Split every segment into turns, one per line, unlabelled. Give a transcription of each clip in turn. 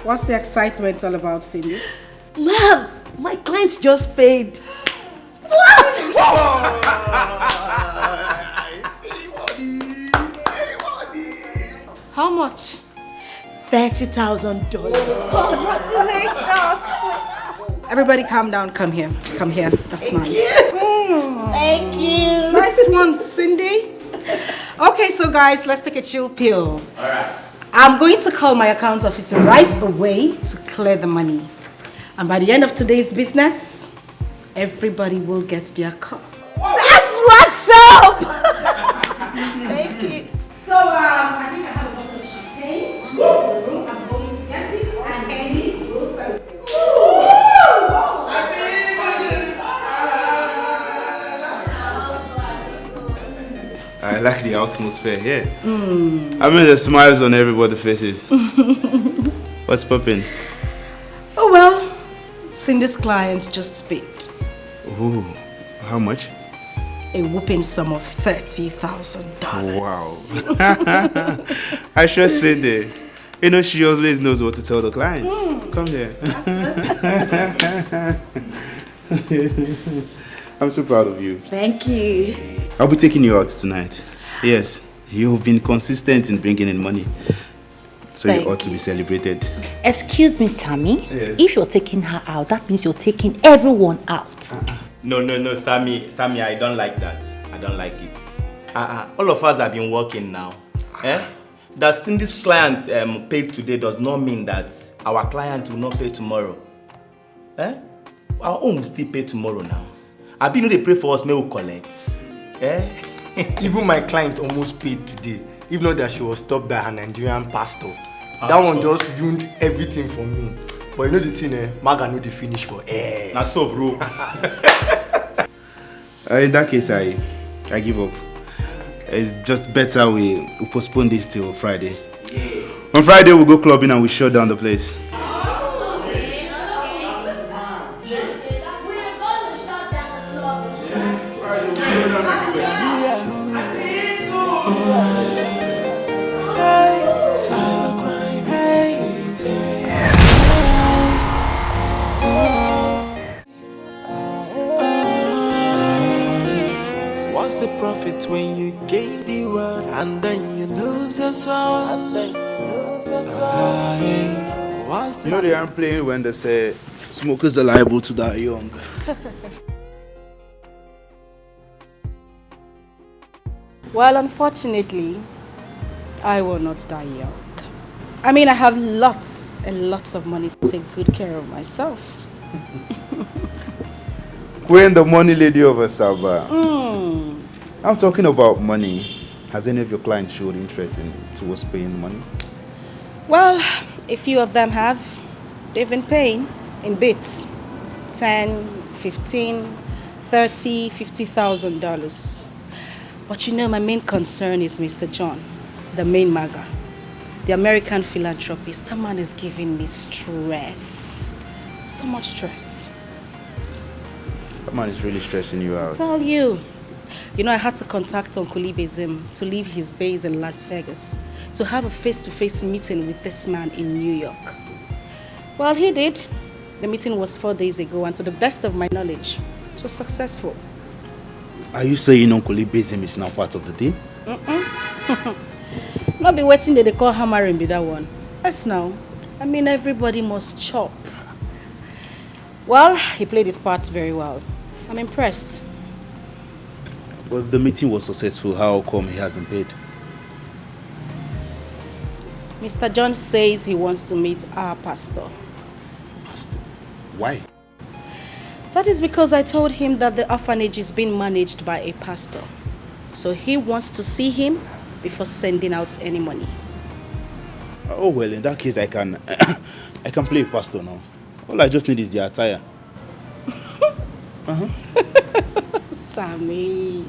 What's the excitement all about, Cindy?
Ma'am, my clients just paid.
How much?
$30,000.
Congratulations! Everybody calm down, come here. Come here. That's nice.
Thank you.
Nice one, Cindy. Okay, so guys, let's take a chill pill.
Alright.
I'm going to call my account officer right away to clear the money. And by the end of today's business, everybody will get their cut.
That's what's up!
Thank you. So, I think I have a bottle of champagne in the room. I'm going to get it and Ellie will celebrate.
I like the atmosphere here. I mean, the smiles on everybody's faces. What's popping?
Oh well, Cindy's clients just paid.
Ooh, how much?
A whooping sum of $30,000.
Wow. I should say that. You know, she always knows what to tell the clients. Come here. I'm so proud of you.
Thank you.
I'll be taking you out tonight. Yes, you've been consistent in bringing in money. So you ought to be celebrated.
Excuse me, Sammy.
Yes.
If you're taking her out, that means you're taking everyone out.
No, Sammy, I don't like that. I don't like it. All of us have been working now. That Cindy's client paid today does not mean that our client will not pay tomorrow. Our own will still pay tomorrow now. I been they pray for us, may we collect.
Even my client almost paid today. If not that she was stopped by her Nigerian pastor. That one just ruined everything for me. But you know the thing, Maga know the finish for air.
That's so, bro.
In that case, I give up. It's just better we postpone this till Friday. Yeah. On Friday, we'll go clubbing and we shut down the place.
What's the profit when you gain the world and then you lose your soul?
You know they aren't playing when they say smokers are liable to die young.
Well, unfortunately, I will not die young. I mean, I have lots and lots of money to take good care of myself.
We're the money lady of a Saba. I'm talking about money. Has any of your clients showed interest towards paying money?
Well, a few of them have. They've been paying in bits. 10, 15, 30, $50,000. But you know, my main concern is Mr. John, the main maga, the American philanthropist. That man is giving me stress. So much stress.
That man is really stressing you out.
I tell you. You know, I had to contact Okoli to leave his base in Las Vegas to have a face-to-face meeting with this man in New York. Well, he did. The meeting was 4 days ago, and to the best of my knowledge, it was successful.
Are you saying Okoli is now part of the deal?
Not be waiting that they call hammering be that one. Yes, now. I mean, everybody must chop. Well, he played his part very well. I'm impressed.
Well, the meeting was successful. How come he hasn't paid?
Mr. John says he wants to meet our pastor.
Pastor? Why?
That is because I told him that the orphanage is being managed by a pastor. So he wants to see him before sending out any money.
Oh, well, in that case, I can play a pastor now. All I just need is the attire.
Sammy.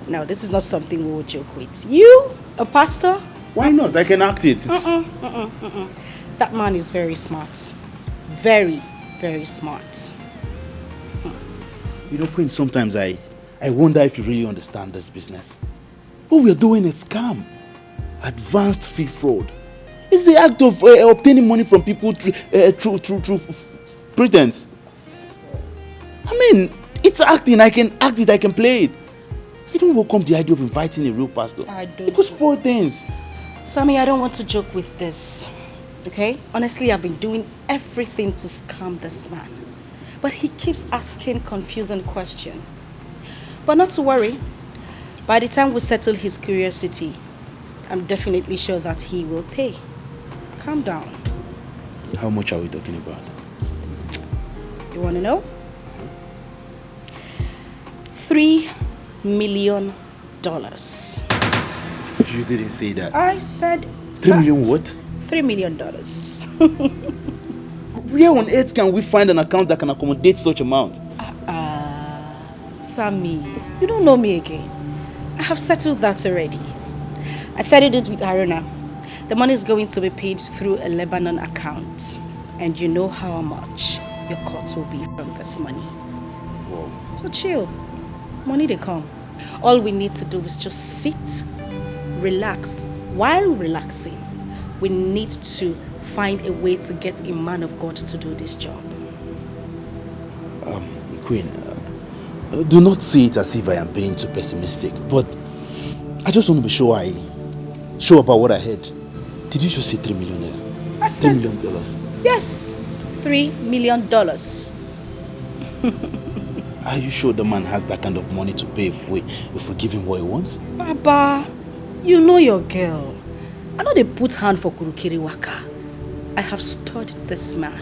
No, this is not something we will joke with. You, a pastor?
Why not? I can act it.
That man is very smart. Very, very smart.
You know, Prince, sometimes I wonder if you really understand this business. What we're doing is scam. Advanced fee fraud. It's the act of obtaining money from people through pretense. I mean, it's acting. I can act it, I can play it. I don't welcome the idea of inviting a real pastor.
I don't.
It could spoil things.
Sammy, I don't want to joke with this. Okay? Honestly, I've been doing everything to scam this man. But he keeps asking confusing questions. But not to worry. By the time we settle his curiosity, I'm definitely sure that he will pay. Calm down.
How much are we talking about?
You want to know? $3 million.
You didn't say that.
I said
3 million what?
$3 million.
Where on earth can we find an account that can accommodate such amount?
Sammy, you don't know me again. I have settled that already. I settled it with Aruna. The money is going to be paid through a Lebanon account. And you know how much your cut will be from this money.
Whoa.
So chill. Money they come. All we need to do is just sit, relax. While relaxing, we need to find a way to get a man of God to do this job.
Queen, do not see it as if I am being too pessimistic, but I just want to be sure about what I heard. Did you just say $3 million?
I said,
$3 million?
yes, $3 million.
Are you sure the man has that kind of money to pay if we give him what he wants?
Baba, you know your girl. I know they put hand for Kurukiri Waka. I have studied this man.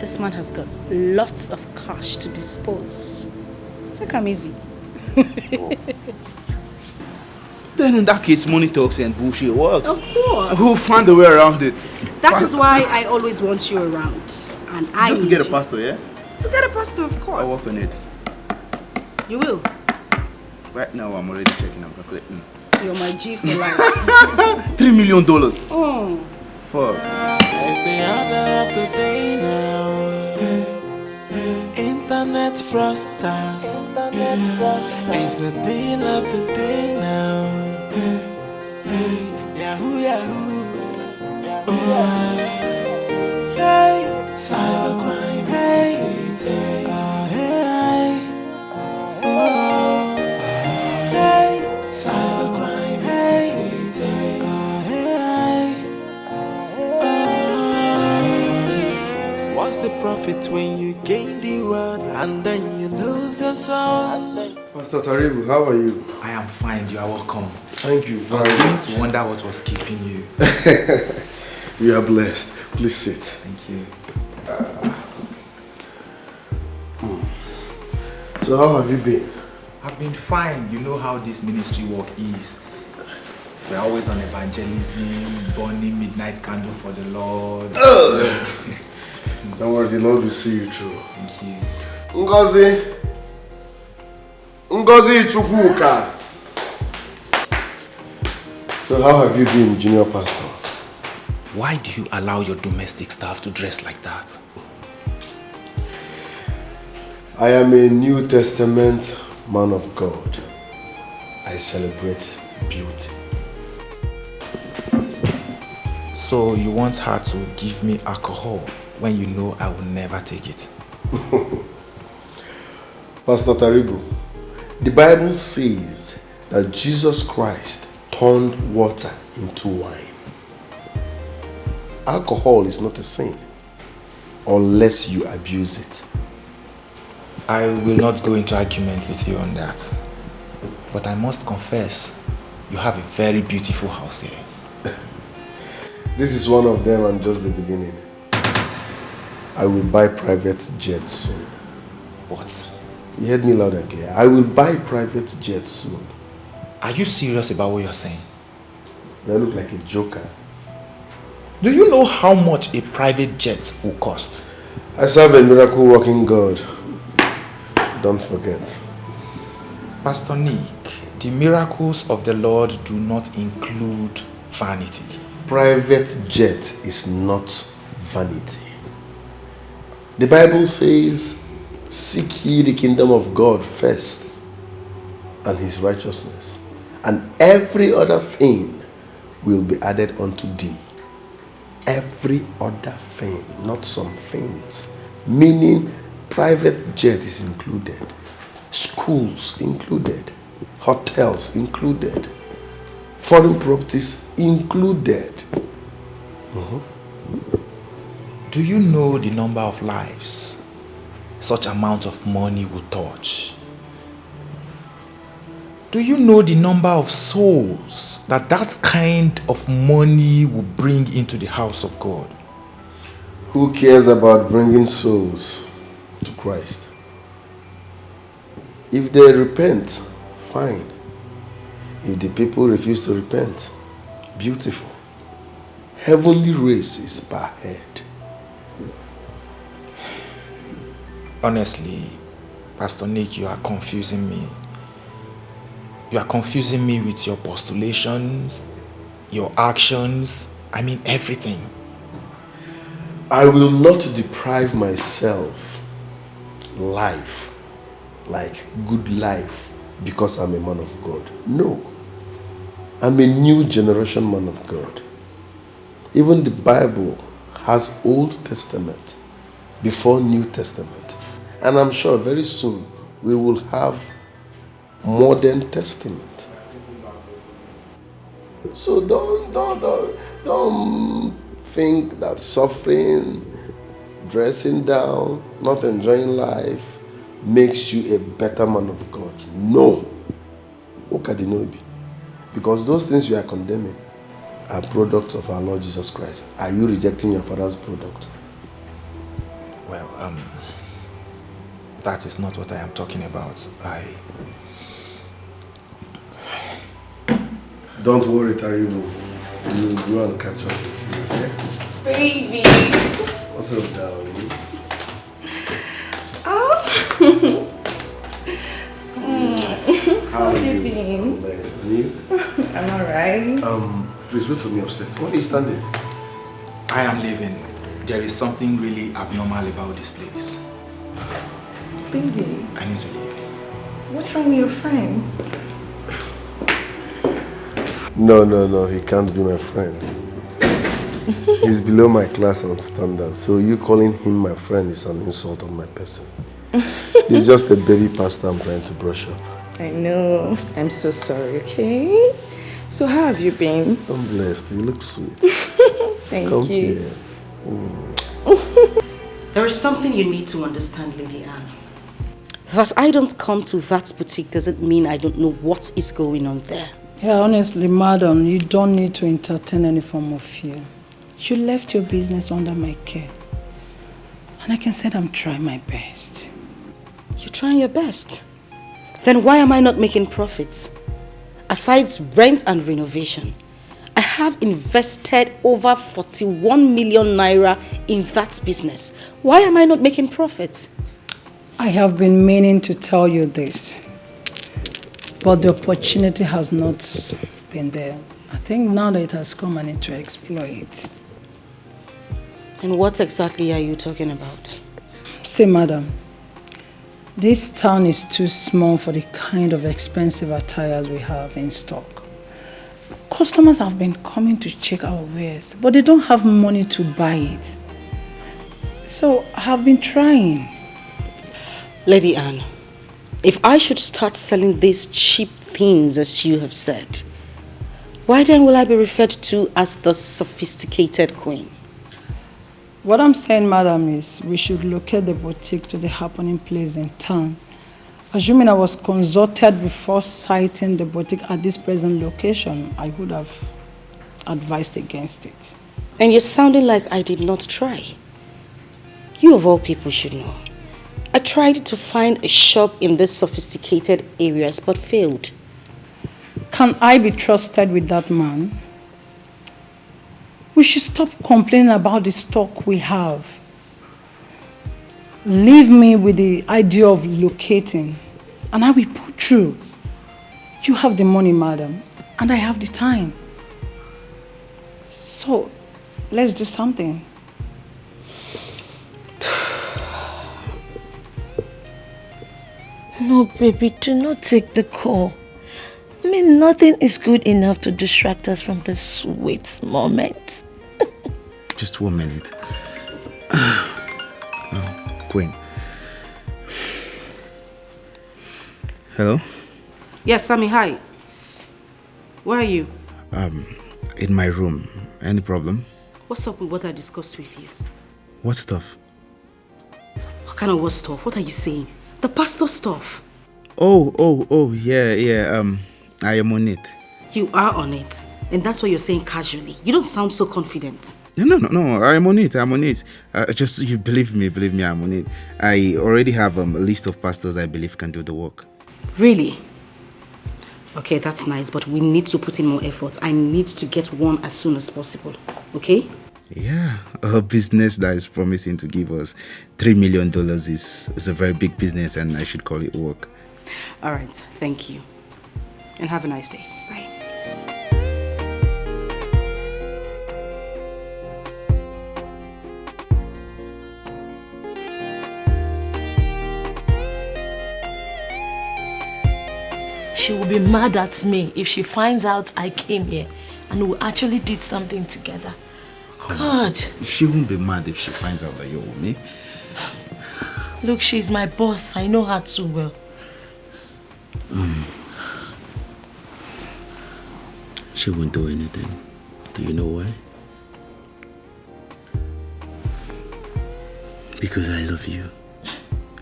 This man has got lots of cash to dispose. Take him easy.
Then in that case, money talks and bullshit works.
Of course.
We'll find a way around it.
That is why I always want you around. And I
Just to
need
get a
you.
pastor, yeah?
To get a pastor, of course.
I'll work on it.
You will.
Right now, I'm already checking. I'm calculating.
You're my G for life.
$3 million.
Oh.
Fuck.
It's the order of the day now. Internet frosters. It's the deal of the day now. Yahoo, Yahoo. Hey, cybercrime. Hey, hey. Hey, cybercrime. Hey, what's the profit when you gain the world and then you lose your soul?
Pastor Taribu, how are you?
I am fine, you are welcome.
Thank you
I
very
was beginning
much.
to wonder what was keeping you.
You are blessed. Please sit.
Thank you.
So how have you been?
I've been fine. You know how this ministry work is. We're always on evangelism, burning midnight candle for the Lord.
Don't worry, the Lord will see you through.
Thank you.
Ngozi Chukwuka. So how have you been, junior pastor?
Why do you allow your domestic staff to dress like that?
I am a New Testament man of God. I celebrate beauty.
So you want her to give me alcohol when you know I will never take it?
Pastor Taribu, the Bible says that Jesus Christ turned water into wine. Alcohol is not a sin unless you abuse it.
I will not go into argument with you on that. But I must confess, you have a very beautiful house here.
This is one of them and just the beginning. I will buy private jets soon.
What?
You heard me loud and clear. I will buy private jets soon.
Are you serious about what you're saying?
Do I look like a joker?
Do you know how much a private jet will cost?
I serve a miracle working God. Don't forget.
Pastor Nick, the miracles of the Lord do not include vanity.
Private jet is not vanity. The Bible says, seek ye the kingdom of God first and his righteousness, and every other thing will be added unto thee. every other thing, not some things. Meaning private jet is included, schools included, hotels included, foreign properties included.
Do you know the number of lives such amount of money will touch? Do you know the number of souls that kind of money will bring into the house of God?
Who cares about bringing souls to Christ? If they repent, fine. If the people refuse to repent, beautiful. Heavenly race is per head.
Honestly, Pastor Nick, you are confusing me. You are confusing me with your postulations, your actions, I mean everything.
I will not deprive myself life, like good life, because I'm a man of God. No. I'm a new generation man of God. Even the Bible has Old Testament before New Testament. And I'm sure very soon we will have Modern Testament. So don't think that suffering, dressing down, not enjoying life makes you a better man of God. No. Okadinobi. Because those things you are condemning are products of our Lord Jesus Christ. Are you rejecting your father's product?
Well, that is not what I am talking about.
Don't worry, Taro. We'll go and catch up with you, okay?
Baby.
What's up, darling?
Oh.
How are you
been?
Nice. And you?
I'm alright.
Please wait for me upstairs. Why are you standing?
I am leaving. There is something really abnormal about this place.
Baby.
I need to leave.
What's wrong with your friend?
No, he can't be my friend. He's below my class and standard, so you calling him my friend is an insult on my person. He's just a baby pastor I'm trying to brush up.
I know. I'm so sorry, okay? So how have you been?
I'm blessed. You look sweet.
Thank
Come
you.
Here.
There is something you need to understand, Lady Anne. That I don't come to that boutique doesn't mean I don't know what is going on there.
Yeah, honestly, madam, you don't need to entertain any form of fear. You left your business under my care. And I can say that I'm trying my best.
You're trying your best? Then why am I not making profits? Aside rent and renovation, I have invested over 41 million naira in that business. Why am I not making profits?
I have been meaning to tell you this, but the opportunity has not been there. I think now that it has come, I need to explore it.
And what exactly are you talking about?
See, madam, this town is too small for the kind of expensive attires we have in stock. Customers have been coming to check our wares, but they don't have money to buy it. So I have been trying.
Lady Anne, if I should start selling these cheap things as you have said, why then will I be referred to as the sophisticated queen?
What I'm saying, madam, is we should locate the boutique to the happening place in town. Assuming I was consulted before citing the boutique at this present location, I would have advised against it.
And you're sounding like I did not try. You of all people should know. I tried to find a shop in these sophisticated areas but failed.
Can I be trusted with that man? We should stop complaining about the stock we have. Leave me with the idea of locating, and I will put through. You have the money, madam, and I have the time. So, let's do something.
No, baby, do not take the call. I mean, nothing is good enough to distract us from this sweet moment.
Just 1 minute. Oh, Queen. Hello?
Yes, Sammy, hi. Where are you?
In my room. Any problem?
What's up with what I discussed with you?
What stuff?
What kind of what stuff? What are you saying? The pastor stuff.
Oh, yeah. I am on it.
You are on it. And that's what you're saying casually. You don't sound so confident.
No. I'm on it. Just you believe me, I'm on it. I already have a list of pastors I believe can do the work.
Really? Okay, that's nice, but we need to put in more effort. I need to get one as soon as possible. Okay?
Yeah, a business that is promising to give us $3 million is a very big business, and I should call it work.
All right, thank you. And have a nice day. Bye.
She will be mad at me if she finds out I came here and we actually did something together. God.
She won't be mad if she finds out that you're with me.
Look, she's my boss. I know her too well.
She won't do anything. Do you know why? Because I love you.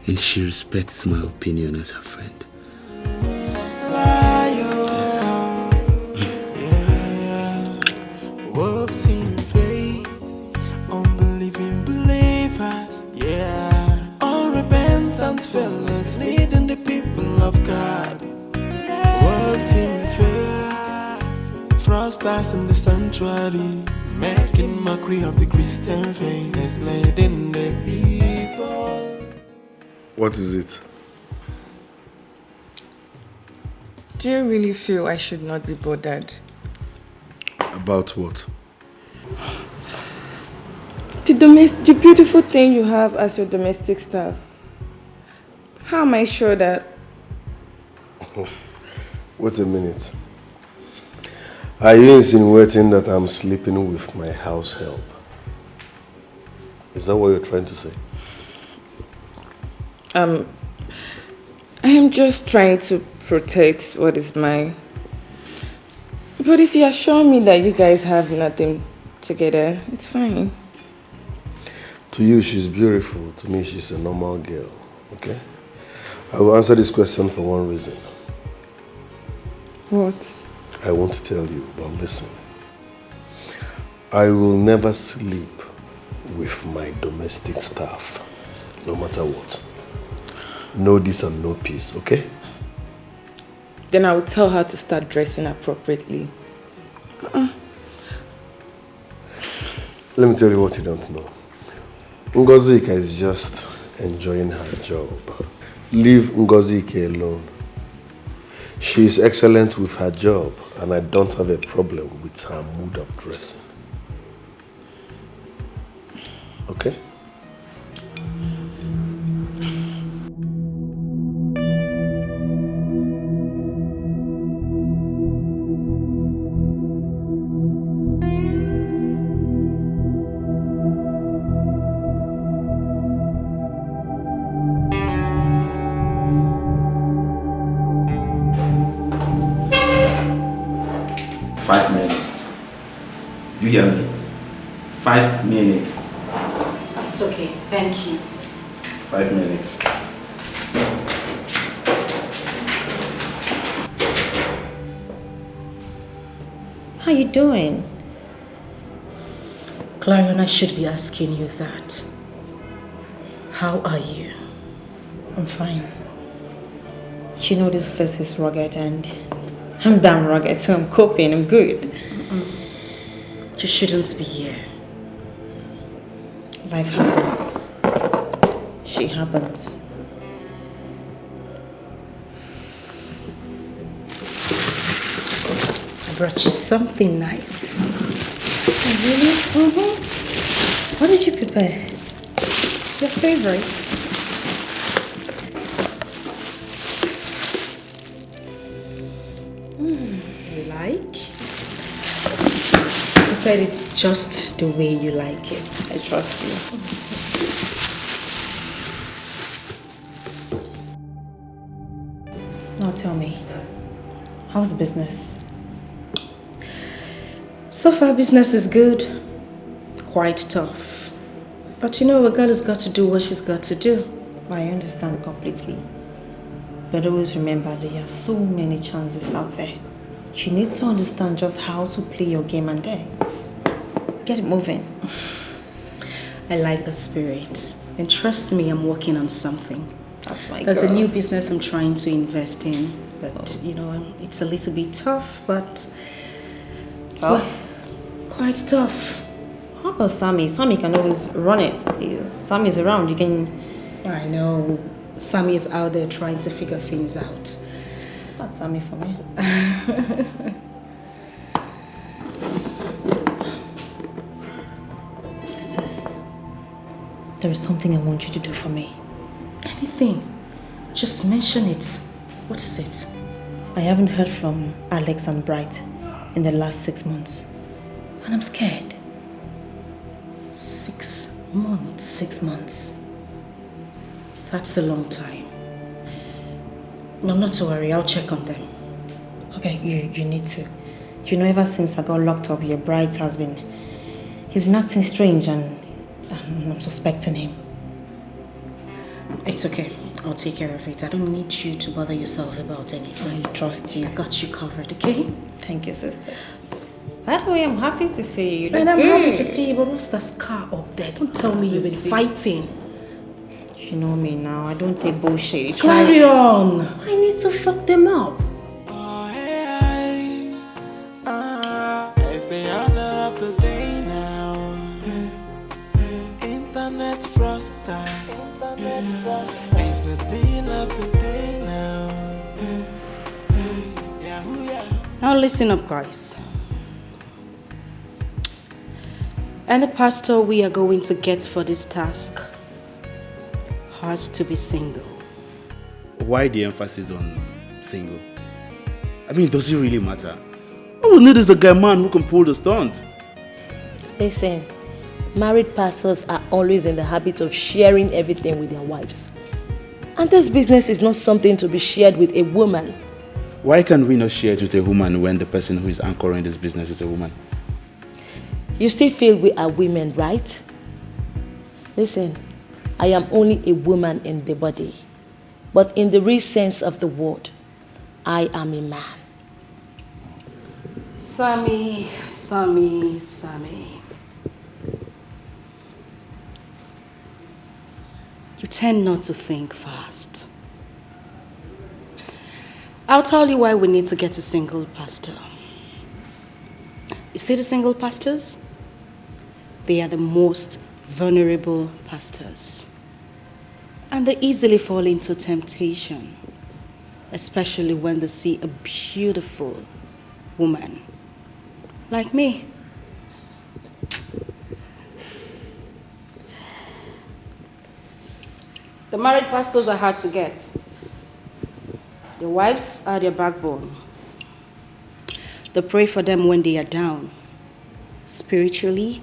And she respects my opinion as her friend.
Wolves in faith, unbelieving believers, yeah. Unrepentant fellows leading the people of God. Wolves in faith, frosters in the sanctuary, making mockery of the Christian faith, enslaving the people.
What is it?
Do you really feel I should not be bothered?
About what?
The beautiful thing you have as your domestic staff. How am I sure that...
Wait a minute. Are you insinuating that I'm sleeping with my house help? Is that what you're trying to say?
I am just trying to protect what is mine. But if you assure me that you guys have nothing together, it's fine.
To you, she's beautiful. To me, she's a normal girl. Okay? I will answer this question for one reason.
What?
I won't tell you, but listen. I will never sleep with my domestic staff, no matter what. No this and no peace, okay?
Then I will tell her to start dressing appropriately.
Let me tell you what you don't know. Ngozika is just enjoying her job. Leave Ngozika alone. She is excellent with her job, and I don't have a problem with her mood of dressing. Okay?
You hear me? 5 minutes.
It's okay. Thank you.
5 minutes.
How you doing? Clarion, I should be asking you that. How are you?
I'm fine. You know this place is rugged and I'm damn rugged, so I'm coping, I'm good.
You shouldn't be here.
Life happens. She happens.
I brought you something nice.
Oh, really? Mm-hmm. What did you prepare?
Your favorites. You like? said it's just the way you like it.
I trust you. Now tell me, how's business?
So far, business is good. Quite tough. But you know, a girl has got to do what she's got to do.
I understand completely. But always remember there are so many chances out there. She needs to understand just how to play your game and then get it moving.
I like the spirit. And trust me, I'm working on something.
That's my
There's
girl.
a new business I'm trying to invest in. But, you know, it's a little bit tough, but...
Tough?
Quite tough.
How about Sammy? Sammy can always run it. Sammy's around, you can...
I know. Sammy is out there trying to figure things out.
That's Sammy for me. Sis, there is something I want you to do for me.
Anything. Just mention it. What is it?
I haven't heard from Alex and Bright in the last 6 months. And I'm scared.
6 months?
6 months.
That's a long time. No, not to worry. I'll check on them.
Okay, you need to. You know, ever since I got locked up here, Bright he's been acting strange and I'm suspecting him.
It's okay. I'll take care of it. I don't need you to bother yourself about anything.
I trust you.
I got you covered, okay?
Thank you, sister. By the way, I'm happy to see you.
And I'm happy to see you, but what's the scar up there? Don't tell me you've been fighting.
You know me now. I don't take bullshit.
Carry on.
I need to fuck them up.
It's the honor of the day now. Internet frosters. It's the deal of the day now.
Now listen up, guys. And the pastor we are going to get for this task has to be single.
Why the emphasis on single? I mean, does it really matter? All we need is a guy man who can pull the stunt.
Listen, married pastors are always in the habit of sharing everything with their wives. And this business is not something to be shared with a woman.
Why can't we not share it with a woman when the person who is anchoring this business is a woman?
You still feel we are women, right? Listen, I am only a woman in the body. But in the real sense of the word, I am a man.
Sammy. You tend not to think fast. I'll tell you why we need to get a single pastor. You see the single pastors? They are the most vulnerable pastors. And they easily fall into temptation, especially when they see a beautiful woman like me. The married pastors are hard to get. Their wives are their backbone. They pray for them when they are down, spiritually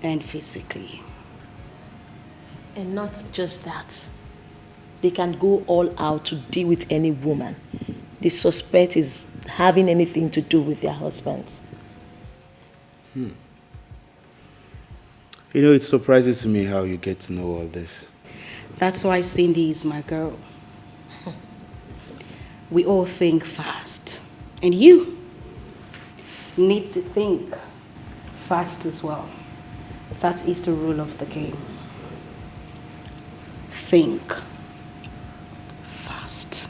and physically.
And not just that. They can go all out to deal with any woman they suspect is having anything to do with their husbands.
You know, it surprises me how you get to know all this.
That's why Cindy is my girl. We all think fast. And you need to think fast as well. That is the rule of the game. Think fast.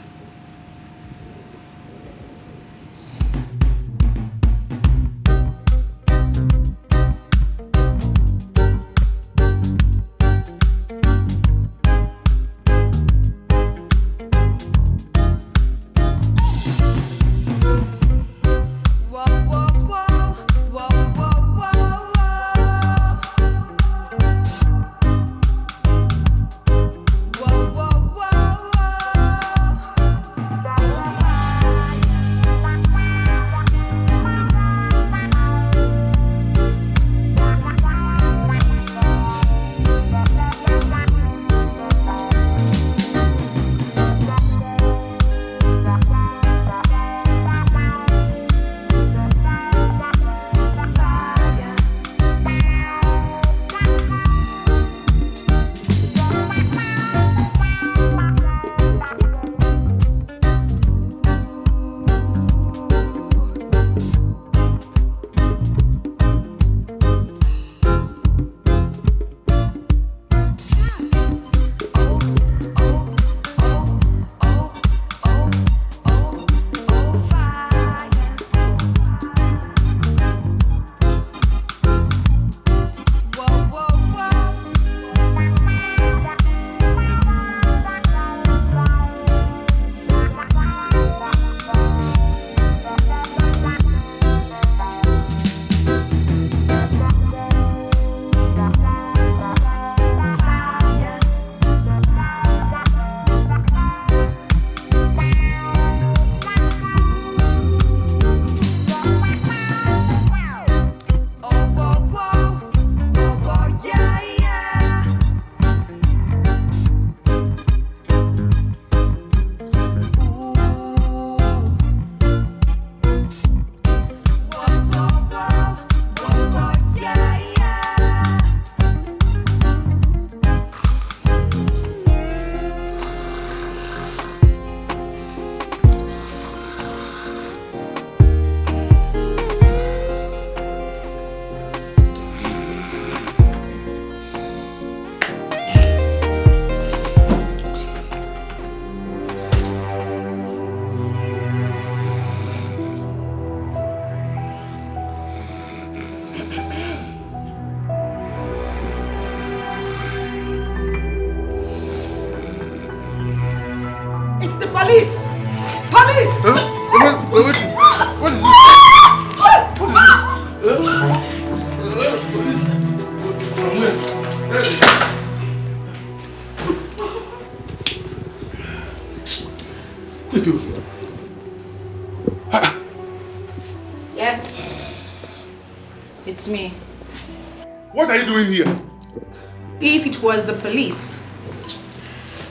Whoa, whoa.
What is this?
Yes, it's me.
What are you doing here?
If it was the police,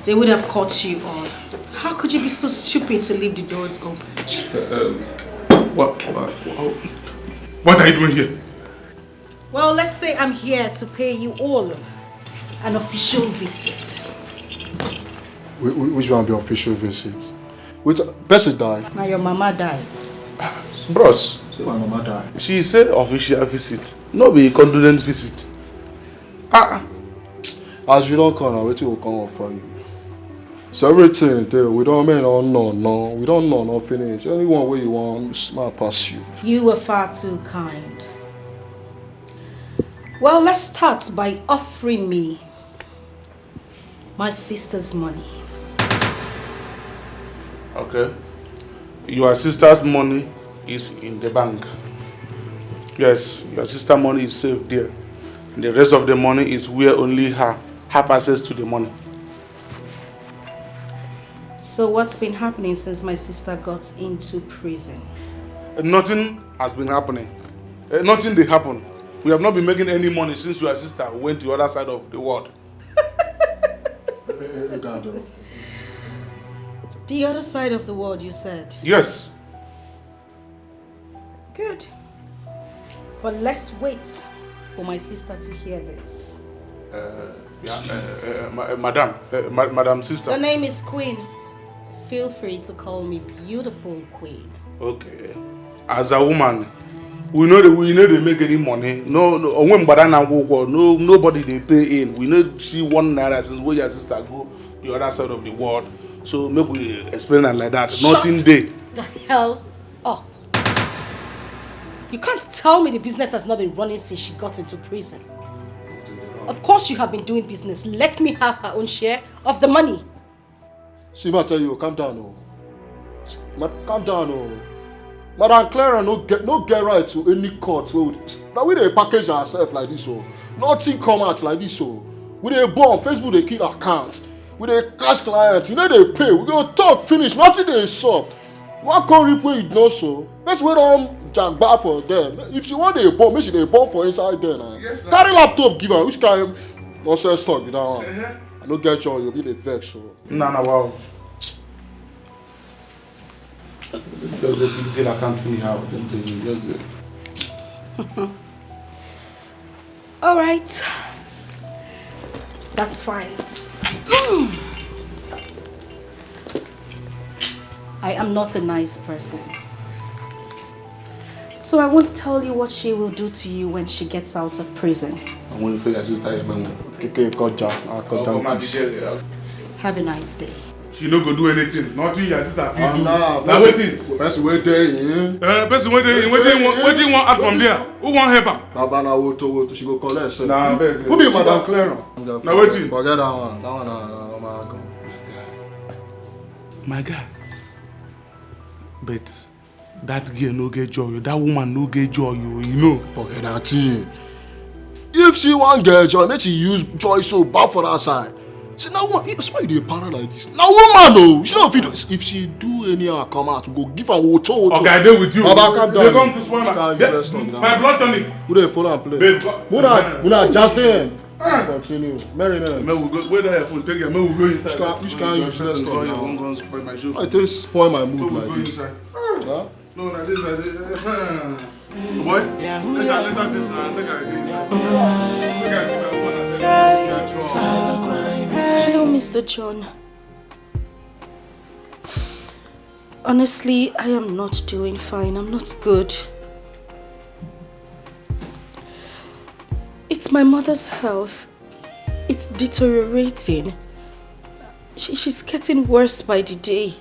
they would have caught you all. How could you be so stupid to leave the doors open?
What are you doing here?
Well, let's say I'm here to pay you all an official visit.
Which one be official visit? Which person died?
Now your mama died.
Bros,
say my mama died.
She said official visit, no be condolence visit.
As you don't come now, wait till we come up for you. So everything there, we don't mean no. We don't know no finish. Only one way you want smart pass you.
You were far too kind. Well, let's start by offering me my sister's money.
Okay. Your sister's money is in the bank. Yes, your sister's money is safe there. And the rest of the money is where only her have access to the money.
So what's been happening since my sister got into prison?
Nothing has been happening. Nothing did happen. We have not been making any money since your sister went to the other side of the world.
The other side of the world, you said?
Yes.
Good. But let's wait for my sister to hear this.
Madam sister.
Your name is Queen. Feel free to call me beautiful Queen.
Okay. As a woman, we know they make any money. Nobody they pay in. We know see 1 naira since where your sister go the other side of the world. So maybe we explain it like that. Nothing day.
The hell up. You can't tell me the business has not been running since she got into prison. Of course you have been doing business. Let me have her own share of the money.
See, I tell you, calm down, calm down, Madam Clara no get right to any court. Now we dey package ourselves like this, nothing come out like this, we dey bomb Facebook, they kill accounts, we dey cash clients, they pay, we go talk finish, nothing dey sup. One come reap where you know so. Let's wait on jack bar for them. If she want a bomb, make she dey bomb for inside there now. Yes, carry laptop, give her. Which kind nonsense talk be that one? I no get you, you'll be the vex. So.
Nah, wow. Just go to the account me how.
All right. That's fine. I am not a nice person. So I won't tell you what she will do to you when she gets out of prison.
And when you feel your sister,
Have a nice day.
She no go do anything. Nothing your sister feel do.
Now
waiting.
Person wait there in.
Person wait there in. What do you want out from there? Who want help her?
Baba na woto she go collect. So.
Nah,
who be Madam Clara?
Now waiting.
Forget that one. That one
My God. But that girl no get joy. That woman no get joy. You know.
Forget that thing. If she want get joy, make she use joy so bad for that side. See now woman, that's why you dey para like this. Now woman no, she don't fit. If she do anyhow come out, go give her auto.
Okay, I deal with you.
Baba calm down.
They come to spoil my blood tonic.
Who dey follow and play? Muna Jason. Continue. Merriment.
May we go. Where the phone? Take it. May we go inside.
Which kind useless talk now?
I'm going to spoil my show.
I take spoil my mood
like
this.
Huh? No, no, this. Boy, let this
Hello, Mr. John. Honestly, I am not doing fine. I'm not good. It's my mother's health. It's deteriorating. She's getting worse by the day.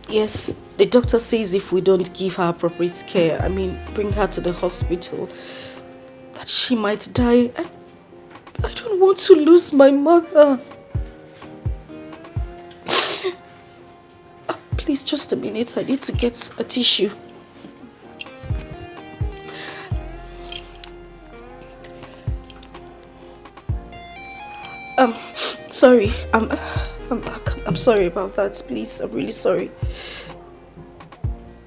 Yes, the doctor says if we don't give her appropriate care, bring her to the hospital, that she might die. I don't want to lose my mother. Please, just a minute. I need to get a tissue. Sorry. I'm back. I'm sorry about that. Please, I'm really sorry.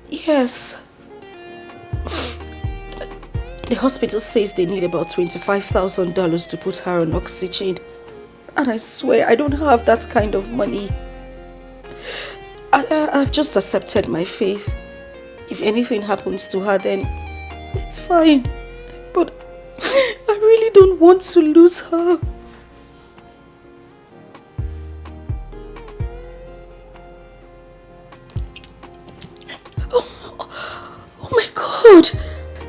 Yes. The hospital says they need about $25,000 to put her on oxygen. And I swear I don't have that kind of money. I've just accepted my faith. If anything happens to her, then it's fine. But I really don't want to lose her. Oh my God!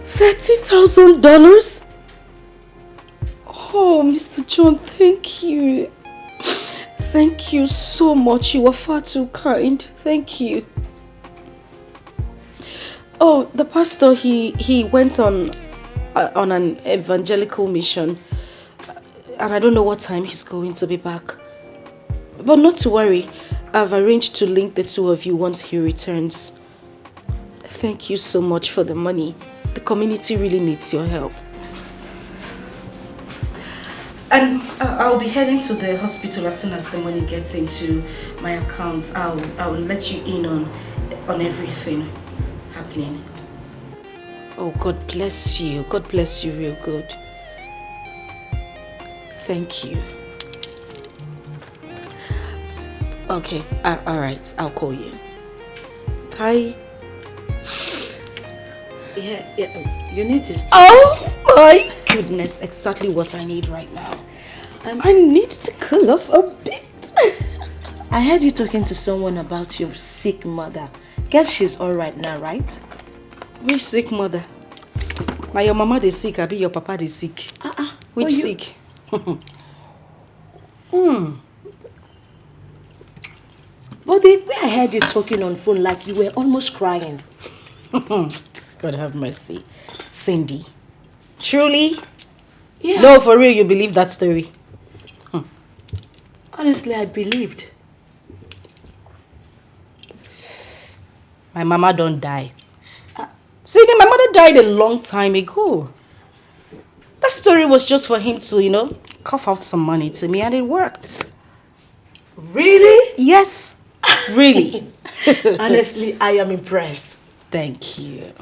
$30,000? Oh, Mr. John, thank you. Thank you so much. You are far too kind. Thank you. Oh, the pastor, he went on an evangelical mission. And I don't know what time he's going to be back. But not to worry. I've arranged to link the two of you once he returns. Thank you so much for the money. The community really needs your help. And I'll be heading to the hospital as soon as the money gets into my account. I'll let you in on everything happening. Oh, God bless you. God bless you real good. Thank you. Okay, alright, I'll call you. Bye.
Yeah, you need this.
Oh my goodness, exactly what I need right now. I need to cool off a bit.
I heard you talking to someone about your sick mother. Guess she's alright now, right?
Which sick mother? Your mama is sick, I be your papa is sick. Which sick?
But the way I heard you talking on phone, like you were almost crying.
God have mercy. Cindy. Truly?
Yeah.
No, for real, you believe that story?
Honestly, I believed.
My mama don't die. Cindy, my mother died a long time ago. That story was just for him to, cough out some money to me, and it worked.
Really?
Yes, really.
Honestly, I am impressed.
Thank you.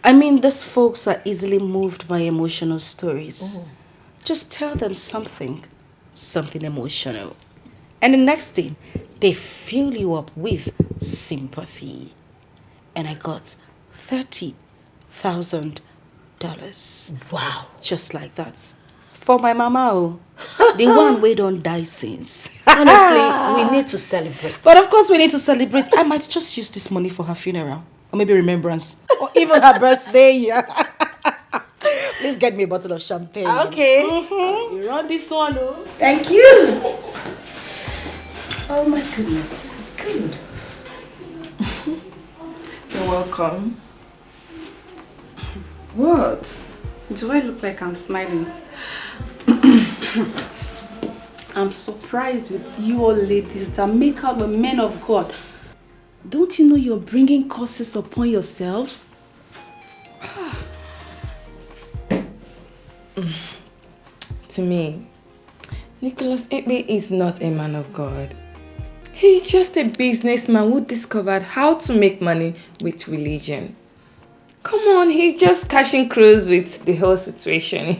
I mean, these folks are easily moved by emotional stories. Just tell them something emotional. And the next thing, they fill you up with sympathy. And I got $30,000.
Wow.
Just like that. For my mama, the one we don't die since.
Honestly, we need to celebrate.
But of course we need to celebrate. I might just use this money for her funeral. Or maybe remembrance. Or even her birthday. Please get me a bottle of champagne.
Okay. You run this one, oh.
Thank you. Oh my goodness, this is good.
You're welcome. What? Do I look like I'm smiling? I'm surprised with you all ladies that make out the men of God. Don't you know you're bringing curses upon yourselves? To me, Nicholas Ibeh is not a man of God. He's just a businessman who discovered how to make money with religion. Come on, he's just cashing cruise with the whole situation,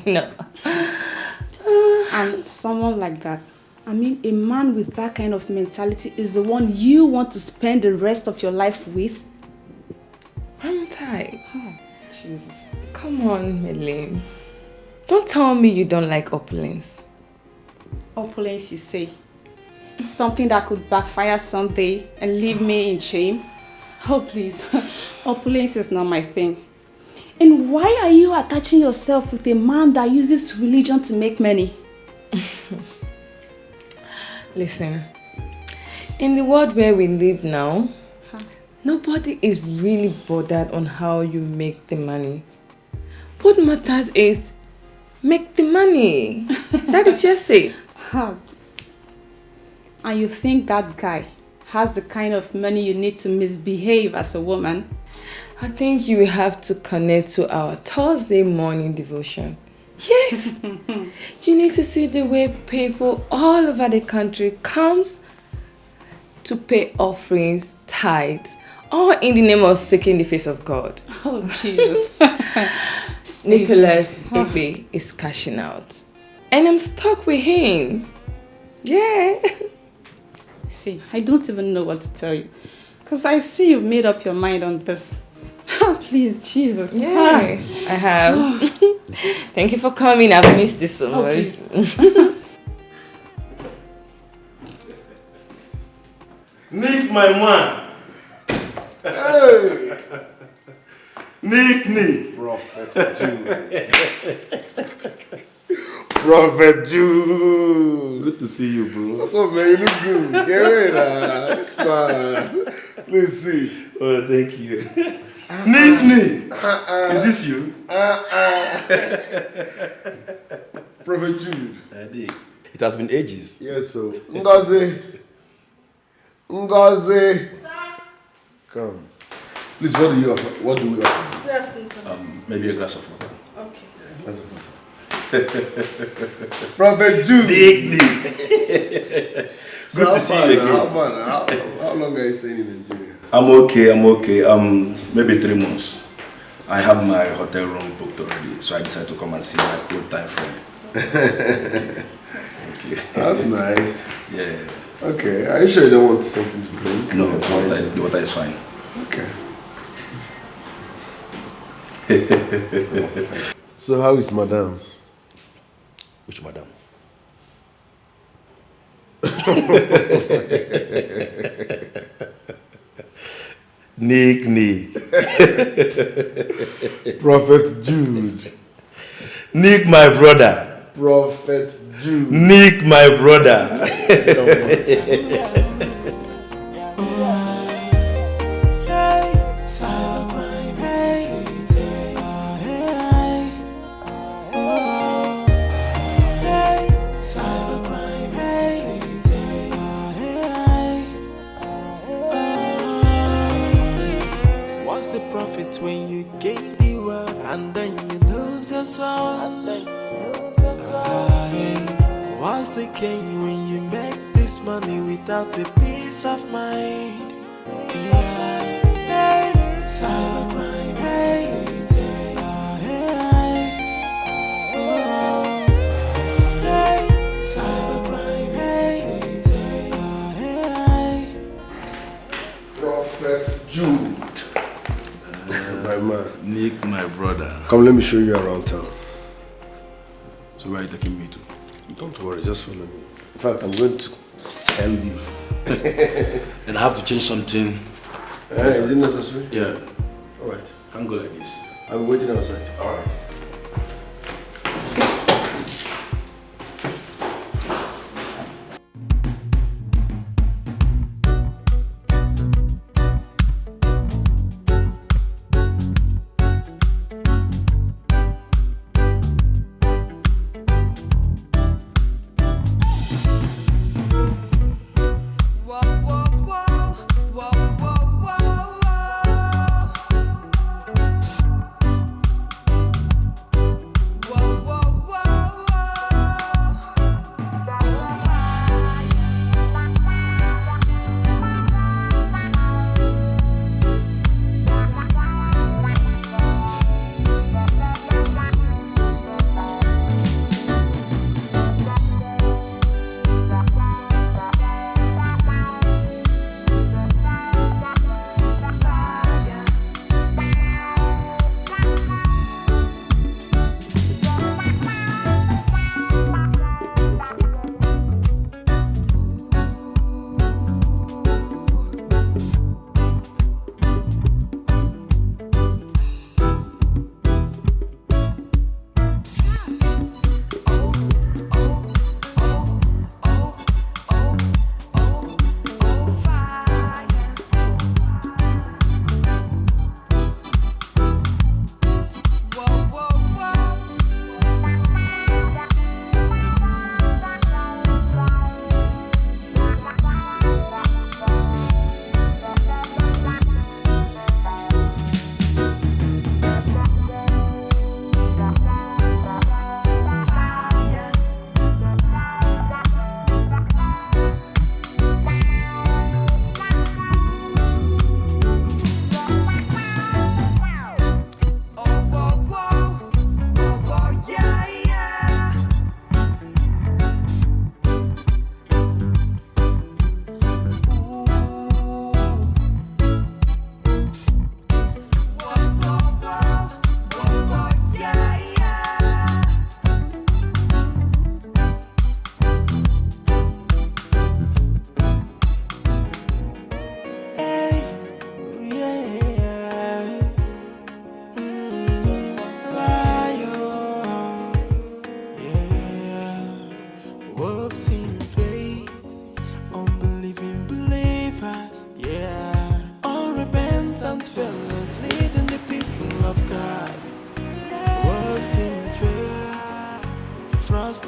And someone like that, I mean, a man with that kind of mentality is the one you want to spend the rest of your life with? Aren't I? Oh, Jesus. Come on, Melanie. Don't tell me you don't like opulence. Opulence, you say? Something that could backfire someday and leave me in shame? Oh, please. Opulence is not my thing. And why are you attaching yourself with a man that uses religion to make money? Listen, in the world where we live now, nobody is really bothered on how you make the money. What matters is
Make the money. Daddy just said.
And you think that guy has the kind of money you need to misbehave as a woman?
I think you will have to connect to our Thursday morning devotion. Yes. You need to see the way people all over the country comes to pay offerings, tithes, all in the name of seeking the face of God.
Oh, Jesus.
Nicholas Ibeh is cashing out. And I'm stuck with him. Yeah.
See, I don't even know what to tell you. Because I see you've made up your mind on this. Please, Jesus.
Yeah, I have. Thank you for coming. I've missed this so much.
Nick, my man.
Hey!
Nick.
Prophet Jude. Prophet Jude.
Good to see you, bro.
What's up, man? You look good. Get ready. Smile. Please sit.
Oh, thank you. Nick. Is this you?
Prophet Jude.
Nick. It has been ages.
Yes, so. Ngozi. Come. Please, what do we offer?
Good afternoon, sir.
Maybe a glass of water.
Okay.
Yeah, glass of water. Prophet Jude.
Nick. Good to see you again.
How long are you staying in Nigeria?
I'm okay. Maybe 3 months. I have my hotel room booked already, so I decided to come and see my old time friend. Thank you.
That's nice.
Yeah.
Okay. Are you sure you don't want something to drink?
No, the water is fine.
Okay. So how is Madame?
Which Madame? Nick.
Prophet Jude.
Nick, my brother.
Prophet Jude.
Nick, my brother.
When you gain the world and then you lose your soul. What's the gain when you make this money without a peace of mind?
Prophet Jude. My man.
Nick, my brother.
Come, let me show you around town.
So where are you taking me to?
Don't worry, just follow me. In fact, I'm going to sell you.
And I have to change something.
Is it necessary?
Yeah.
Alright.
Can't go like this.
I'll be waiting outside.
Alright.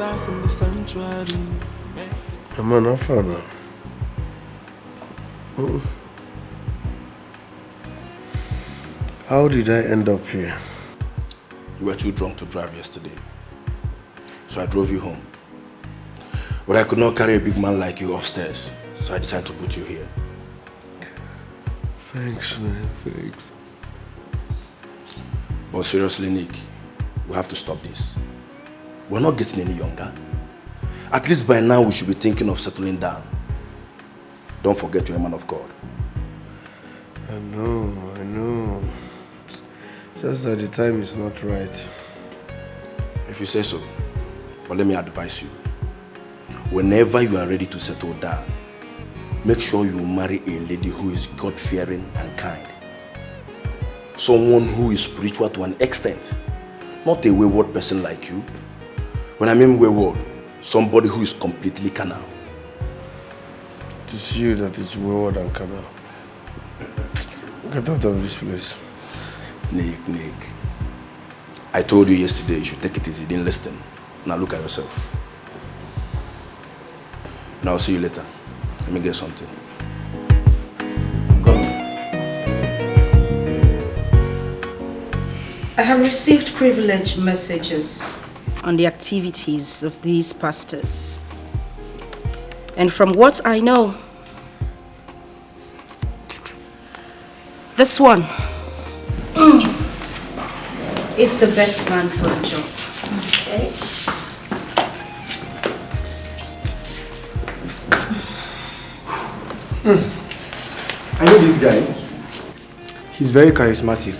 stars in the sanctuary.
I'm an orphan. How did I end up here?
You were too drunk to drive yesterday, so I drove you home. But I could not carry a big man like you upstairs, so I decided to put you here.
Thanks, man. Thanks.
But seriously, Nick, we have to stop this. We're not getting any younger. At least by now, we should be thinking of settling down. Don't forget you're a man of God.
I know. Just that the time is not right.
If you say so, but let me advise you. Whenever you are ready to settle down, make sure you marry a lady who is God-fearing and kind. Someone who is spiritual to an extent. Not a wayward person like you. When I mean wayward, somebody who is completely carnal.
It is you that is wayward and carnal. Get out of this place.
Nick. I told you yesterday you should take it easy. You didn't listen. Now look at yourself. And I'll see you later. Let me get something. Come.
I have received privileged messages on the activities of these pastors. And from what I know, this one is the best man for the job. Okay.
I know this guy. He's very charismatic.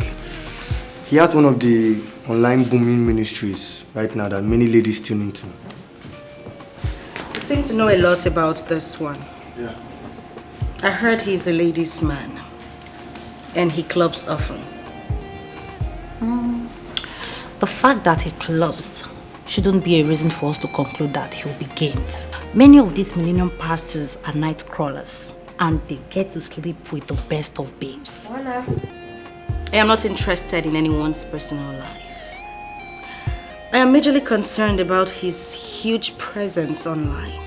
He has one of the online booming ministries right now that many ladies tune into.
You seem to know a lot about this one.
Yeah.
I heard he's a ladies' man and he clubs often.
The fact that he clubs shouldn't be a reason for us to conclude that he'll be gained. Many of these millennium pastors are night crawlers and they get to sleep with the best of babes.
Voila. I am not interested in anyone's personal life. I am majorly concerned about his huge presence online.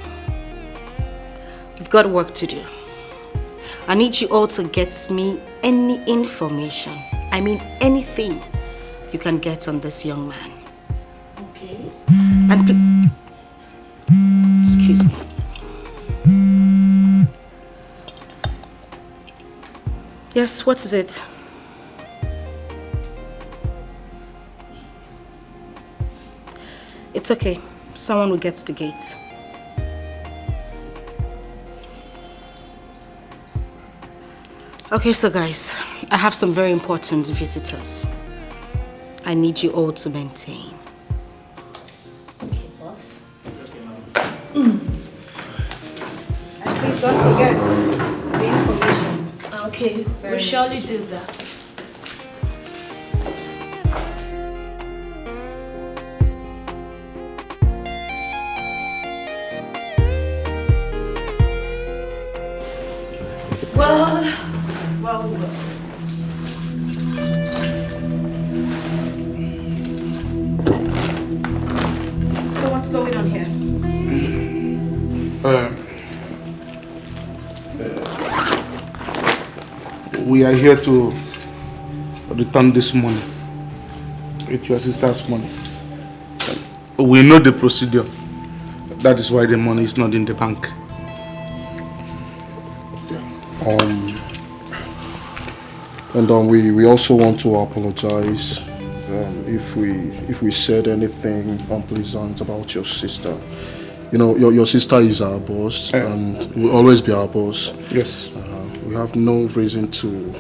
We've got work to do. I need you all to get me any information, I mean anything you can get on this young man.
Okay.
And excuse me. Yes, what is it? It's okay. Someone will get to the gate. Okay, so guys, I have some very important visitors. I need you all to maintain.
Okay, boss.
And please don't forget the information.
Okay, we'll surely do that.
Well. So what's going on here?
We are here to return this money. It's your sister's money. We know the procedure. That is why the money is not in the bank.
And we also want to apologize if we said anything unpleasant about your sister. You know, your sister is our boss and will always be our boss.
Yes.
We have no reason to,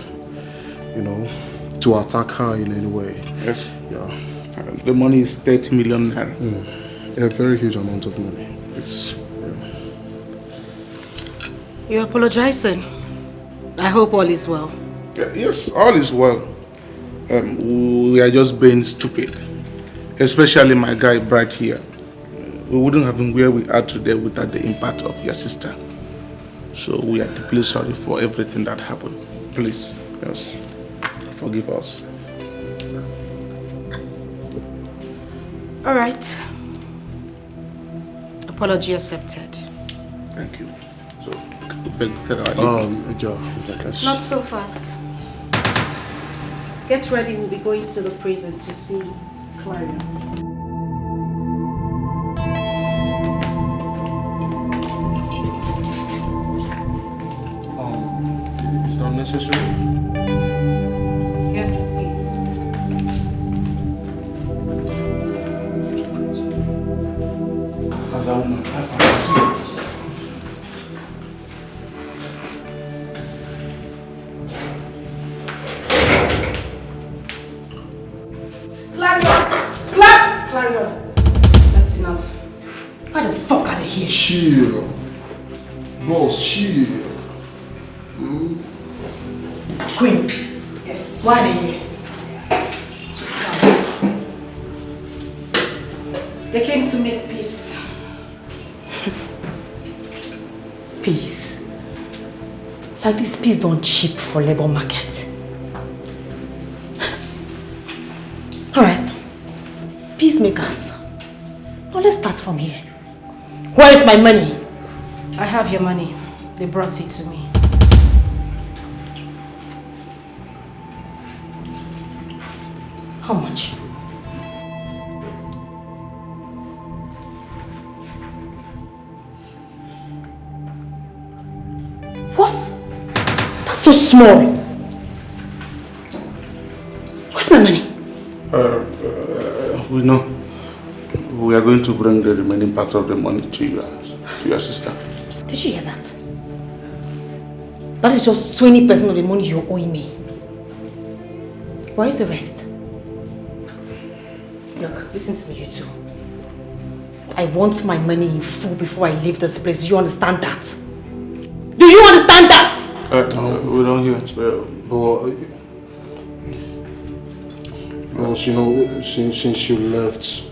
to attack her in any way.
Yes.
Yeah.
The money is 30 million naira.
A very huge amount of money.
It's.
You're apologizing. I hope all is well.
Yes, all is well. We are just being stupid. Especially my guy Bright here. We wouldn't have been where we are today without the impact of your sister. So we are deeply sorry for everything that happened. Please, yes, forgive us.
All right. Apology accepted.
Thank you. So, take our
Not so fast. Get ready, we'll be going to the prison to see Clarion.
Is that necessary?
Yes, it is.
As a woman,
Clarion! That's enough. Why the fuck are they here?
Chill. Boss, chill.
Queen. Yes. Why are they here? Just come. They came to make peace.
Peace? Like this peace don't cheap for labor market. Alright. Peacemakers. Now let's start from here. Where is my money?
I have your money. They brought it to me.
How much? What? That's so small. Where's my money?
We know. We are going to bring the remaining part of the money to your sister.
Did you hear that? That is just 20% of the money you're owing me. Where is the rest? Look, listen to me, you two. I want my money in full before I leave this place. Do you understand that? Do you understand that?
We don't hear.
Boss, you know, since you left,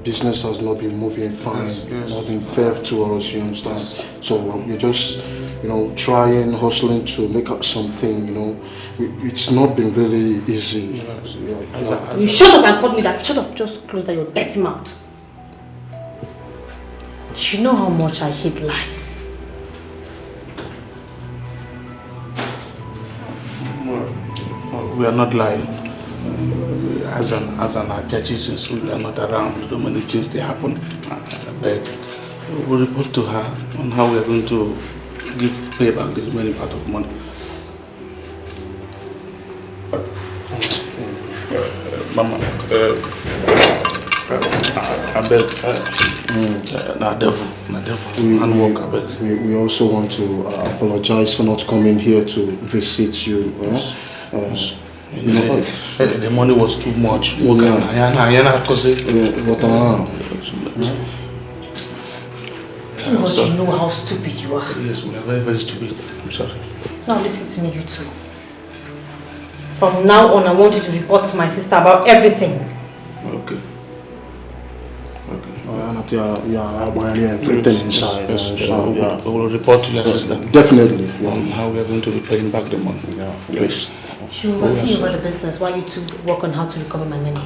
business has not been moving fine.
Yes.
Not been fair to us, you understand? Yes. So we're just, you know, trying, hustling to make up something, you know. It's not been really easy.
Yes. You shut up and call me that. Shut up. Just close down your dirty mouth. You know how much I hate lies.
We are not lying. As an Apiachi, since we are not around, so many things they happen. I beg. We'll report to her on how we are going to pay back the remaining part of money. Mama, I beg.
We also want to apologize for not coming here to visit you.
You know, the money was too much.
You know how stupid you are.
Yes, we are very, very stupid. I'm sorry.
Now listen to me, you two. From now on, I want you to report to my sister about everything.
Okay.
Everything inside.
Yes, we will report to your sister.
Definitely.
On how we are going to be paying back the money. Please.
She will oversee over the business while you two work on how to recover my money.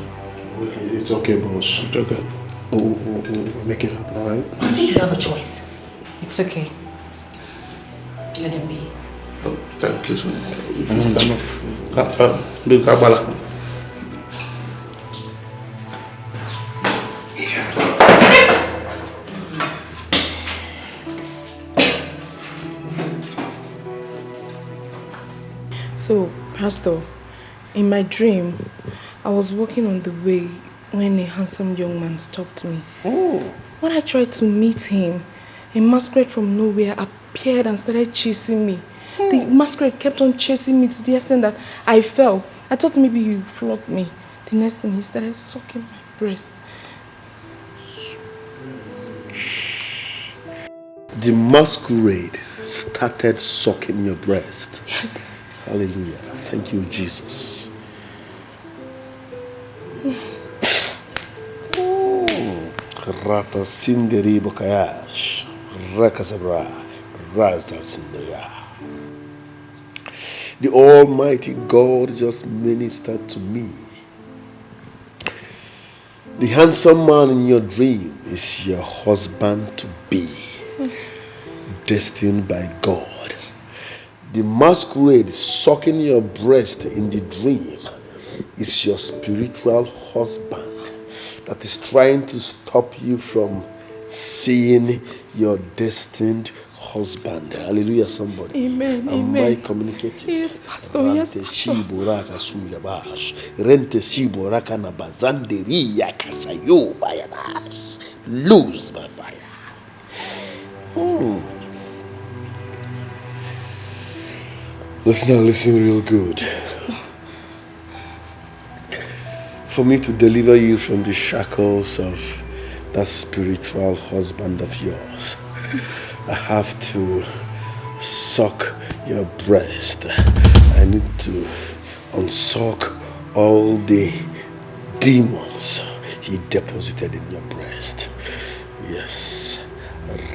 It's okay, boss.
It's okay.
We'll make it happen, alright?
I think you have a choice.
It's okay. Let him be.
Oh, thank you so much. Big Kabbalah.
So, Pastor, in my dream, I was walking on the way when a handsome young man stopped me.
Oh.
When I tried to meet him, a masquerade from nowhere appeared and started chasing me. The masquerade kept on chasing me to the extent that I fell. I thought maybe he flogged me. The next thing, he started sucking my breast.
The masquerade started sucking your breast.
Yes.
Hallelujah. Thank you, Jesus. Rata sinderi bokayash. Rakasabra. Rasta sinderia. The Almighty God just ministered to me. The handsome man in your dream is your husband to be, destined by God. The masquerade sucking your breast in the dream is your spiritual husband that is trying to stop you from seeing your destined husband. Hallelujah, somebody.
Amen.
Am
Amen.
I communicating?
Yes, Pastor. Yes, Pastor.
Lose my fire. Listen real good. For me to deliver you from the shackles of that spiritual husband of yours, I have to suck your breast. I need to unsuck all the demons he deposited in your breast. Yes.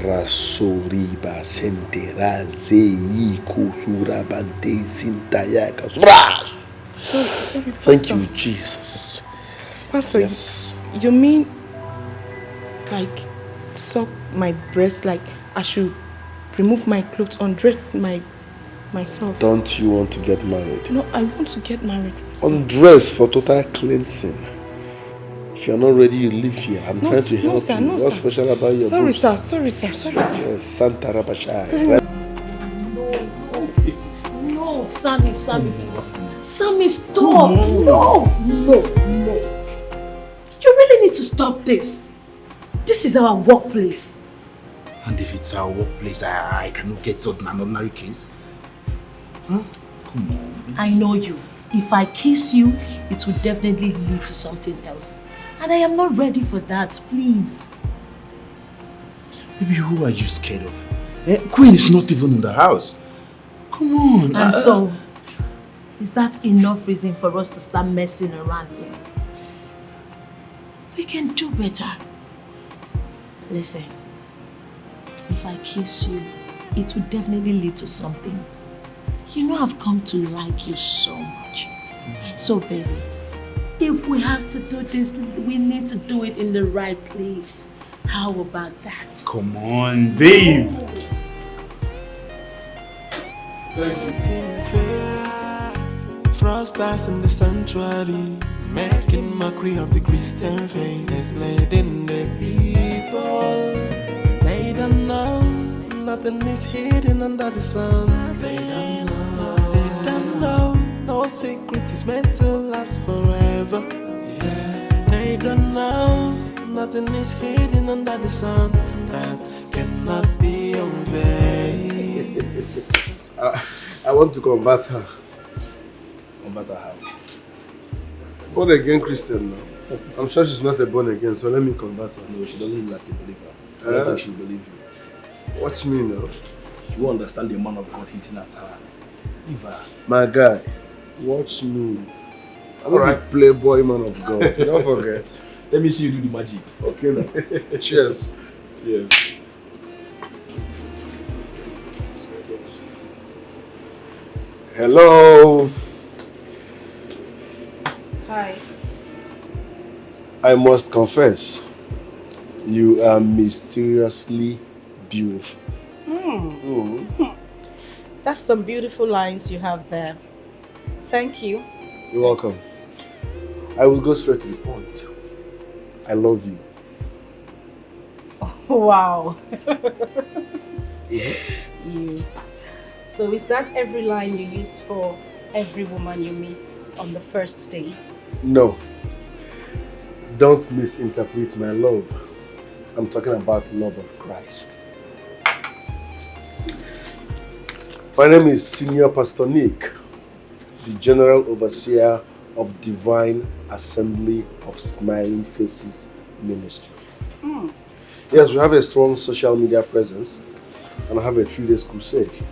Rasoriba sentera zei kusurabante sintayaka. Thank you, Jesus.
Pastor,
yes.
You mean like suck my breast, like I should remove my clothes, undress myself?
Don't you want to get married?
No, I want to get married.
Undress for total cleansing. If you're not ready, you leave here. I'm trying to help you. What's special about your
Sorry,
boobs?
Sorry, sir.
Yes, Santa Rabashai.
No, Sammy, stop. No. You really need to stop this. This is our workplace.
And if it's our workplace, I cannot get out in an ordinary case. Huh? Come on.
I know you. If I kiss you, it will definitely lead to something else. And I am not ready for that, please.
Baby, who are you scared of? Queen is not even in the house. Come on.
And so, is that enough reason for us to start messing around here? We can do better. Listen, if I kiss you, it will definitely lead to something. You know I've come to like you so much. So baby, if we have to do this, we need to do it in the right place. How about that?
Come on, babe.
Frosters in the sanctuary, making mockery of the Christian faith, enslaving the people. They don't know, nothing is hidden under the sun. They don't know, no secret is meant to last forever. They don't know, nothing is hidden under the sun that cannot be unveiled.
I want to convert her.
Convert her how?
Born again Christian now. I'm sure she's not a born again, so let me convert her.
No, she doesn't look like a believer. I don't think she'll believe you.
Watch me now.
You won't understand the man of God hitting at her. Leave her.
My guy, watch me. I'm not a playboy man of God. Don't forget.
Let me see you do the magic.
Okay now. Cheers.
Cheers.
Hello.
Hi.
I must confess, you are mysteriously beautiful.
That's some beautiful lines you have there. Thank you.
You're welcome. I will go straight to the point. I love you.
Wow. You. So is that every line you use for every woman you meet on the first day?
No. Don't misinterpret my love. I'm talking about love of Christ. My name is Senior Pastor Nick, the General Overseer of Divine Assembly of Smiling Faces Ministry. Yes, we have a strong social media presence and I have a 3-day crusade.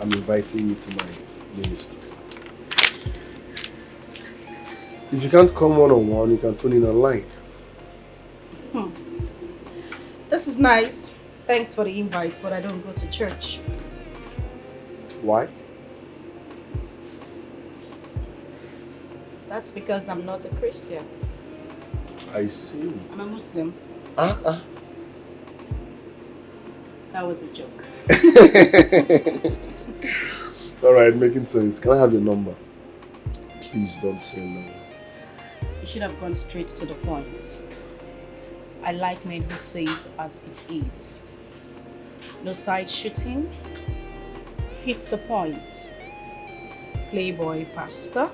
I'm inviting you to my ministry. If you can't come one-on-one, you can tune in online.
This is nice. Thanks for the invite, but I don't go to church.
Why?
That's because I'm not a Christian.
I see.
I'm a Muslim.
Ah.
That was a joke.
Alright, making sense. Can I have your number? Please don't say no.
You should have gone straight to the point. I like men who say it as it is. No side shooting. Hits the point. Playboy pastor.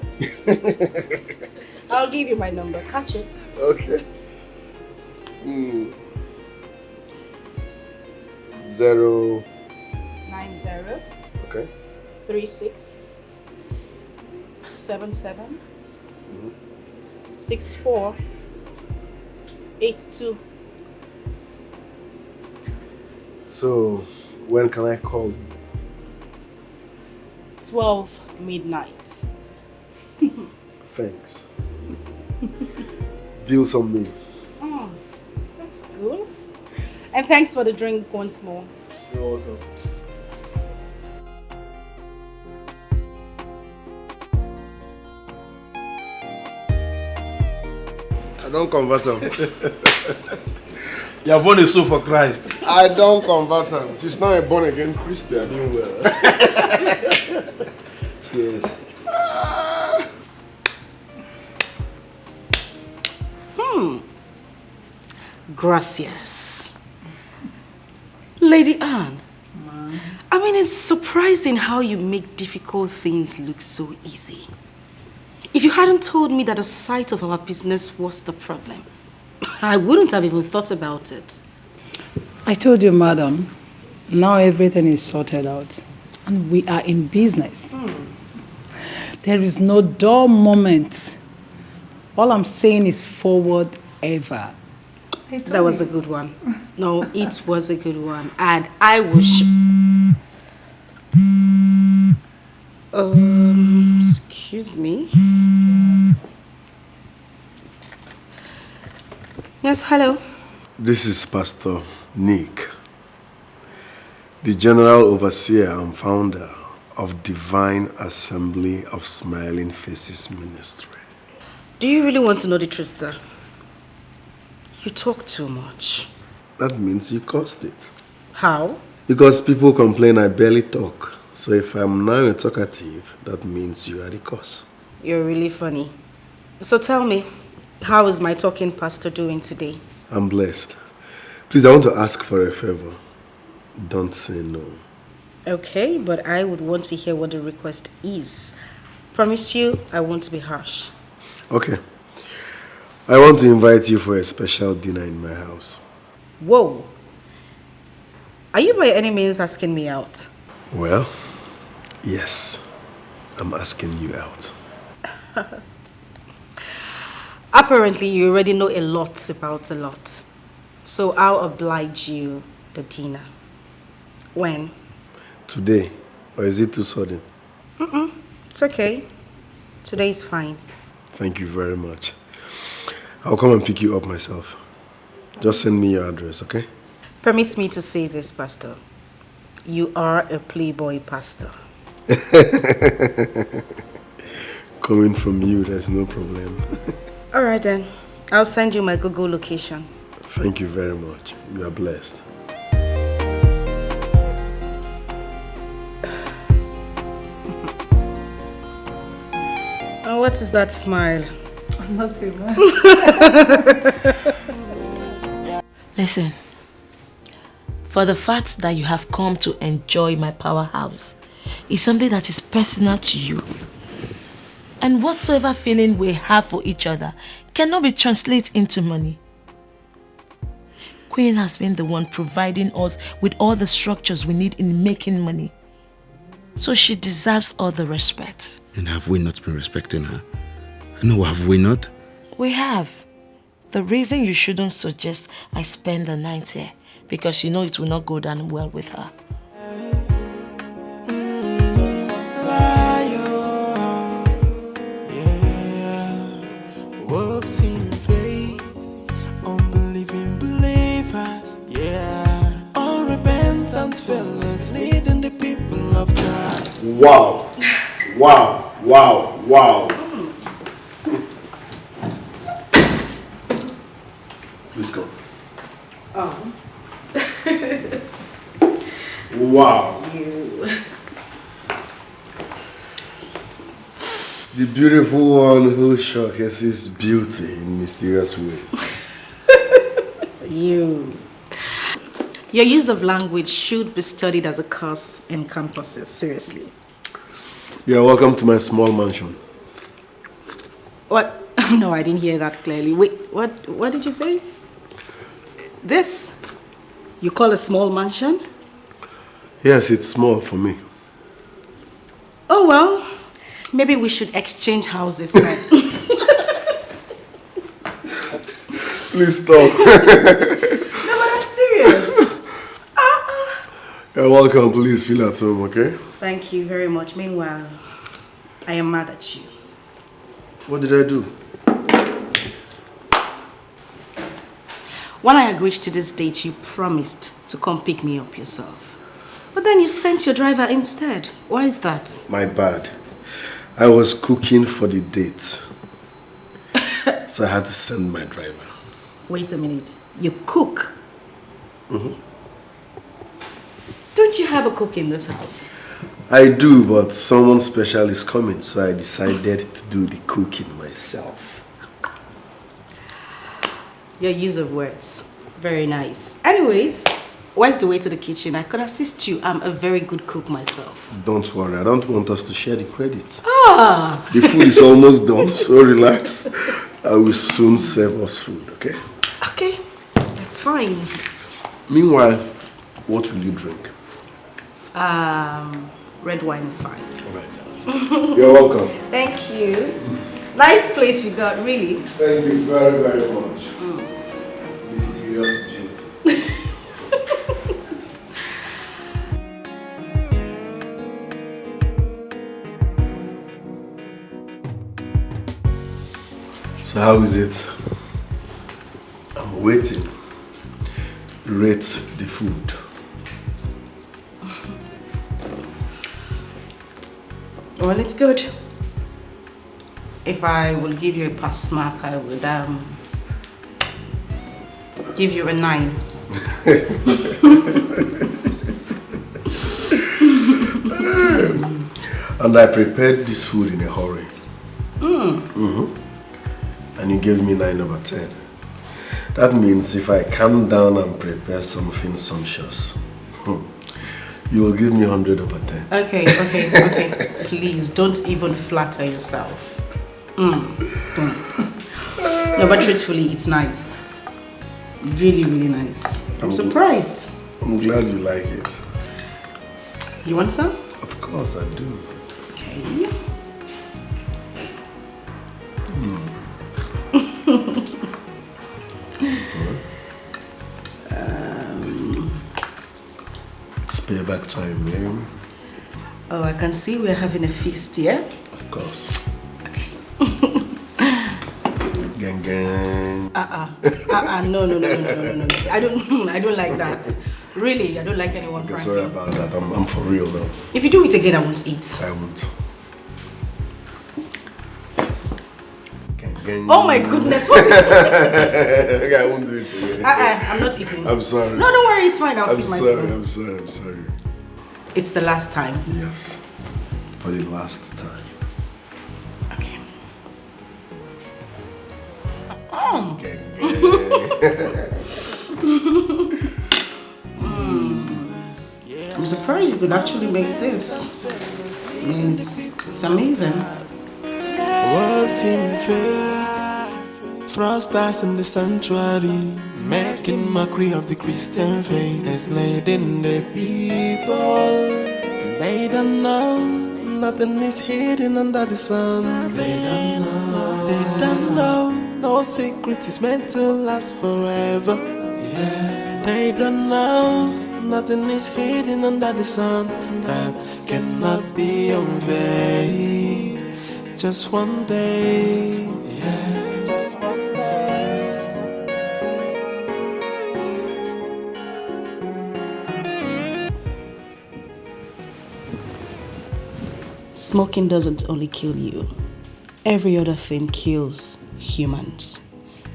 I'll give you my number. Catch it.
Okay. 0
90.
Okay.
36 77 64 82.
So, when can I call you?
12 midnight.
Thanks. Bills on me.
Oh, that's good. And thanks for the drink once more.
You're welcome. I don't convert him.
You have won a soul for Christ.
I don't convert him. She's not a born again Christian. Doing well.
Cheers.
Gracias. Lady Anne, I mean, it's surprising how you make difficult things look so easy. If you hadn't told me that the sight of our business was the problem, I wouldn't have even thought about it.
I told you, madam, now everything is sorted out and we are in business. There is no dull moment. All I'm saying is forward ever.
That was a good one. No, it was a good one. And I was excuse me. Yes, hello.
This is Pastor Nick, the General Overseer and Founder of Divine Assembly of Smiling Faces Ministry.
Do you really want to know the truth, sir? You talk too much.
That means you caused it.
How?
Because people complain I barely talk. So if I'm now a talkative, that means you are the cause.
You're really funny. So tell me, how is my talking pastor doing today?
I'm blessed. Please, I want to ask for a favor. Don't say no.
Okay, but I would want to hear what the request is. Promise you, I won't be harsh.
Okay. I want to invite you for a special dinner in my house.
Whoa. Are you by any means asking me out?
Well, yes. I'm asking you out.
Apparently, you already know a lot about a lot. So I'll oblige you the dinner. When?
Today. Or is it too sudden?
It's okay. Today is fine.
Thank you very much. I'll come and pick you up myself. Just send me your address, okay?
Permit me to say this, Pastor. You are a playboy pastor.
Coming from you, there's no problem.
All right then. I'll send you my Google location.
Thank you very much. You are blessed.
Oh, what is that smile?
Nothing.
Listen, for the fact that you have come to enjoy my powerhouse is something that is personal to you. And whatsoever feeling we have for each other cannot be translated into money. Queen has been the one providing us with all the structures we need in making money. So she deserves all the respect.
And have we not been respecting her? No, have we not?
We have. The reason you shouldn't suggest I spend the night here, because you know it will not go down well with her.
Wolves in faith, unbelieving believers, yeah. Unrepentant fellas leading the people of God.
Wow. Wow. Wow. Wow. Let's go.
Oh.
Wow.
You.
The beautiful one who showcases beauty in mysterious ways.
You. Your use of language should be studied as a course in campuses, seriously.
You're welcome to my small mansion.
What? No, I didn't hear that clearly. Wait, what did you say? This? You call a small mansion?
Yes, it's small for me.
Oh, well, maybe we should exchange houses then.
Please stop.
No, but I'm serious.
You're welcome. Please feel at home, okay?
Thank you very much. Meanwhile, I am mad at you.
What did I do?
When I agreed to this date, you promised to come pick me up yourself. But then you sent your driver instead. Why is that?
My bad. I was cooking for the date. So I had to send my driver.
Wait a minute. You cook?
Mm-hmm.
Don't you have a cook in this house?
I do, but someone special is coming, so I decided to do the cooking myself.
Your use of words. Very nice. Anyways, where's the way to the kitchen? I could assist you. I'm a very good cook myself.
Don't worry, I don't want us to share the credit.
Ah!
The food is almost done, so relax. I will soon serve us food, okay?
Okay, that's fine.
Meanwhile, what will you drink?
Red wine is fine.
Alright. You're welcome.
Thank you. Nice place you got, really.
Thank you very, very much. Mysterious Jude. So how is it? I'm waiting. Rate the food.
Well, it's good. If I will give you a pass mark, I would give you a 9.
And I prepared this food in a hurry.
Mm.
And you gave me 9 over 10. That means if I calm down and prepare something sumptuous, you will give me 100 over 10.
Okay. Please, don't even flatter yourself. Don't. No, but truthfully, it's nice. Really, really nice. I'm surprised.
I'm glad you like it.
You want some?
Of course I do.
Okay.
It's payback time, man.
Oh, I can see we're having a feast here.
Of course.
Okay.
Gang gang.
No. I don't like that. Really, I don't like anyone
Okay,
pranking.
sorry about that. I'm for real though.
If you do it again, I won't eat.
I won't. Gang gang.
Oh my goodness, what's it?
Okay, I won't do it again.
I'm not eating.
I'm sorry.
No, don't worry, it's fine. I'll feed myself.
I'm sorry.
It's the last time.
Yes. For the last time.
Okay. I'm surprised you could actually make this. It's amazing.
What's in the face? Frost stars in the sanctuary, making mockery of the Christian faith, enslaving the people. They don't know, nothing is hidden under the sun. They don't know, no secret is meant to last forever. They don't know, nothing is hidden under the sun that cannot be unveiled. Just one day, just one day.
Smoking doesn't only kill you. Every other thing kills humans.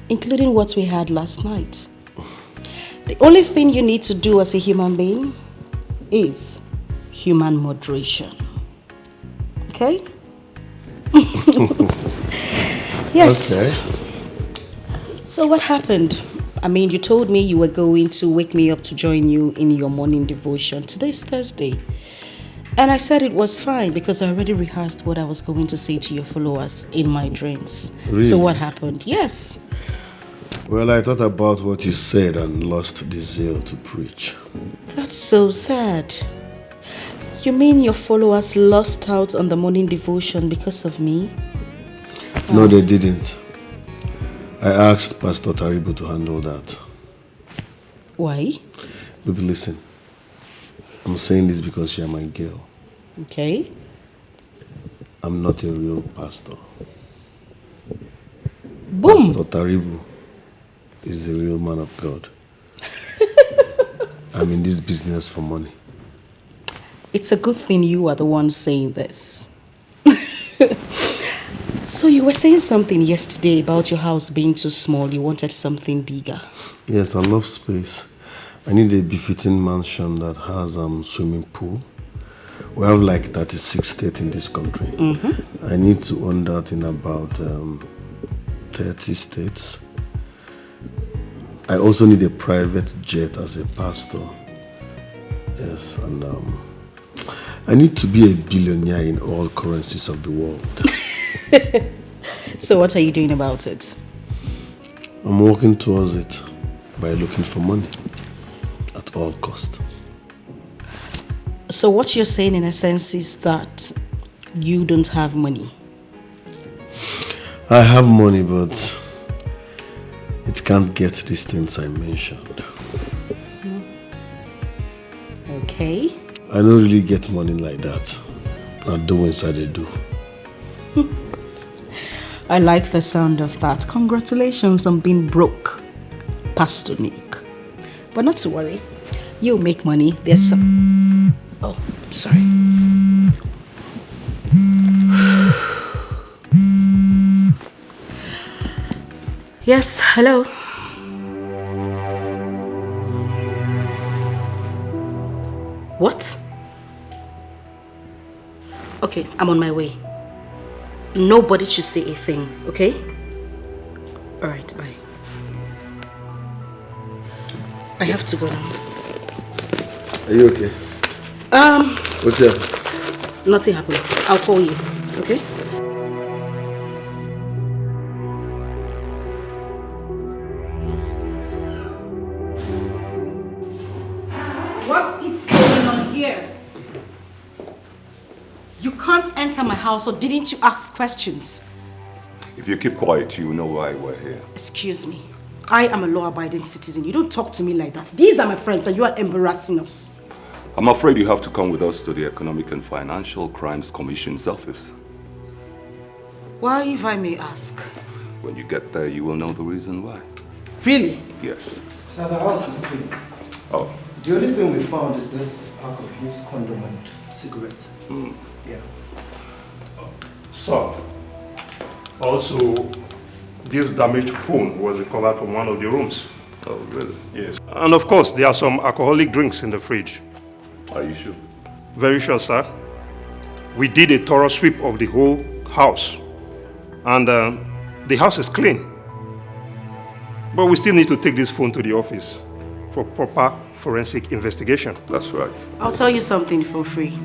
including what we had last night. The only thing you need to do as a human being is human moderation. Okay? Yes.
Okay.
So what happened? I mean, you told me you were going to wake me up to join you in your morning devotion. Today's Thursday. And I said it was fine because I already rehearsed what I was going to say to your followers in my dreams.
Really?
So what happened? Yes.
Well, I thought about what you said and lost the zeal to preach.
That's so sad. You mean your followers lost out on the morning devotion because of me?
No, they didn't. I asked Pastor Taribu to handle that.
Why?
Baby, listen. I'm saying this because you're my girl.
Okay.
I'm not a real pastor.
Boom!
Pastor Taribu is a real man of God. I'm in this business for money.
It's a good thing you are the one saying this. So you were saying something yesterday about your house being too small. You wanted something bigger.
Yes, I love space. I need a befitting mansion that has swimming pool. We have like 36 states in this country.
Mm-hmm.
I need to own that in about 30 states. I also need a private jet as a pastor. Yes, and I need to be a billionaire in all currencies of the world.
So what are you doing about it?
I'm working towards it by looking for money at all cost.
So what you're saying in a sense is that you don't have money?
I have money, but it can't get these things I mentioned.
Okay.
I don't really get money like that. I do inside I do.
I like the sound of that. Congratulations on being broke, Pastor Nick. But not to worry. You'll make money. There's some... Oh, sorry. Yes, hello. What? Okay, I'm on my way. Nobody should say a thing, okay? Alright, bye. I have to go now.
Are you okay? What's up?
Nothing happened. I'll call you, okay? What is going on here? You can't enter my house, or didn't you ask questions?
If you keep quiet, you will know why we're here.
Excuse me. I am a law-abiding citizen. You don't talk to me like that. These are my friends and you are embarrassing us.
I'm afraid you have to come with us to the Economic and Financial Crimes Commission's office.
Why, if I may ask?
When you get there, you will know the reason why.
Really?
Yes.
Sir, the house is clean.
Oh.
The only thing we found is this pack of used condom and cigarette. Yeah.
So, also, this damaged phone was recovered from one of the rooms.
Oh, really?
Yes. And of course, there are some alcoholic drinks in the fridge.
Are you sure?
Very sure, sir. We did a thorough sweep of the whole house. And the house is clean. But we still need to take this phone to the office for proper forensic investigation.
That's right.
I'll tell you something for free.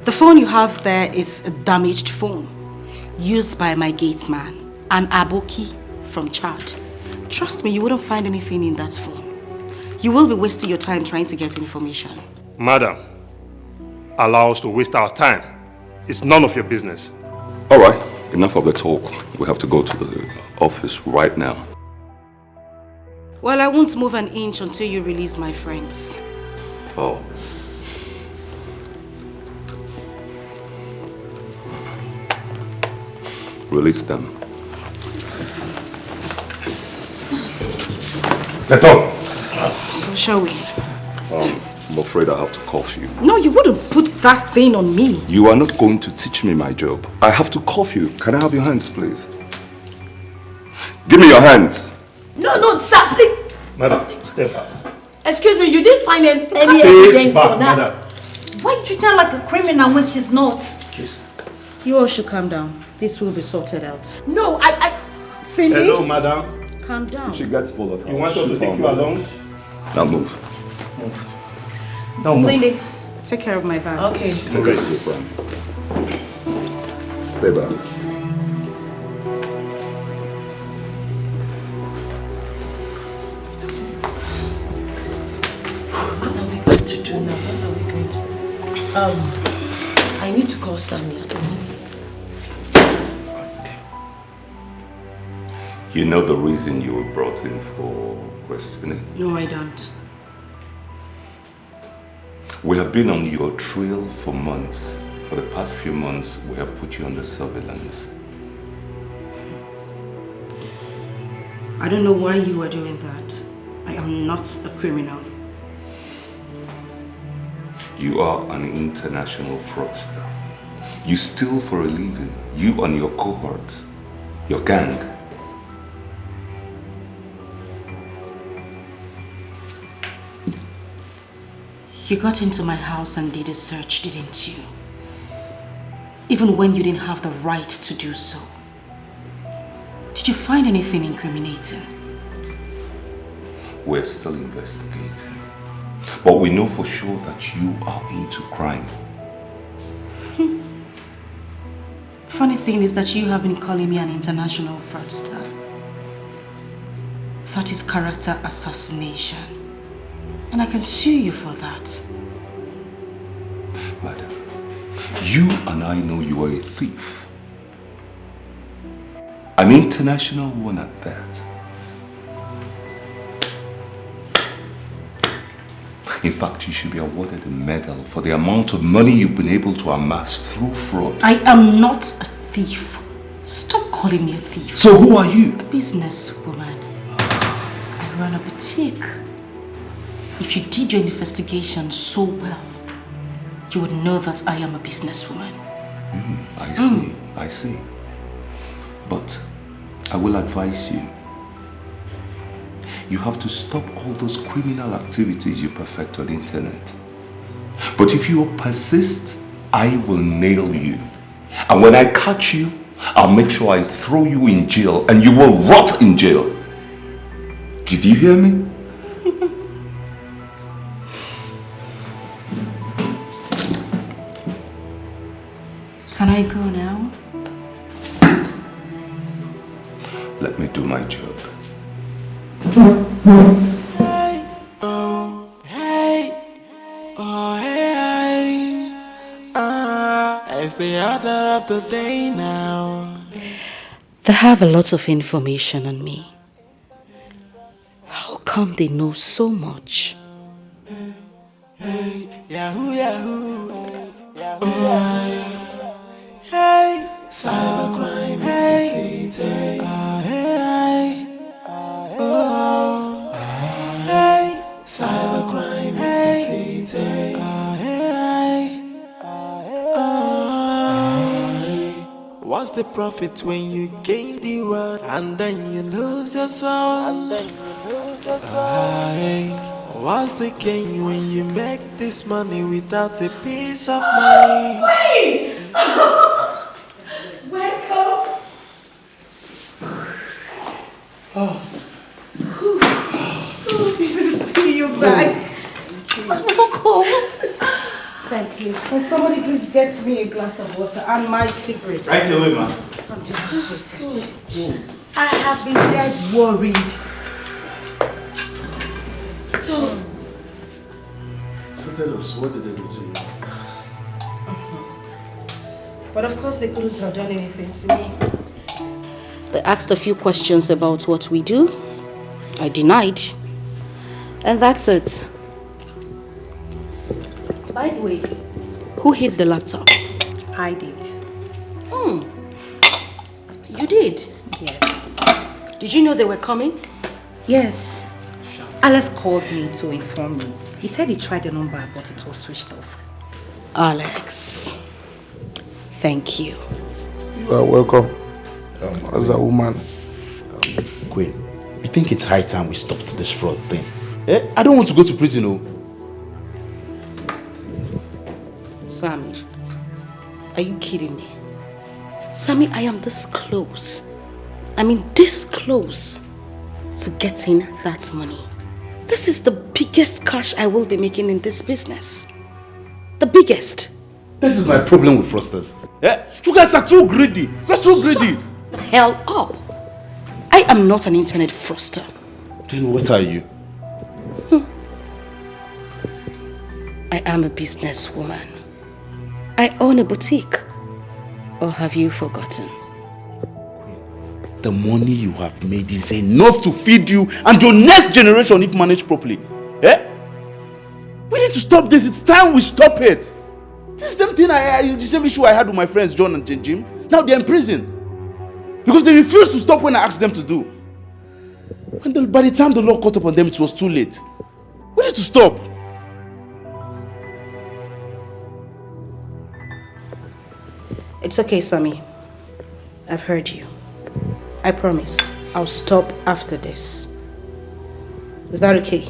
The phone you have there is a damaged phone used by my gatesman, an Aboki from Chad. Trust me, you wouldn't find anything in that phone. You will be wasting your time trying to get information.
Madam, allow us to waste our time. It's none of your business.
All right, enough of the talk. We have to go to the office right now.
Well, I won't move an inch until you release my friends.
Oh. Release them.
Get up.
So shall we?
I'm afraid I have to cuff you.
No, you wouldn't put that thing on me.
You are not going to teach me my job. I have to cuff you. Can I have your hands, please? Give me your hands.
No, sir, please.
Madam, step back.
Excuse me, you didn't find any
Step
evidence
back,
on that?
madam.
Why treat her like a criminal when she's not?
Excuse me.
You all should calm down. This will be sorted out.
No,
Cindy?
Hello, madam.
Calm down.
She gets volatile.
You want us to take you along?
Now move.
No, move.
Cindy, take care of my bag.
Okay.
Take it to your friend. Stay back.
I need to call Sammy.
You know the reason you were brought in for questioning?
No, I don't.
We have been on your trail for months. For the past few months, we have put you under surveillance.
I don't know why you are doing that. I am not a criminal.
You are an international fraudster. You steal for a living. You and your cohorts, your gang.
You got into my house and did a search, didn't you? Even when you didn't have the right to do so. Did you find anything incriminating?
We're still investigating. But we know for sure that you are into crime.
Funny thing is that you have been calling me an international fraudster. That is character assassination. And I can sue you for that.
Madam, you and I know you are a thief. An international one at that. In fact, you should be awarded a medal for the amount of money you've been able to amass through fraud.
I am not a thief. Stop calling me a thief.
So who are you?
A businesswoman. I run a boutique. If you did your investigation so well, you would know that I am a businesswoman.
I see. But I will advise you. You have to stop all those criminal activities you perfect on the internet. But if you persist, I will nail you. And when I catch you, I'll make sure I throw you in jail and you will rot in jail. Did you hear me?
Can I go now?
Let me do my job.
It's the order of the day now.
They have a lot of information on me. How come they know so much?
Yahoo, Yahoo. Hey, cybercrime, hey, hey, cybercrime, hey, what's the profit when you gain the world and then you lose your soul? What's the gain when you make this money without a peace of mind?
Wait! Wake up! So good to see you back.
Thank you. Can somebody please get me a glass of water and my cigarettes?
Right away, ma'am.
I'm dehydrated. Jesus.
I have been dead worried. So
tell us, what did they do to you?
But of course they couldn't have done anything to me. They asked a few questions about what we do. I denied. And that's it. By the way, who hid the laptop?
I did.
You did?
Yes.
Did you know they were coming?
Yes. Alex called me to inform me. He said he tried the number, but it was switched off.
Alex, thank you.
You are welcome. As a woman.
Queen,
I think it's high time we stopped this fraud thing. I don't want to go to prison, oh.
Sammy, are you kidding me? Sammy, I am this close. I mean, this close to getting that money. This is the biggest cash I will be making in this business. The biggest.
This is my problem with fraudsters. You guys are too greedy. You're too greedy.
Shut the hell up. I am not an internet fraudster.
Then what are you?
I am a businesswoman. I own a boutique. Or have you forgotten?
The money you have made is enough to feed you and your next generation if managed properly. We need to stop this. It's time we stop it. This is the same thing the same issue I had with my friends John and Jim. Now they're in prison. Because they refused to stop when I asked them to do. By the time the law caught up on them, it was too late. We need to stop.
It's okay, Sammy. I've heard you. I promise I'll stop after this. Is that okay?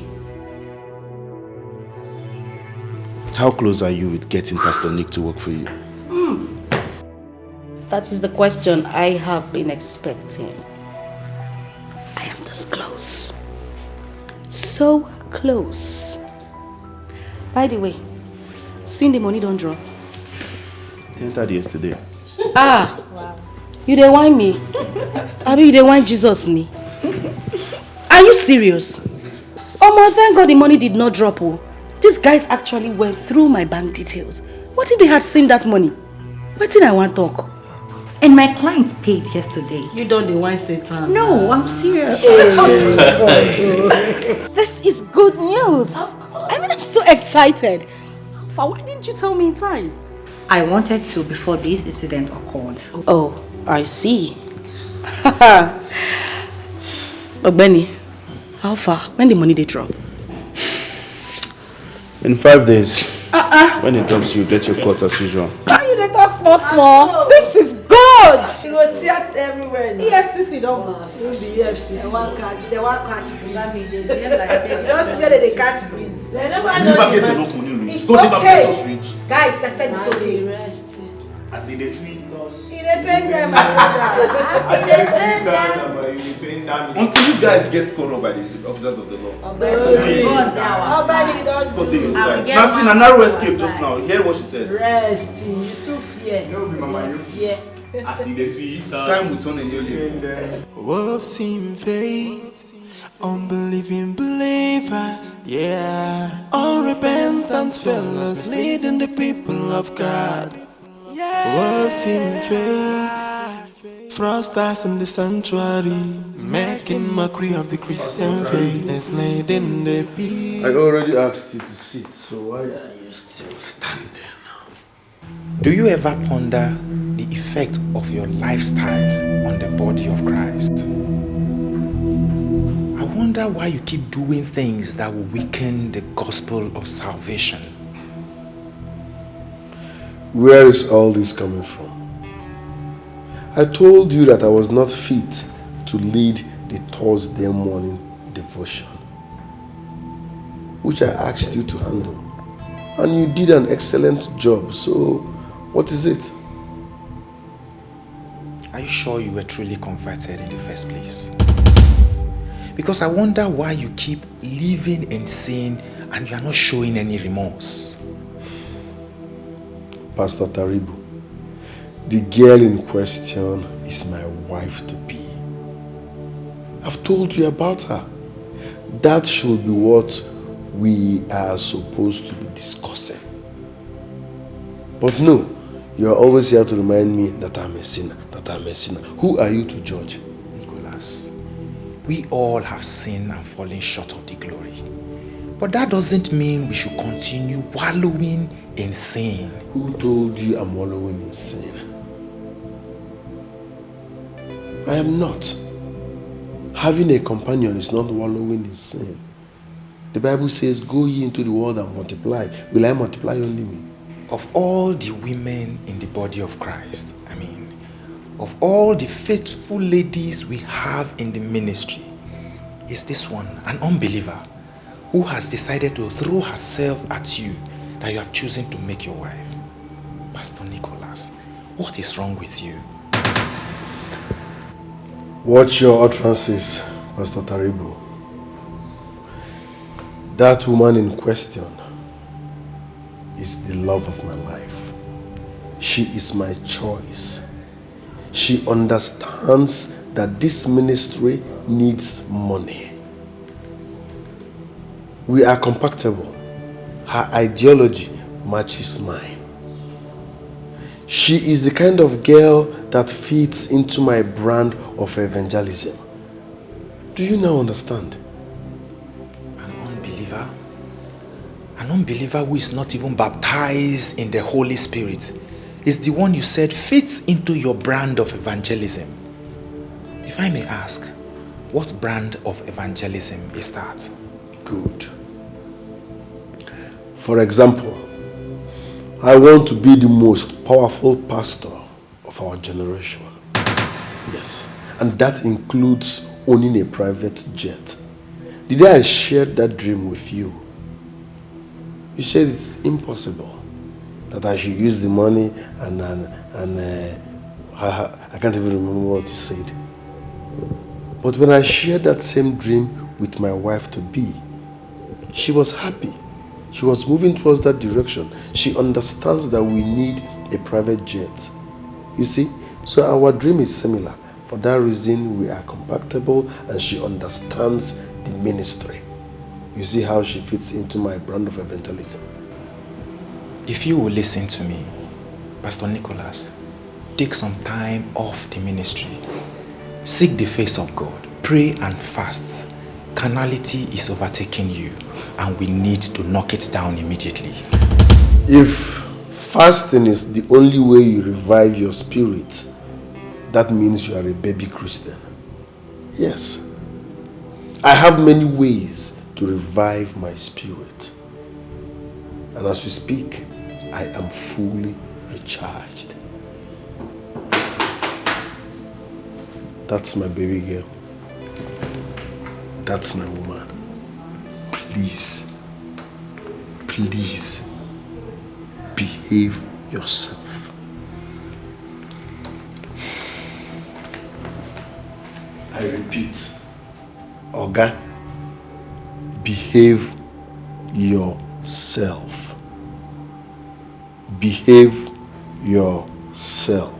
How close are you with getting Pastor Nick to work for you?
That is the question I have been expecting. I am this close. So close. By the way, seeing the money don't drop.
They entered yesterday.
Wow. You dey whine me? Abi you dey whine Jesus ni? Are you serious? Oh, thank God the money did not drop. Oh. These guys actually went through my bank details. What if they had seen that money? What did I want to talk?
And my client paid yesterday.
You don't dey whine Satan.
No, I'm serious.
This is good news. I mean, I'm so excited. Why didn't you tell me in time?
I wanted to before this incident occurred.
Oh, I see. But Benny, how far? When the money they drop?
In 5 days. When it drops, you get your cut as usual.
Why you dey talk small? This is good.
You go theater everywhere.
EFCC don't go.
The EFCC. They want catch breeze. That means they behave like they
Just where they catch breeze.
They
never get enough money rich.
It's
Don't never
okay.
get us rich.
Guys, I said it's okay.
rest.
I say they sweet us.
It depends them, my brother. It depends them.
Until you guys get called up by the officers of the law. Nancy, a narrow escape just now. Hear what she said.
Rest. You too fear.
No, be mama, you.
Yeah.
It's time we turn a new leaf.
Wolves in faith, unbelieving believers, yeah. Unrepentant fellows leading the people of God. Wolves in faith, fraudsters in the sanctuary, making mockery of the Christian faith, enslaving the people.
I already asked you to sit, so why are you still standing?
Do you ever ponder the effect of your lifestyle on the body of Christ? I wonder why you keep doing things that will weaken the gospel of salvation.
Where is all this coming from? I told you that I was not fit to lead the Thursday morning devotion, which I asked you to handle. And you did an excellent job, so what is it?
Are you sure you were truly converted in the first place? Because I wonder why you keep living in sin and you are not showing any remorse.
Pastor Taribu, the girl in question is my wife-to-be. I've told you about her. That should be what we are supposed to be discussing. But no, you are always here to remind me that I'm a sinner, Who are you to judge?
Nicholas, we all have sinned and fallen short of the glory. But that doesn't mean we should continue wallowing in sin.
Who told you I'm wallowing in sin? I am not. Having a companion is not wallowing in sin. The Bible says, go ye into the world and multiply. Will I multiply only me?
Of all the women in the body of Christ, of all the faithful ladies we have in the ministry, is this one, an unbeliever, who has decided to throw herself at you that you have chosen to make your wife. Pastor Nicholas, what is wrong with you?
Watch your utterances, Pastor Taribo. That woman in question is the love of my life. She is my choice. She understands that this ministry needs money. We are compatible. Her ideology matches mine. She is the kind of girl that fits into my brand of evangelism. Do you now understand?
An unbeliever? An unbeliever who is not even baptized in the Holy Spirit is the one you said fits into your brand of evangelism. If I may ask, what brand of evangelism is that?
Good. For example, I want to be the most powerful pastor of our generation. Yes, and that includes owning a private jet. The day I shared that dream with you, you said it's impossible that I should use the money and I can't even remember what you said. But when I shared that same dream with my wife-to-be, she was happy. She was moving towards that direction. She understands that we need a private jet. You see? So our dream is similar. For that reason, we are compatible and she understands the ministry. You see how she fits into my brand of evangelism.
If you will listen to me, Pastor Nicholas, take some time off the ministry. Seek the face of God. Pray and fast. Carnality is overtaking you and we need to knock it down immediately.
If fasting is the only way you revive your spirit, that means you are a baby Christian. Yes. I have many ways to revive my spirit. And as we speak, I am fully recharged. That's my baby girl. That's my woman. Please, please behave yourself. I repeat, Oga, behave yourself. Behave yourself.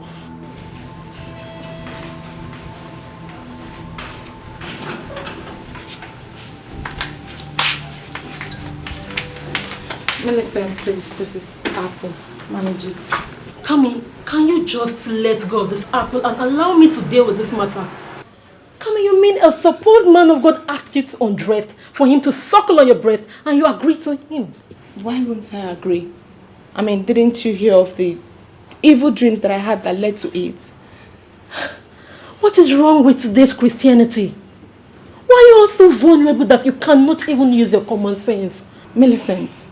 Millicent, please, this is Apple. Manage it.
Kami, can you just let go of this apple and allow me to deal with this matter? Kami, you mean a supposed man of God asked you to undress for him to suckle on your breast and you agreed to him?
Why wouldn't I agree? I mean, didn't you hear of the evil dreams that I had that led to it?
What is wrong with this Christianity? Why are you all so vulnerable that you cannot even use your common sense?
Millicent,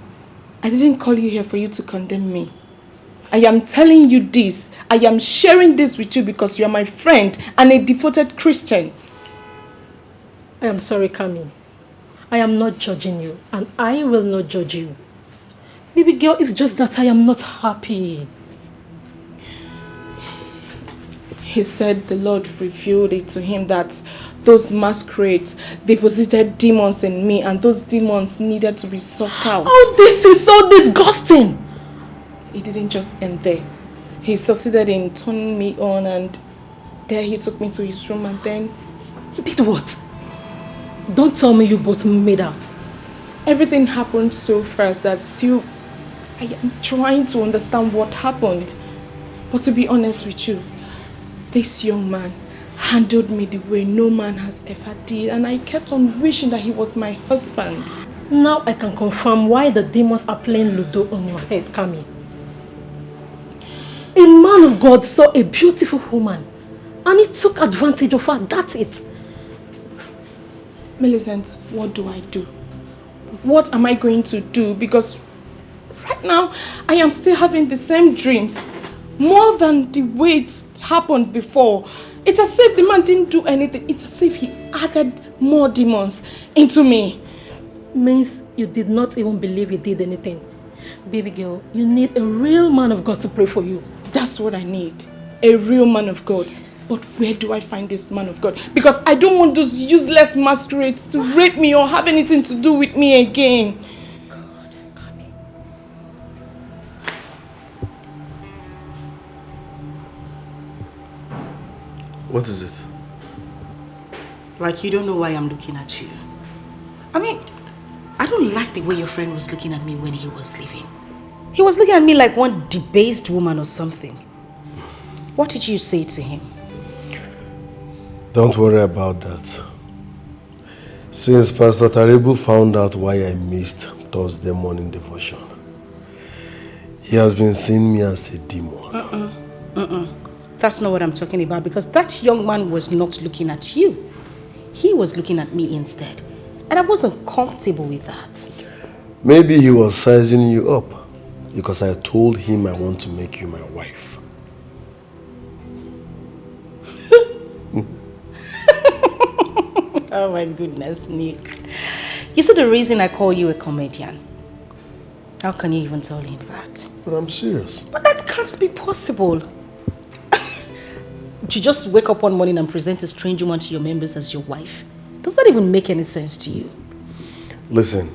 I didn't call you here for you to condemn me. I am telling you this. I am sharing this with you because you are my friend and a devoted Christian.
I am sorry, Kami. I am not judging you and I will not judge you. Baby girl, it's just that I am not happy.
He said the Lord revealed it to him that those masquerades deposited demons in me and those demons needed to be sucked out.
Oh, this is so disgusting!
It didn't just end there. He succeeded in turning me on and there he took me to his room and then...
He did what? Don't tell me you both made out.
Everything happened so fast that still I am trying to understand what happened. But to be honest with you, this young man handled me the way no man has ever did and I kept on wishing that he was my husband.
Now I can confirm why the demons are playing Ludo on your head, Kami. A man of God saw a beautiful woman and he took advantage of her, that's it.
Millicent, what do I do? What am I going to do? Because right now I am still having the same dreams. More than the way it happened before. It's as if the man didn't do anything. It's as if he added more demons into me.
Means you did not even believe you did anything. Baby girl, you need a real man of God to pray for you.
That's what I need. A real man of God. But where do I find this man of God? Because I don't want those useless masquerades to rape me or have anything to do with me again.
God, come in.
What is it?
Like you don't know why I'm looking at you. I mean, I don't like the way your friend was looking at me when he was leaving. He was looking at me like one debased woman or something. What did you say to him?
Don't worry about that. Since Pastor Taribu found out why I missed Thursday morning devotion, he has been seeing me as a demon.
That's not what I'm talking about, because that young man was not looking at you. He was looking at me instead. And I wasn't comfortable with that.
Maybe he was sizing you up because I told him I want to make you my wife.
Oh my goodness, Nick. You see the reason I call you a comedian. How can you even tell him that?
But I'm serious.
But that can't be possible. You just wake up one morning and present a strange woman to your members as your wife. Does that even make any sense to you?
Listen,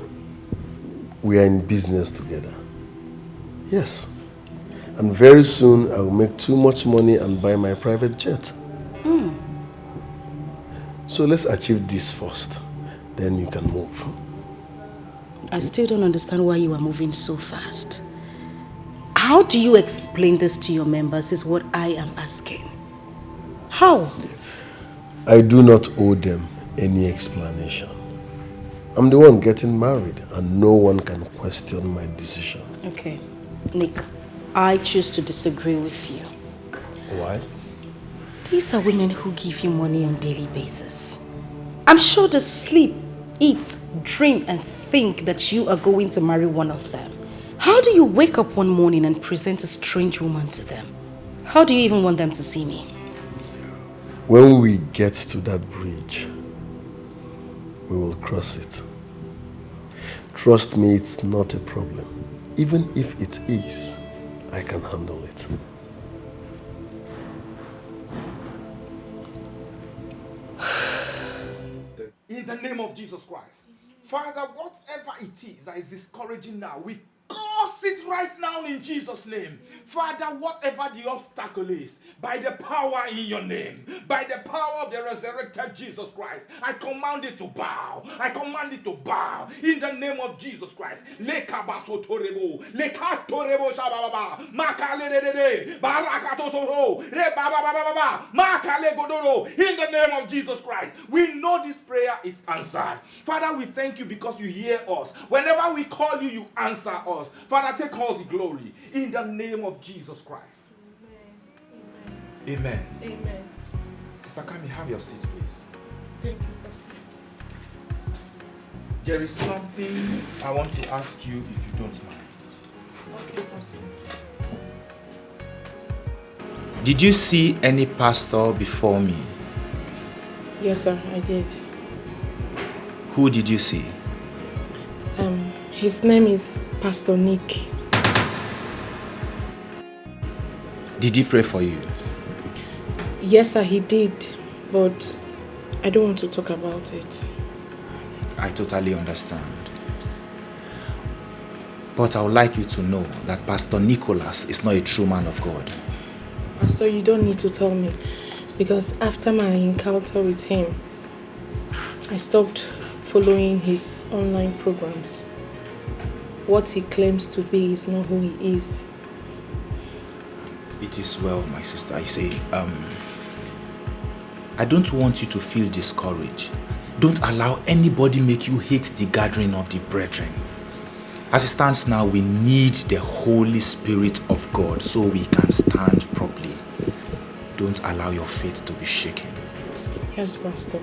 we are in business together. Yes. And very soon I will make too much money and buy my private jet. So let's achieve this first. Then you can move.
I still don't understand why you are moving so fast. How do you explain this to your members is what I am asking. How?
I do not owe them any explanation. I'm the one getting married and no one can question my decision.
Okay, Nick, I choose to disagree with you.
Why?
These are women who give you money on a daily basis. I'm sure they sleep, eat, dream and think that you are going to marry one of them. How do you wake up one morning and present a strange woman to them? How do you even want them to see me?
When we get to that bridge, we will cross it. Trust me, it's not a problem. Even if it is, I can handle it.
In the name of Jesus Christ. Father, whatever it is that is discouraging now, we curse it right now in Jesus' name. Father, whatever the obstacle is, by the power in your name, by the power of the resurrected Jesus Christ, I command it to bow. I command it to bow in the name of Jesus Christ. Lekabasotorebo, lekatorebo shababa, makalede, barakatosoro, rebabababa, makalegodoro. In the name of Jesus Christ, we know this prayer is answered. Father, we thank you because you hear us. Whenever we call you, you answer us. Father, take all the glory in the name of Jesus Christ. Amen.
Amen.
Sister Kami, have your seat, please.
Thank you, Pastor.
There is something I want to ask you if you don't mind.
Okay, Pastor.
Did you see any pastor before me?
Yes, sir, I did.
Who did you see?
His name is Pastor Nick.
Did he pray for you?
Yes, sir, he did, but I don't want to talk about it.
I totally understand. But I would like you to know that Pastor Nicholas is not a true man of God.
Pastor, you don't need to tell me, because after my encounter with him, I stopped following his online programs. What he claims to be is not who he is.
It is well, my sister. I say, I don't want you to feel discouraged. Don't allow anybody make you hate the gathering of the brethren. As it stands now, we need the Holy Spirit of God so we can stand properly. Don't allow your faith to be shaken.
Yes, Pastor.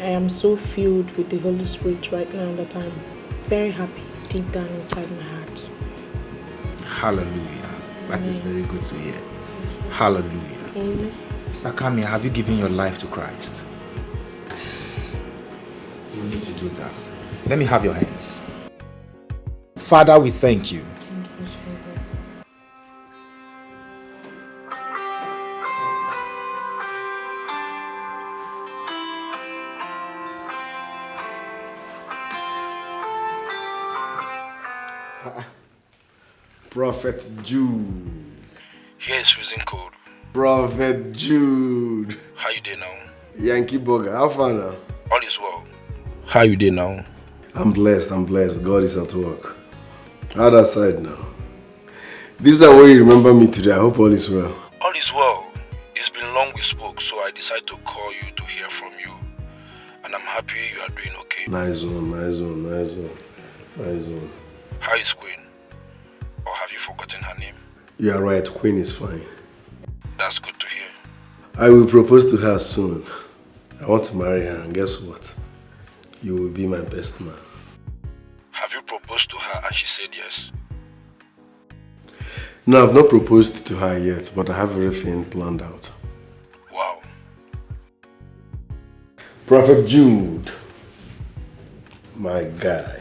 I am so filled with the Holy Spirit right now that I'm very happy deep down inside my heart.
Hallelujah. That is very good to hear. Hallelujah.
Amen.
Mr. Kami, have you given your life to Christ? You need to do that. Let me have your hands. Father, we thank you.
Thank you, Jesus.
Prophet Jude.
Here is freezing cold.
Prophet Jude.
How you doing now?
Yankee Burger. How far now?
All is well. How you doing now?
I'm blessed. God is at work. How that side now? This is the way you remember me today. I hope all is well.
All is well. It's been long we spoke, so I decided to call you to hear from you. And I'm happy you are doing okay.
Nice one.
How is Queen? Or have you forgotten her name?
You are right. Queen is fine.
That's good to hear.
I will propose to her soon. I want to marry her, and guess what? You will be my best man.
Have you proposed to her and she said yes?
No, I've not proposed to her yet, but I have everything planned out.
Wow.
Prophet Jude, my guy.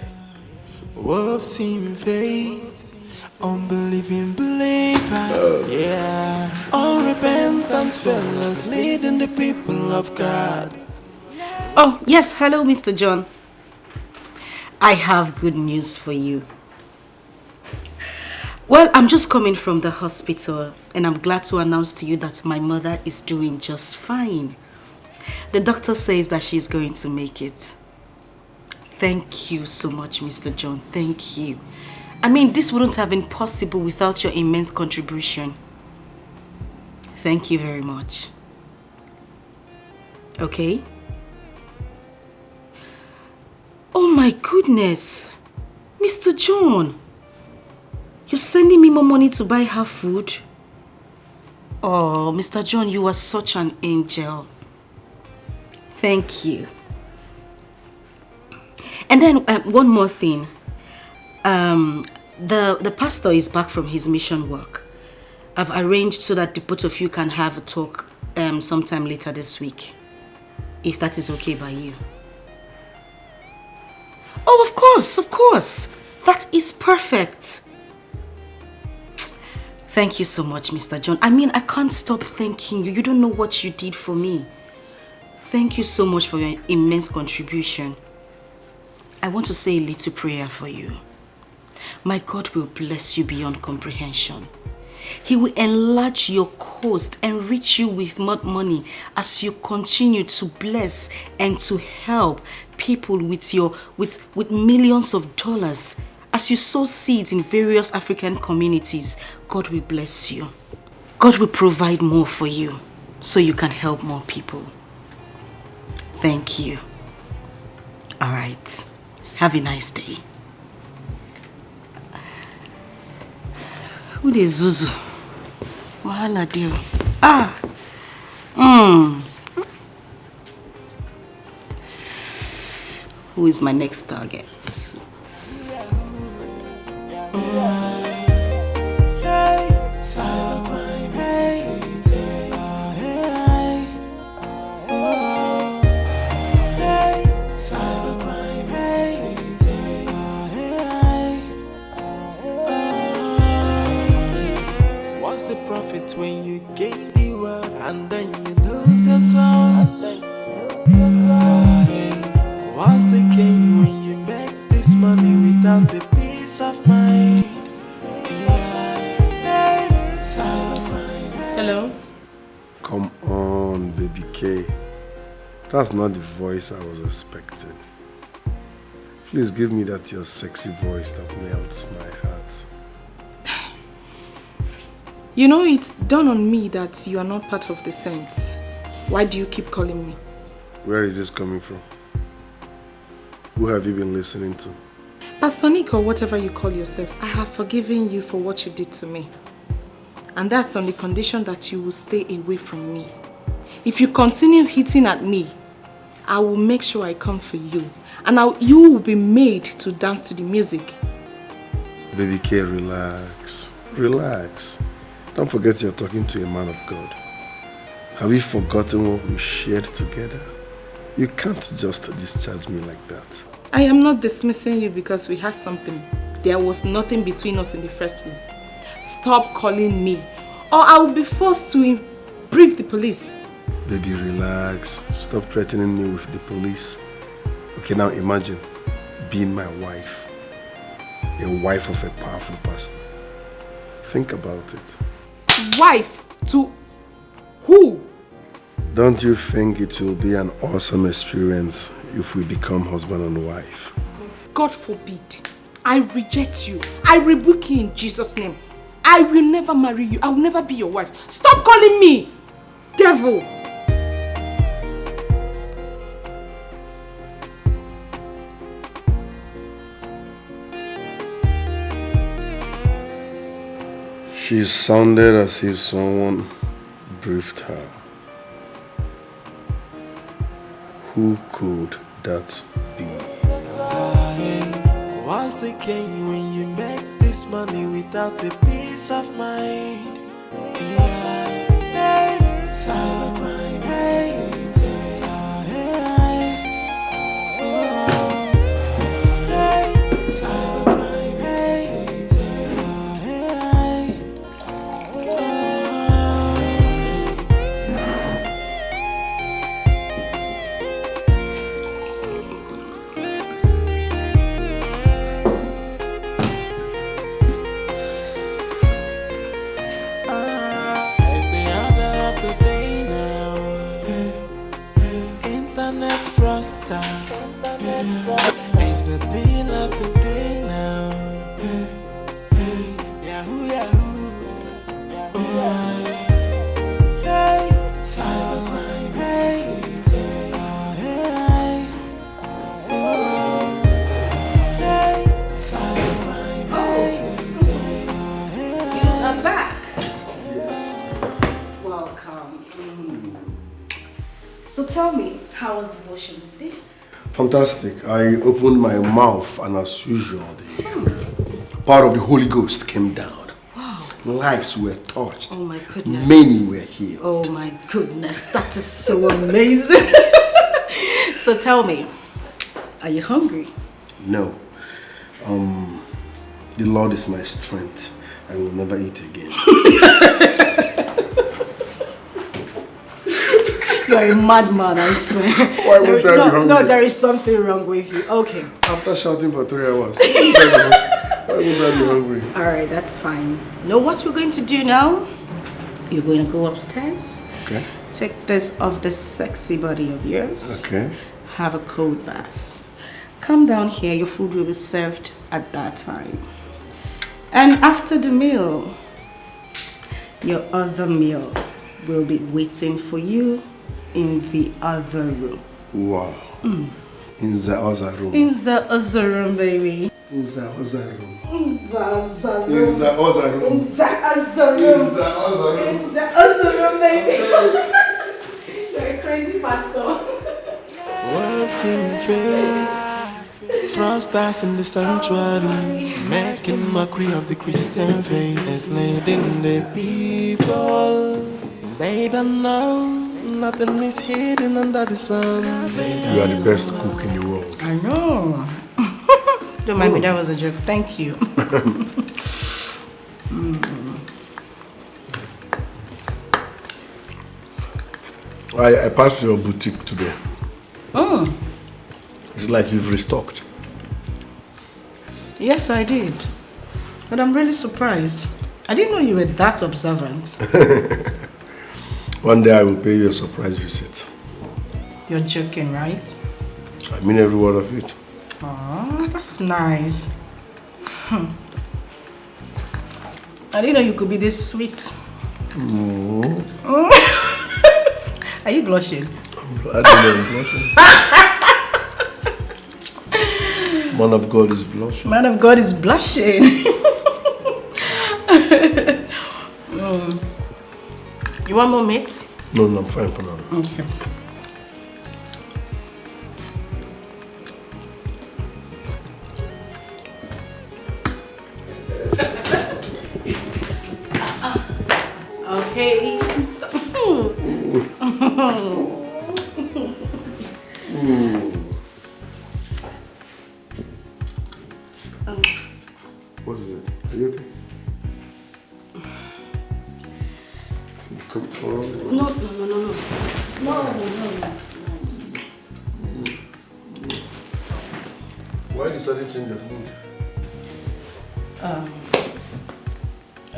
Wolves seen faith, unbelieving believers, yeah. Unrepentant fellas leading the people of God.
Oh, yes. Hello, Mr. John. I have good news for you. Well, I'm just coming from the hospital and I'm glad to announce to you that my mother is doing just fine. The doctor says that she's going to make it. Thank you so much, Mr. John. Thank you. I mean, this wouldn't have been possible without your immense contribution. Thank you very much. Okay? Oh my goodness. Mr. John. You're sending me more money to buy her food? Oh, Mr. John, you are such an angel. Thank you. And then one more thing. The pastor is back from his mission work. I've arranged so that the both of you can have a talk sometime later this week. If that is okay by you. Oh, of course. That is perfect. Thank you so much, Mr. John. I mean, I can't stop thanking you. You don't know what you did for me. Thank you so much for your immense contribution. I want to say a little prayer for you. My God will bless you beyond comprehension. He will enlarge your coast, enrich you with more money as you continue to bless and to help people with millions of dollars. As you sow seeds in various African communities, God will bless you. God will provide more for you so you can help more people. Thank you. All right. Have a nice day. Who is Zuzu? Wahala dear. Who is my next target?
What's the profit when you gain the world and then you lose your soul? What's the gain when you make this money without a peace of mind?
Hello?
Come on, baby K. That's not the voice I was expecting. Please give me that your sexy voice that melts my heart.
You know, it's dawned on me that you are not part of the saints. Why do you keep calling me?
Where is this coming from? Who have you been listening to?
Pastor Nick, or whatever you call yourself, I have forgiven you for what you did to me. And that's on the condition that you will stay away from me. If you continue hitting at me, I will make sure I come for you. And you will be made to dance to the music.
Baby K, relax. Relax. Don't forget you're talking to a man of God. Have you forgotten what we shared together? You can't just discharge me like that.
I am not dismissing you because we had something. There was nothing between us in the first place. Stop calling me, or I will be forced to brief the police.
Baby, relax. Stop threatening me with the police. Okay, now imagine being my wife. A wife of a powerful pastor. Think about it.
Wife to who?
Don't you think it will be an awesome experience if we become husband and wife?
God forbid. I reject you. I rebuke you in Jesus' name. I will never marry you. I will never be your wife. Stop calling me devil.
She sounded as if someone briefed her. Who could that be?
What's the gain when you make this money without a peace of mind? Yeah. Cybercrime, it's the deal of the day now. Yahoo, Yahoo. Hey, cybercrime, hey, cybercrime,
You are back. Welcome. So tell me, how was devotion today?
Fantastic. I opened my mouth and as usual, the power of the Holy Ghost came down.
Wow.
Lives were touched.
Oh my goodness.
Many were healed.
Oh my goodness, that is so amazing. So tell me, are you hungry?
No. The Lord is my strength. I will never eat again.
You're a madman, I swear.
Why would I be hungry?
No, there is something wrong with you. Okay.
After shouting for 3 hours, why would I be hungry?
Alright, that's fine. You know what we're going to do now? You're going to go upstairs.
Okay.
Take this off the sexy body of yours.
Okay.
Have a cold bath. Come down here, your food will be served at that time. And after the meal, your other meal will be waiting for you in the other room.
Wow. In the other room.
In the other room, baby.
In the other room.
In the other room.
In the other room.
In the other room.
In the other room.
In the other room, baby. You're a crazy pastor.
Words in faith, frosters in the sanctuary, making mockery of the Christian faith, enslaving the people. They don't know, nothing is hidden under the sun.
You are the best cook in the world.
I know. Don't mind me, that was a joke. Thank you.
I passed your boutique today.
Oh.
It's like you've restocked.
Yes, I did. But I'm really surprised. I didn't know you were that observant.
One day I will pay you a surprise visit.
You're joking, right?
I mean every word of it.
Oh, that's nice. I didn't know you could be this sweet.
No.
Are you blushing?
I don't know, I'm blushing. Man of God is blushing.
Man of God is blushing. You want more meat?
No, I'm fine for now.
Okay. Okay. Stop.
What is it? Are you okay? Come on.
No.
Why did you suddenly change your mood?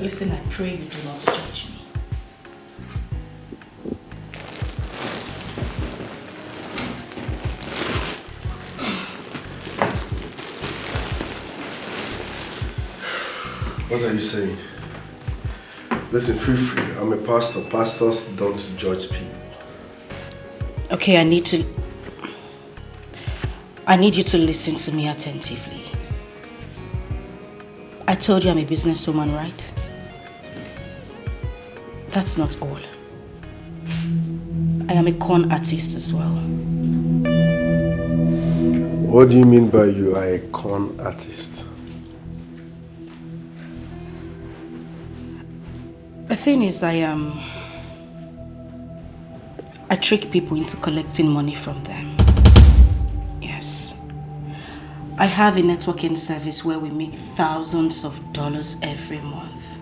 Listen, I pray you do not judge me.
What are you saying? Listen, feel free. I'm a pastor. Pastors don't judge people.
Okay, I need you to listen to me attentively. I told you I'm a businesswoman, right? That's not all. I am a con artist as well.
What do you mean by you are a con artist?
The thing is, I trick people into collecting money from them. Yes. I have a networking service where we make thousands of dollars every month.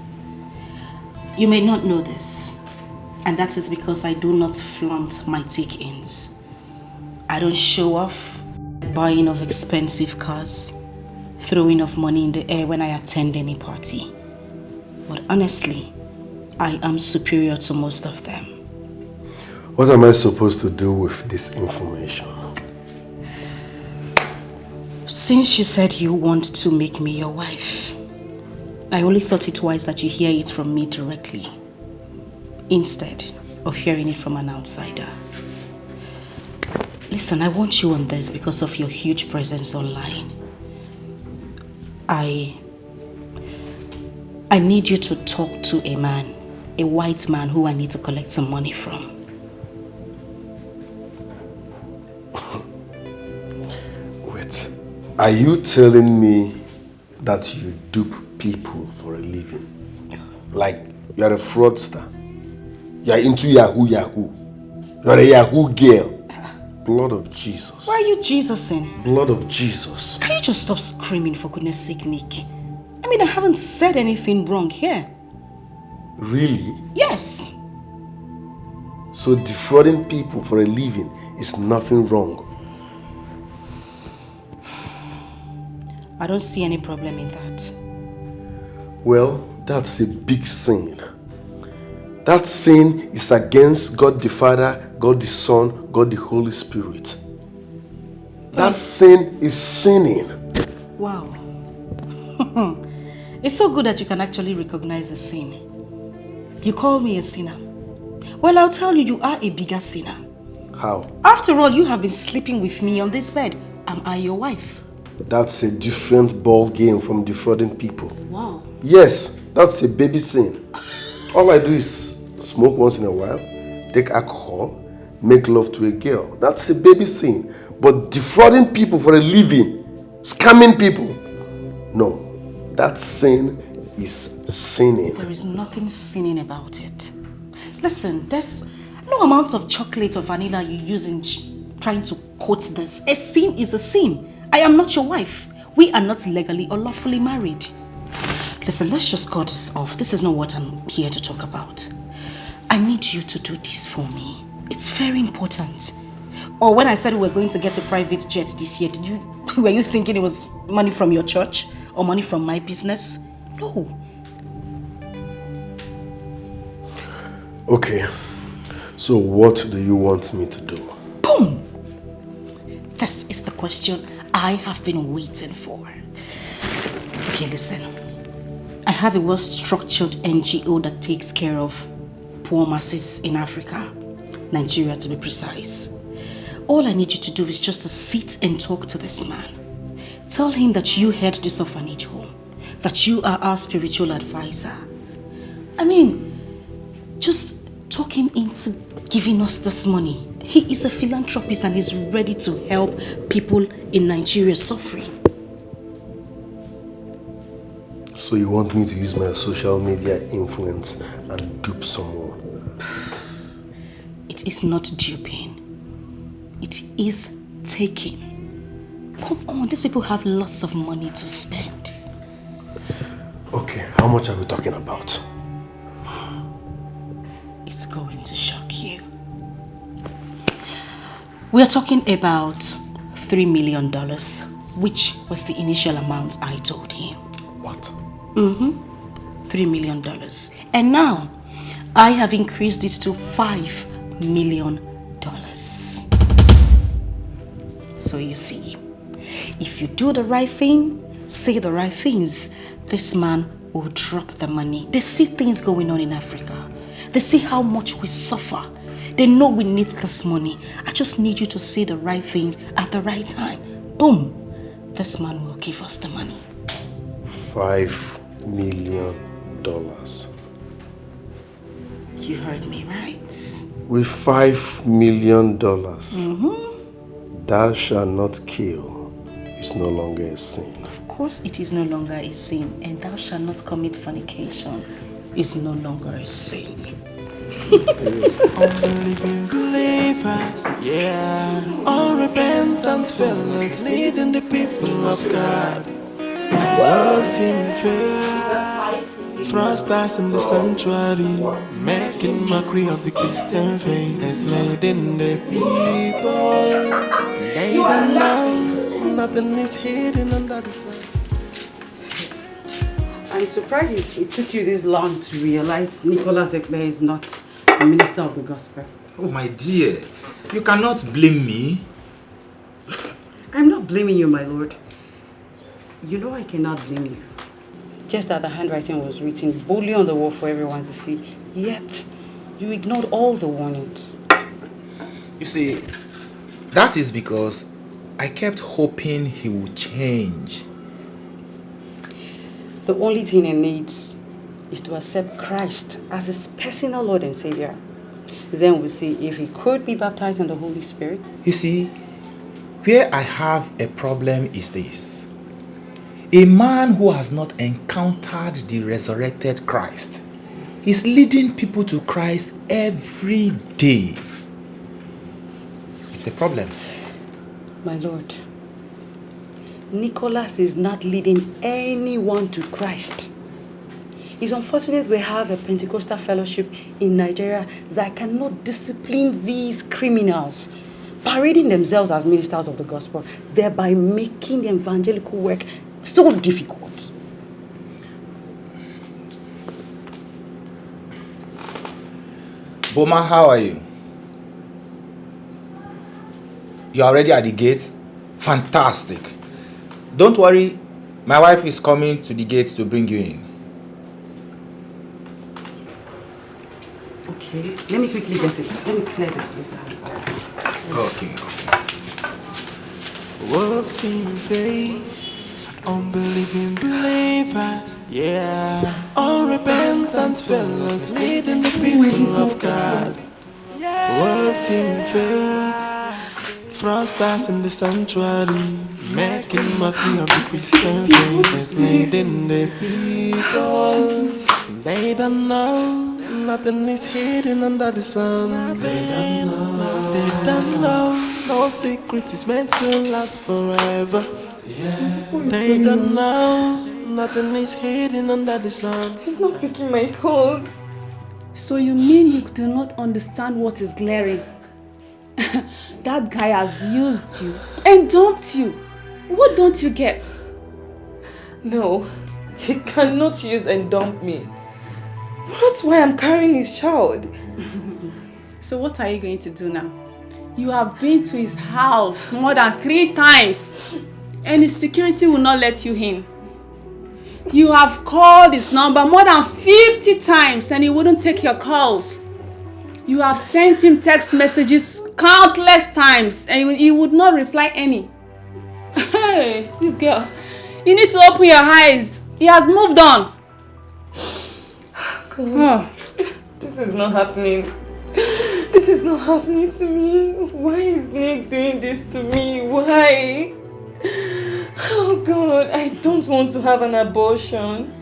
You may not know this, and that is because I do not flaunt my take-ins. I don't show off buying of expensive cars, throwing of money in the air when I attend any party. But honestly, I am superior to most of them.
What am I supposed to do with this information?
Since you said you want to make me your wife, I only thought it wise that you hear it from me directly, instead of hearing it from an outsider. Listen, I want you on this because of your huge presence online. I need you to talk to a man, a white man who I need to collect some money from.
Wait, are you telling me that you dupe people for a living? Like you're a fraudster? You're into Yahoo. You're a Yahoo girl. Blood of Jesus.
Why are you Jesusing?
Blood of Jesus.
Can you just stop screaming, for goodness sake, Nick? I mean, I haven't said anything wrong here.
Really?
Yes.
So defrauding people for a living is nothing wrong?
I don't see any problem in that.
Well, that's a big sin. That sin is against God the Father, God the Son, God the Holy Spirit. That sin is sinning.
Wow. It's so good that you can actually recognize a sin. You call me a sinner. Well, I'll tell you, you are a bigger sinner.
How?
After all, you have been sleeping with me on this bed. Am I your wife?
That's a different ball game from defrauding people.
Wow.
Yes, that's a baby sin. All I do is smoke once in a while, take alcohol, make love to a girl. That's a baby sin. But defrauding people for a living, scamming people, no. That sin is sinning.
There is nothing sinning about it. Listen, there's no amount of chocolate or vanilla you use in trying to coat this. A sin is a sin. I am not your wife. We are not legally or lawfully married. Listen, let's just cut this off. This is not what I'm here to talk about. I need you to do this for me. It's very important. Or when I said we were going to get a private jet this year, were you thinking it was money from your church or money from my business? No.
Okay. So what do you want me to do?
Boom! This is the question I have been waiting for. Okay, listen. I have a well-structured NGO that takes care of poor masses in Africa, Nigeria to be precise. All I need you to do is just to sit and talk to this man. Tell him that you head this orphanage home, that you are our spiritual advisor. I mean, just talk him into giving us this money. He is a philanthropist and he's ready to help people in Nigeria suffering.
So you want me to use my social media influence and dupe someone?
It is not duping. It is taking. Come on, these people have lots of money to spend.
Okay, how much are we talking about?
It's going to shock you. We are talking about $3 million, which was the initial amount I told him.
What?
$3 million. And now, I have increased it to $5 million. So you see, if you do the right thing, say the right things, this man will drop the money. They see things going on in Africa. They see how much we suffer. They know we need this money. I just need you to say the right things at the right time. Boom. This man will give us the money.
$5 million.
You heard me right.
With $5 million, thou shalt not kill is no longer a sin.
Of course it is no longer a sin, and thou shalt not commit fornication is no longer a sin.
Unbelieving believers, yeah. Unrepentant fellows leading the people of God. Loves in faith, frosters in the sanctuary, making mockery of the Christian faith, enslaving the people. They don't know, nothing is hidden under the sun.
I'm surprised it took you this long to realize Nicholas Ibeh is not a minister of the gospel.
Oh my dear, you cannot blame me.
I'm not blaming you, my lord. You know I cannot blame you. Just that the handwriting was written boldly on the wall for everyone to see, yet you ignored all the warnings.
You see, that is because I kept hoping he would change.
The only thing he needs is to accept Christ as his personal Lord and Savior. Then we'll see if he could be baptized in the Holy Spirit.
You see, where I have a problem is this. A man who has not encountered the resurrected Christ is leading people to Christ every day. It's a problem.
My Lord, Nicholas is not leading anyone to Christ. It's unfortunate we have a Pentecostal fellowship in Nigeria that cannot discipline these criminals, parading themselves as ministers of the gospel, thereby making the evangelical work so difficult.
Boma, how are you? You're already at the gate? Fantastic. Don't worry, my wife is coming to the gate to bring you in.
Okay, let me quickly get it. Let me clear this place out.
Okay.
Wolves in faith, unbelieving believers, yeah. Unrepentant fellows leading the people of God. Wolves in faith, frosters in the sanctuary, making mockery of the Christian faith, enslaving the people. They don't know, nothing is hidden under the sun. They don't know, no secret is meant to last forever. They don't know, nothing is hidden under the sun.
He's not picking my calls.
So you mean you do not understand what is glaring? That guy has used you and dumped you. What don't you get?
No, he cannot use and dump me. That's why I'm carrying his child.
So what are you going to do now? You have been to his house more than 3 times and his security will not let you in. You have called his number more than 50 times and he wouldn't take your calls. You have sent him text messages countless times and he would not reply any. Hey, this girl, you need to open your eyes. He has moved on.
This is not happening. This is not happening to me. Why is Nick doing this to me? Why? Oh God, I don't want to have an abortion.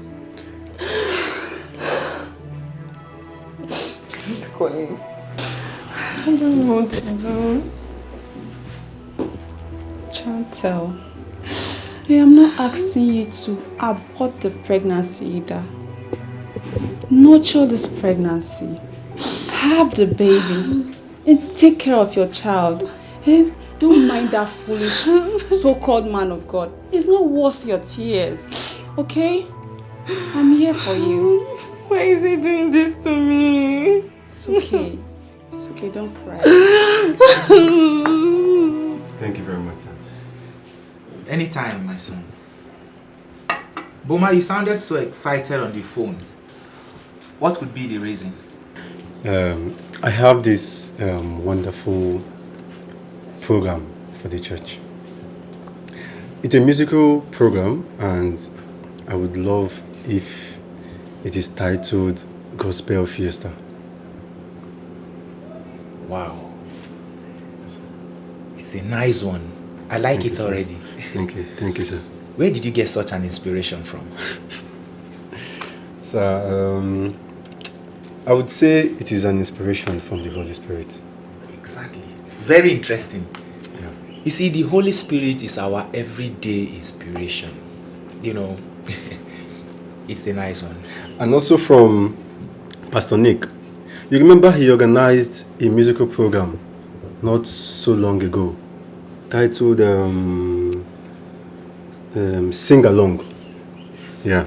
Please call him. I don't know what to do.
Chantel, I am not asking you to abort the pregnancy either. Nurture this pregnancy. Have the baby and take care of your child. And don't mind that foolish so-called man of God. It's not worth your tears. Okay? I'm here for you.
Why is he doing this to me?
It's okay. It's okay, don't cry.
Thank you very much, sir. Anytime, my son. Boma, you sounded so excited on the phone. What could be the reason?
I have this wonderful program for the church. It's a musical program, and I would love if it is titled Gospel Fiesta.
Wow. It's a nice one. I like it already.
Thank you. Thank you, sir.
Where did you get such an inspiration from?
Sir, I would say it is an inspiration from the Holy Spirit.
Exactly. Very interesting. Yeah. You see, the Holy Spirit is our everyday inspiration. You know, it's a nice one.
And also from Pastor Nick. You remember he organized a musical program not so long ago titled Sing Along. Yeah,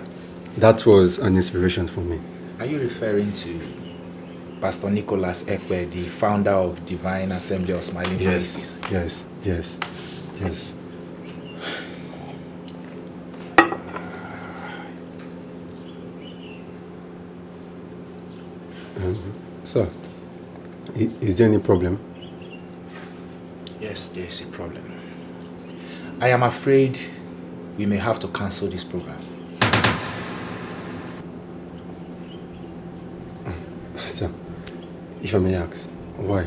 that was an inspiration for me.
Are you referring to Pastor Nicholas Ekwe, the founder of Divine Assembly of Smiling Faces?
Yes. Sir, is there any problem?
Yes, there is a problem. I am afraid we may have to cancel this program.
Sir, if I may ask, why?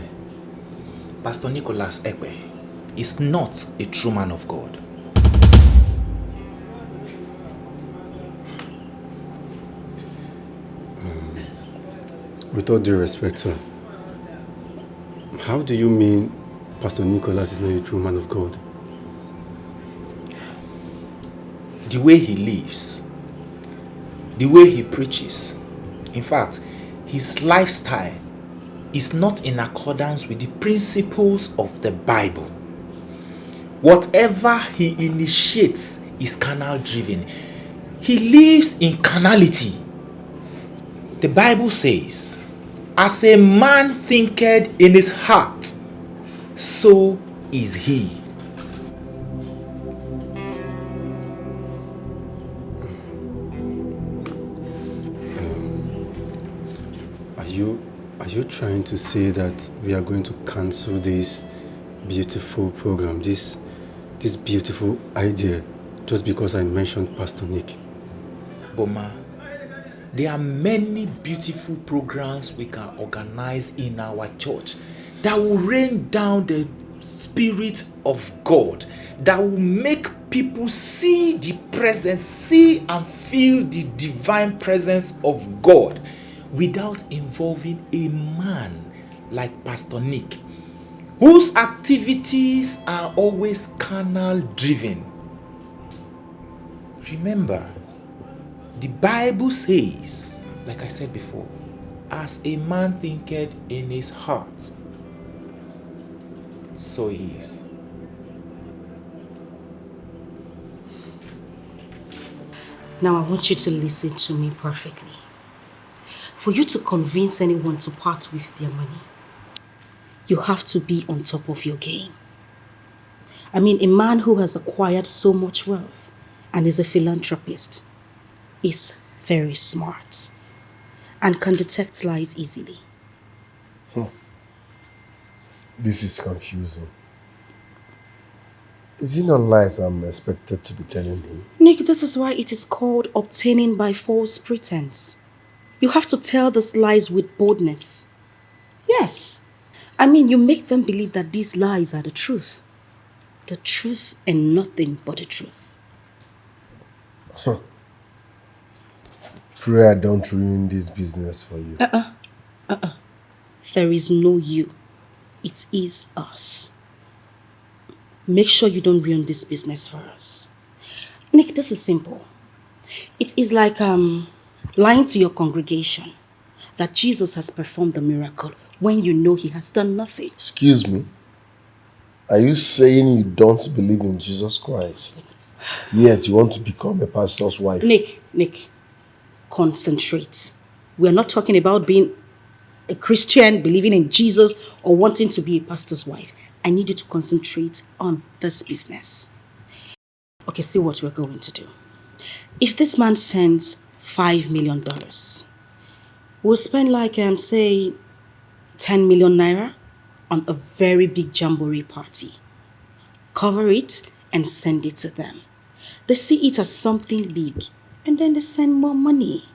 Pastor Nicholas Ekwe is not a true man of God.
With all due respect, sir, how do you mean Pastor Nicholas is not a true man of God?
The way he lives, the way he preaches, in fact, his lifestyle is not in accordance with the principles of the Bible. Whatever he initiates is carnal driven. He lives in carnality. The Bible says, as a man thinketh in his heart, so is he.
Are you trying to say that we are going to cancel this beautiful program, this beautiful idea, just because I mentioned Pastor Nick?
Boma, there are many beautiful programs we can organize in our church that will rain down the Spirit of God, that will make people see the presence, see and feel the divine presence of God without involving a man like Pastor Nick, whose activities are always carnal driven. Remember, the Bible says, like I said before, as a man thinketh in his heart, so he is.
Now I want you to listen to me perfectly. For you to convince anyone to part with their money, you have to be on top of your game. I mean, a man who has acquired so much wealth and is a philanthropist is very smart and can detect lies easily.
This is confusing. Is it not lies I'm expected to be telling him?
Nick, this is why it is called obtaining by false pretense. You have to tell these lies with boldness. Yes. I mean, you make them believe that these lies are the truth. The truth and nothing but the truth.
Pray I don't ruin this business for you.
There is no you. It is us. make sure you don't ruin this business for us. Nick, this is simple. It is like lying to your congregation that Jesus has performed the miracle when you know he has done nothing.
Excuse me? Are you saying you don't believe in Jesus Christ, yet you want to become a pastor's wife?
Nick, concentrate. We're not talking about being a Christian, believing in Jesus, or wanting to be a pastor's wife. I need you to concentrate on this business. Okay, see what we're going to do. If this man sends $5 million, we'll spend like, say, 10 million naira on a very big jamboree party. Cover it and send it to them. They see it as something big and then they send more money.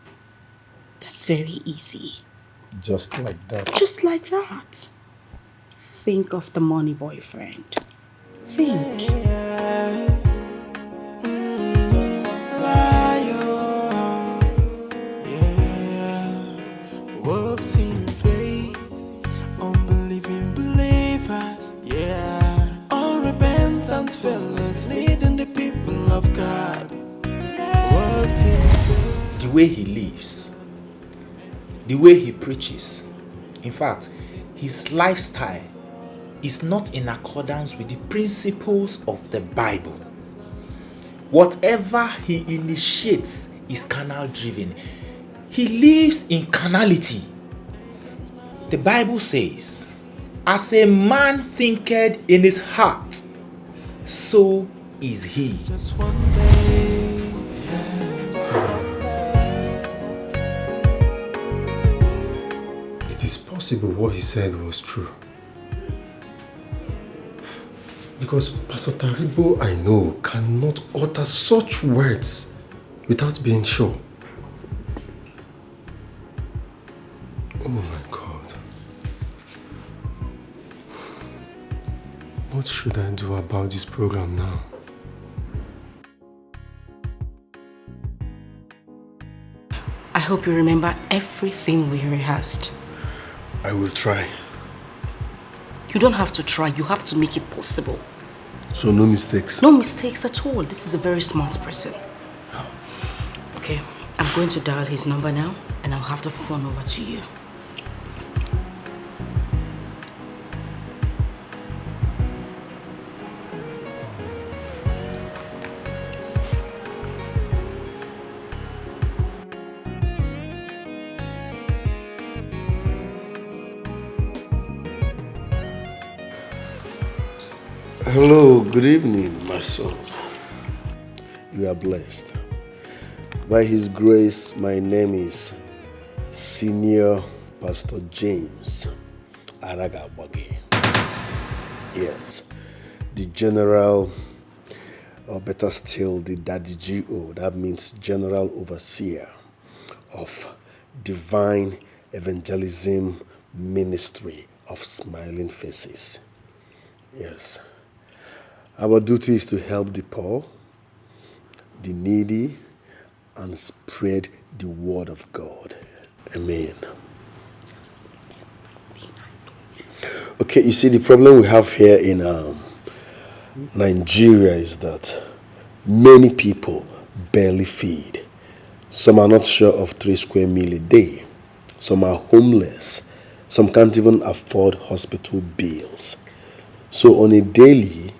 That's very easy.
Just like that.
Just like that. Think of the money, boyfriend. Think.
Wolves in faith, unbelieving believers, yeah. Unrepentant fellows leading the people of God. Wolves in faith.
The way he lives, the way he preaches, in fact, his lifestyle is not in accordance with the principles of the Bible. Whatever he initiates is carnal driven. He lives in carnality. The Bible says, as a man thinketh in his heart, so is he.
Just one day.
It is possible what he said was true. Because Pastor Taribo, I know, cannot utter such words without being sure. Oh my God. What should I do about this program now?
I hope you remember everything we rehearsed.
I will try.
You don't have to try, you have to make it possible.
So no mistakes?
No mistakes at all. This is a very smart person. Okay, I'm going to dial his number now and I'll have the phone over to you.
Hello, good evening, my son. You are blessed. By His grace, my name is Senior Pastor James Aragabagi. Yes, the General, or better still, the Daddy GO, that means General Overseer of Divine Evangelism Ministry of Smiling Faces. Yes. Our duty is to help the poor, the needy, and spread the word of God. Amen. Okay, you see, the problem we have here in Nigeria is that many people barely feed. Some are not sure of 3 square meals a day. Some are homeless. Some can't even afford hospital bills. So on a daily,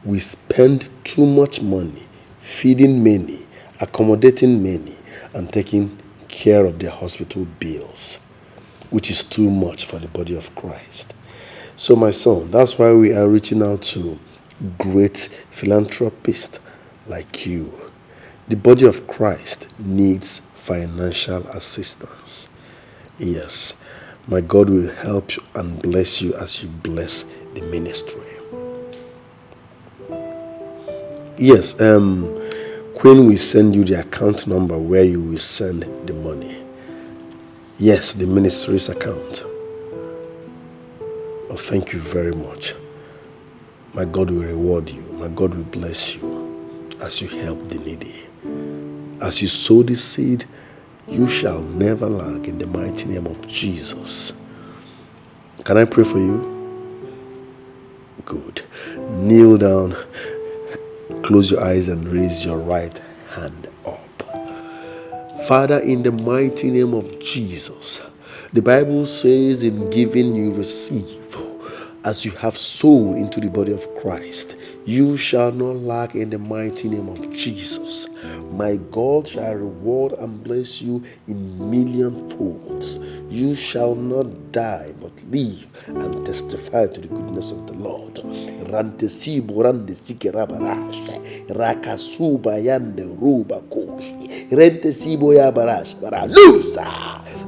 we spend too much money feeding many, accommodating many, and taking care of their hospital bills, which is too much for the body of Christ. So my son, that's why we are reaching out to great philanthropists like you. The body of Christ needs financial assistance. Yes, my God will help you and bless you as you bless the ministry. Yes, Queen will send you the account number where you will send the money. Yes, the ministry's account. Oh, thank you very much. My God will reward you. My God will bless you as you help the needy. As you sow the seed, you shall never lack in the mighty name of Jesus. Can I pray for you? Good. Kneel down, close your eyes and raise your right hand up. Father, in the mighty name of Jesus, the Bible says in giving you receive. As you have sown into the body of Christ, you shall not lack in the mighty name of Jesus. My God shall reward and bless you in million folds. You shall not die but live and testify to the goodness of the Lord.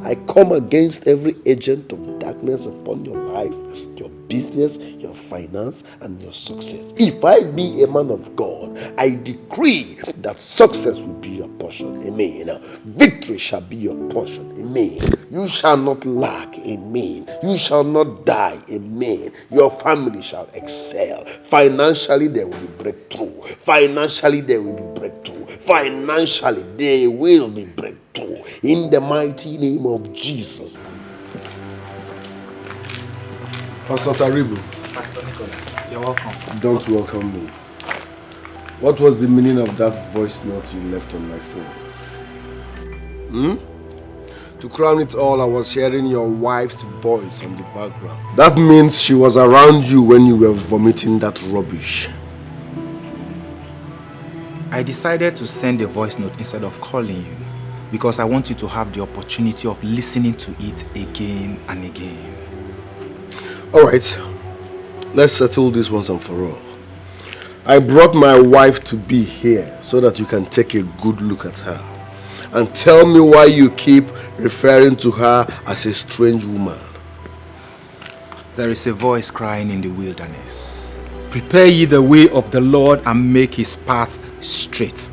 I come against every agent of darkness upon your life, your business, your finance, and your success. If I be a man of God, I decree that success will be your portion. Amen. Victory shall be your portion. Amen. You shall not lack. Amen. You shall not die. Amen. Your family shall excel. Financially, there will be breakthrough. Financially, there will be breakthrough. Financially, there will be breakthrough. In the mighty name of Jesus. Pastor Taribu.
Pastor Nicholas, you're welcome.
Don't welcome me. What was the meaning of that voice note you left on my phone? To crown it all, I was hearing your wife's voice on the background. That means she was around you when you were vomiting that rubbish.
I decided to send a voice note instead of calling you because I want you to have the opportunity of listening to it again and again.
Alright, let's settle this once and for all. I brought my wife to be here so that you can take a good look at her and tell me why you keep referring to her as a strange woman.
There is a voice crying in the wilderness. Prepare ye the way of the Lord and make his path straight.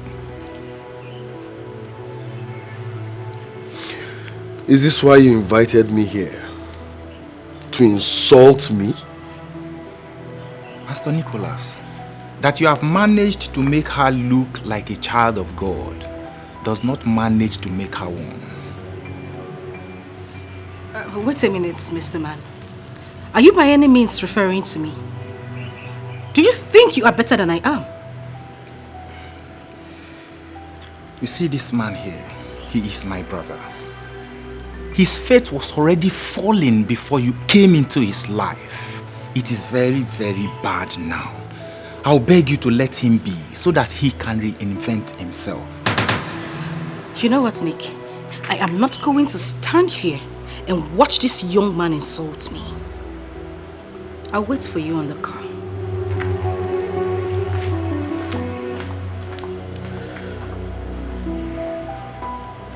Is this why you invited me here? To insult me?
Pastor Nicholas, that you have managed to make her look like a child of God does not manage to make her one.
Wait a minute, Mr. Man. Are you by any means referring to me? Do you think you are better than I am?
You see this man here, he is my brother. His fate was already falling before you came into his life. It is very, very bad now. I'll beg you to let him be so that he can reinvent himself.
You know what, Nick? I am not going to stand here and watch this young man insult me. I'll wait for you on the car.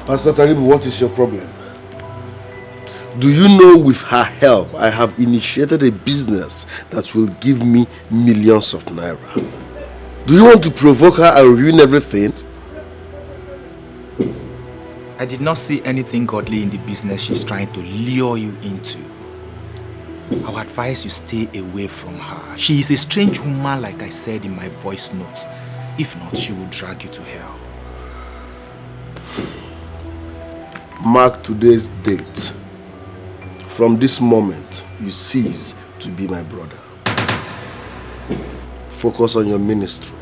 Pastor Taribu, what is your problem? Do you know with her help, I have initiated a business that will give me millions of naira? Do you want to provoke her and ruin everything?
I did not see anything godly in the business she's trying to lure you into. I would advise you stay away from her. She is a strange woman, like I said in my voice note. If not, she will drag you to hell.
Mark today's date. From this moment, you cease to be my brother. Focus on your ministry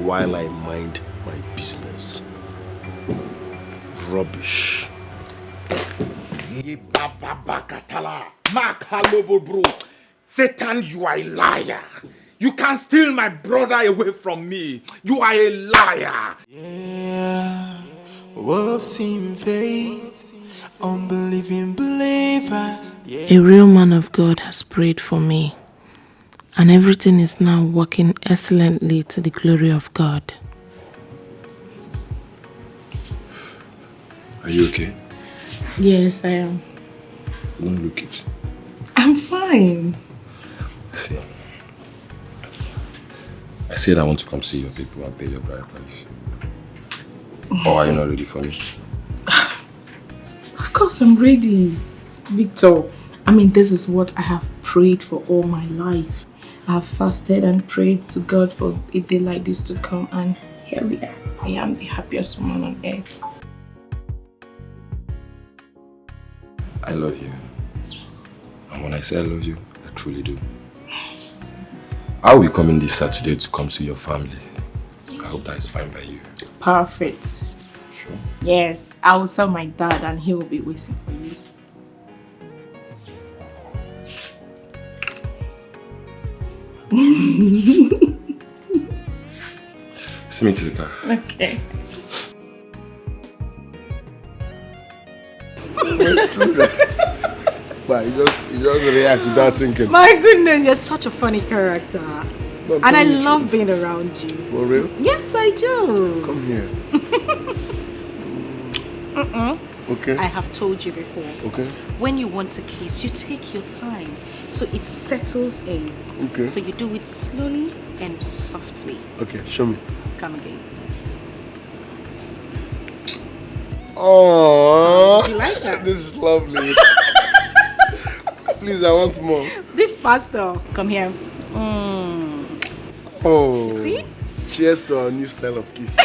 while I mind my business. Rubbish.
Satan, you are a liar. You can't steal my brother away from me. You are a liar.
Yeah, wolves in faith, unbelieving believers.
A real man of God has prayed for me, and everything is now working excellently to the glory of God.
Are you okay?
Yes, I am.
Don't look it.
I'm fine.
See, I said I want to come see your people and pay your bride price. Or are you not ready for me?
Of course I'm ready, Victor. I mean, this is what I have prayed for all my life. I have fasted and prayed to God for a day like this to come, and here we are. I am the happiest woman on earth.
I love you. And when I say I love you, I truly do. I will be coming this Saturday to come see your family. I hope that is fine by you.
Perfect.
Sure.
Yes, I will tell my dad and he will be waiting for you.
See me to the car.
Okay.
It's true. But you just react to that thinking.
My goodness, you're such a funny character. And I love being around you.
For real?
Yes, I do.
Come here. Okay.
I have told you before.
Okay.
When you want to kiss, you take your time. So it settles in.
Okay.
So you do it slowly and softly.
Okay, show me.
Come again.
Oh,
you like that?
This is lovely. Please, I want more.
This Pastoral. Come here.
Oh.
You see?
Cheers to our new style of kiss.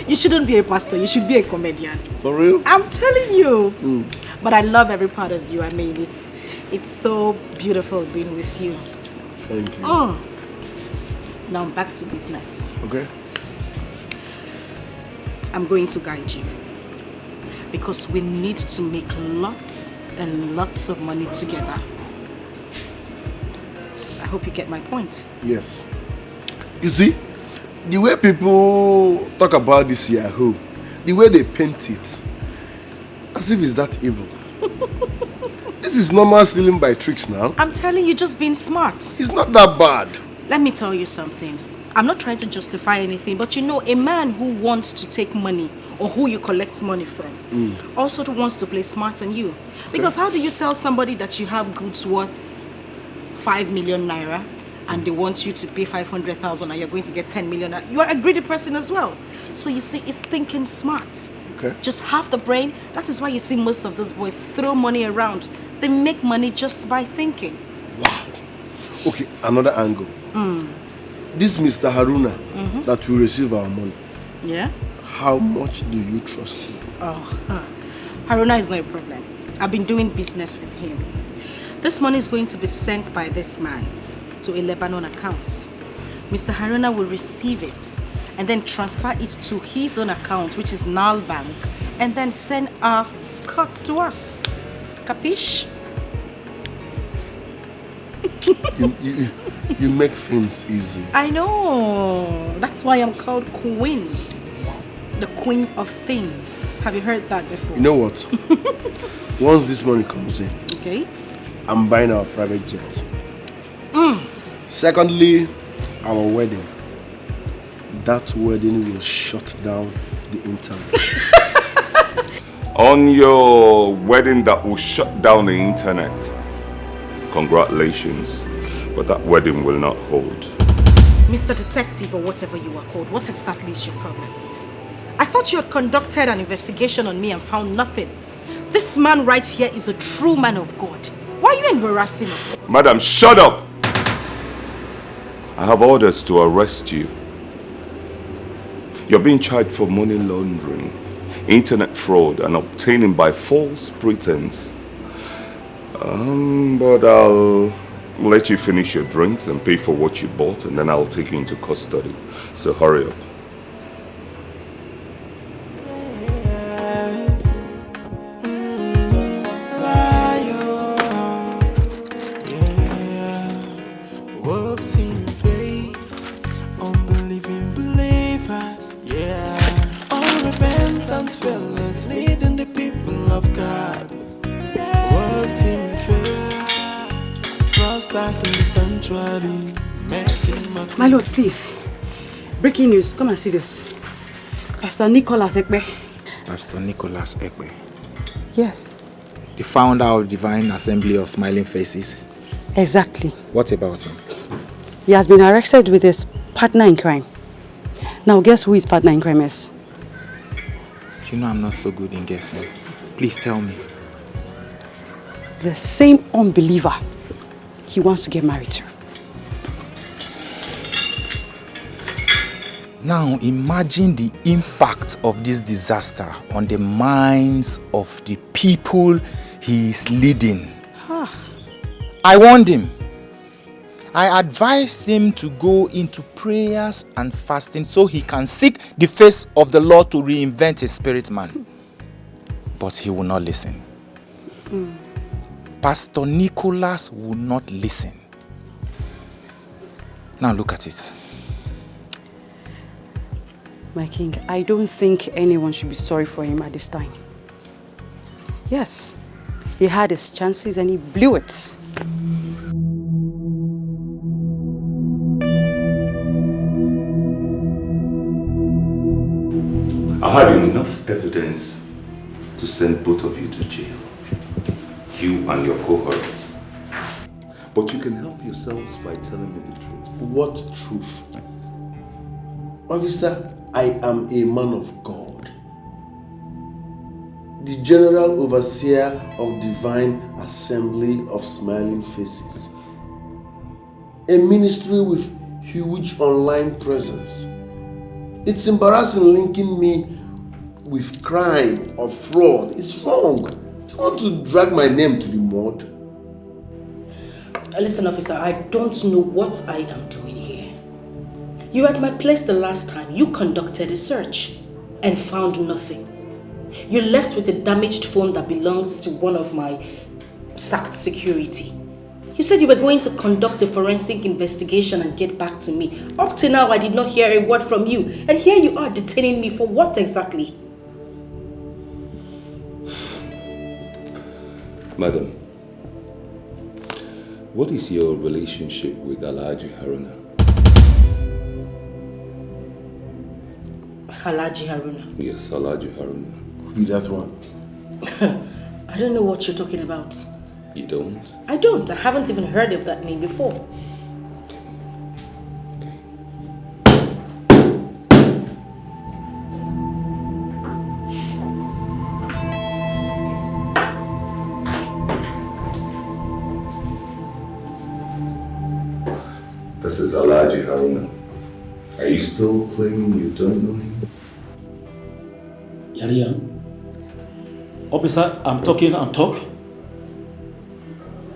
You shouldn't be a pastor. You should be a comedian.
For real?
I'm telling you. But I love every part of you. I mean, it's so beautiful being with you.
Thank you.
Now back to business.
Okay.
I'm going to guide you. Because we need to make lots and lots of money together. I hope you get my point.
Yes. You see, the way people talk about this Yahoo, the way they paint it, as if it's that evil. This is normal stealing by tricks now.
I'm telling you, just being smart.
It's not that bad.
Let me tell you something. I'm not trying to justify anything, but you know, a man who wants to take money or who you collect money from also wants to play smart on you. Because how do you tell somebody that you have goods worth 5 million naira and they want you to pay 500,000 and you're going to get 10 million? You are a greedy person as well. So you see, it's thinking smart.
Okay.
Just have the brain. That is why you see most of those boys throw money around. They make money just by thinking.
Wow. Okay, another angle. This Mr. Haruna that will receive our money.
Yeah?
How much do you trust him?
Haruna is not a problem. I've been doing business with him. This money is going to be sent by this man to a Lebanon account. Mr. Haruna will receive it and then transfer it to his own account, which is Nal Bank, and then send our cuts to us. Capiche?
You make things easy.
I know. That's why I'm called Queen. The queen of things. Have you heard that before?
You know what? Once this money comes in,
okay,
I'm buying our private jet. Secondly, our wedding. That wedding will shut down the internet.
On your wedding that will shut down the internet, congratulations, but that wedding will not hold.
Mr. Detective, or whatever you are called, what exactly is your problem? I thought you had conducted an investigation on me and found nothing. This man right here is a true man of God. Why are you embarrassing us?
Madam, shut up! I have orders to arrest you. You're being charged for money laundering, internet fraud, and obtaining by false pretense. But I'll let you finish your drinks and pay for what you bought, and then I'll take you into custody. So hurry up.
Wolves in faith, unbelieving believers, unrepentant fellas leading the people of God. Wolves in faith, trust us in the sanctuary, making
My lord, please. Breaking news. Come and see this. Pastor Nicholas Ekpe.
Pastor Nicholas Ekpe.
Yes.
The founder of Divine Assembly of Smiling Faces.
Exactly.
What about him?
He has been arrested with his partner in crime. Now guess who his partner in crime is?
You know I'm not so good in guessing. Please tell me.
The same unbeliever he wants to get married to.
Now imagine the impact of this disaster on the minds of the people he is leading. I warned him. I advised him to go into prayers and fasting so he can seek the face of the Lord to reinvent his spirit man. But he will not listen. Pastor Nicholas will not listen. Now look at it.
My king, I don't think anyone should be sorry for him at this time. Yes, he had his chances and he blew it.
I had enough evidence to send both of you to jail. You and your cohorts. But you can help yourselves by telling me the truth.
What truth? Officer, I am a man of God. The General Overseer of Divine Assembly of Smiling Faces. A ministry with huge online presence. It's embarrassing linking me with crime or fraud. It's wrong. Do you want to drag my name to the mud?
Listen, officer, I don't know what I am doing here. You were at my place the last time. You conducted a search and found nothing. You left with a damaged phone that belongs to one of my sacked security. You said you were going to conduct a forensic investigation and get back to me. Up to now, I did not hear a word from you. And here you are detaining me for what exactly?
Madam, what is your relationship with Alhaji Haruna?
Alhaji Haruna?
Yes, Alhaji Haruna.
Who is that one?
I don't know what you're talking about.
You don't?
I don't. I haven't even heard of that name before.
This is Alhaji Haruna. Are you still claiming you don't know him?
Yariam. Officer, I'm talking and talk.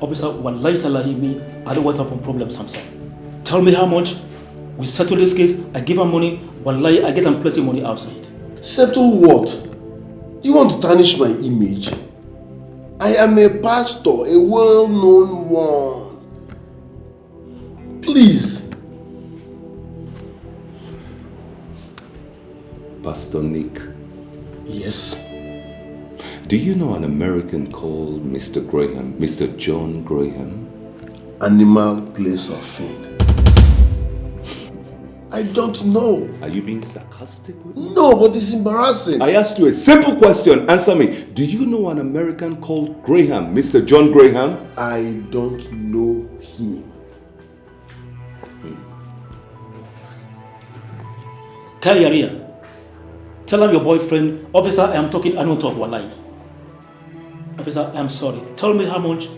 Officer, wallahi salahi me, I don't want to have a problem, Samson. Tell me how much. We settle this case, I give her money, wallahi, I get them plenty of money outside.
Settle what? Do you want to tarnish my image? I am a pastor, a well-known one. Please.
Pastor Nick.
Yes.
Do you know an American called Mr. Graham, Mr. John Graham?
Animal place of fame. I don't know.
Are you being sarcastic with me?
No, but it's embarrassing.
I asked you a simple question. Answer me. Do you know an American called Graham, Mr. John Graham?
I don't know him.
Kayaria, tell him your boyfriend, officer, I am talking, I don't talk, wallahi. Officer, I'm sorry. Tell me how much to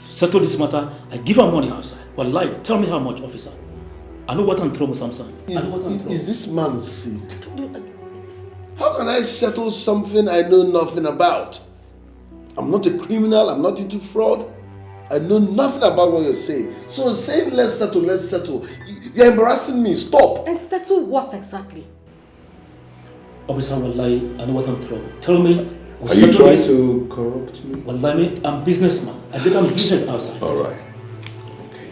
settle this matter. I give her money outside. Wallahi, tell me how much, officer. I know what I'm trouble, Samson.
Is this man sick? How can I settle something I know nothing about? I'm not a criminal, I'm not into fraud. I know nothing about what you're saying. So saying let's settle. You're embarrassing me. Stop.
And settle what exactly?
Officer, wallahi, I know what I'm trouble. Tell me.
Are you trying to corrupt me?
Wallahi, I'm businessman. I get on business outside.
Alright. Okay.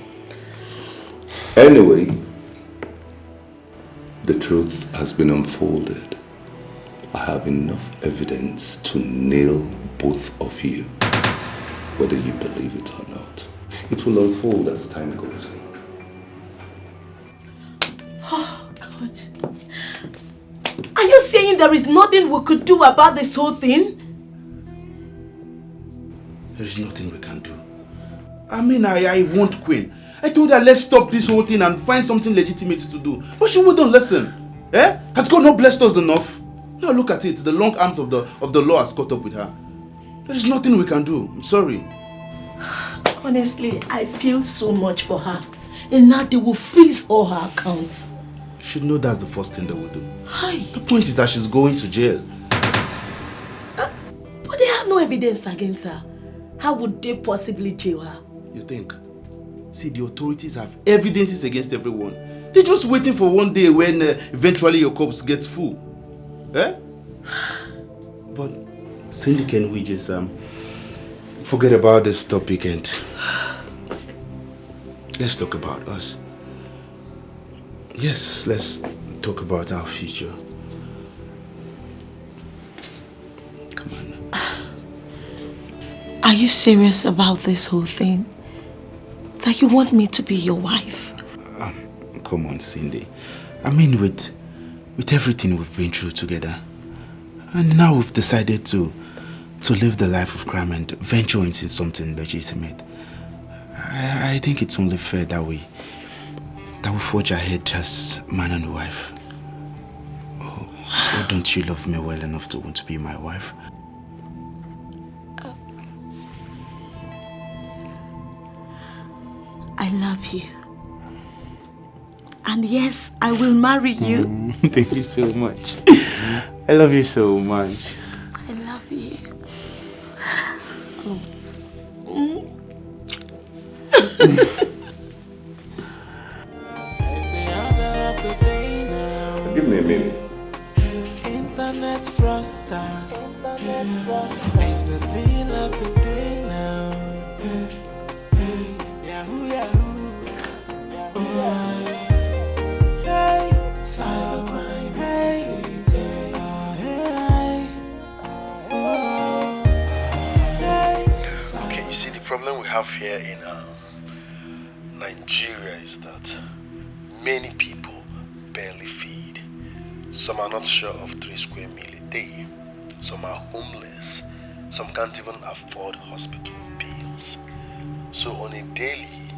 Anyway, the truth has been unfolded. I have enough evidence to nail both of you, whether you believe it or not. It will unfold as time goes on.
Oh, God. Are you saying there is nothing we could do about this whole thing?
There is nothing we can do. I mean, I want Queen. I told her let's stop this whole thing and find something legitimate to do. But she wouldn't listen. Eh? Has God not blessed us enough? Now look at it. The long arms of the law has caught up with her. There is nothing we can do. I'm sorry.
Honestly, I feel so much for her. And now they will freeze all her accounts.
You should know that's the first thing they will do.
Hi.
The point is that she's going to jail.
But they have no evidence against her. How would they possibly jail her?
You think? See, the authorities have evidences against everyone. They're just waiting for one day when eventually your cups gets full. Eh? But Cindy, can we just forget about this topic and let's talk about us? Yes, let's talk about our future. Come on.
Are you serious about this whole thing? That you want me to be your wife?
Come on, Cindy. I mean, with everything we've been through together, and now we've decided to live the life of crime and venture into something legitimate. I think it's only fair that we forge ahead as man and wife. Oh, don't you love me well enough to want to be my wife?
I love you. And yes, I will marry you.
Thank you so much. I love you so much.
I love you.
Give me a minute.
Internet frosters. It's the deal of the day now. Yahoo, Yahoo. Hey, cybercrime. Hey,
Okay, you see, the problem we have here in Nigeria is that many people barely feed. Some are not sure of 3 square meal a day. Some are homeless. Some can't even afford hospital bills. So on a daily,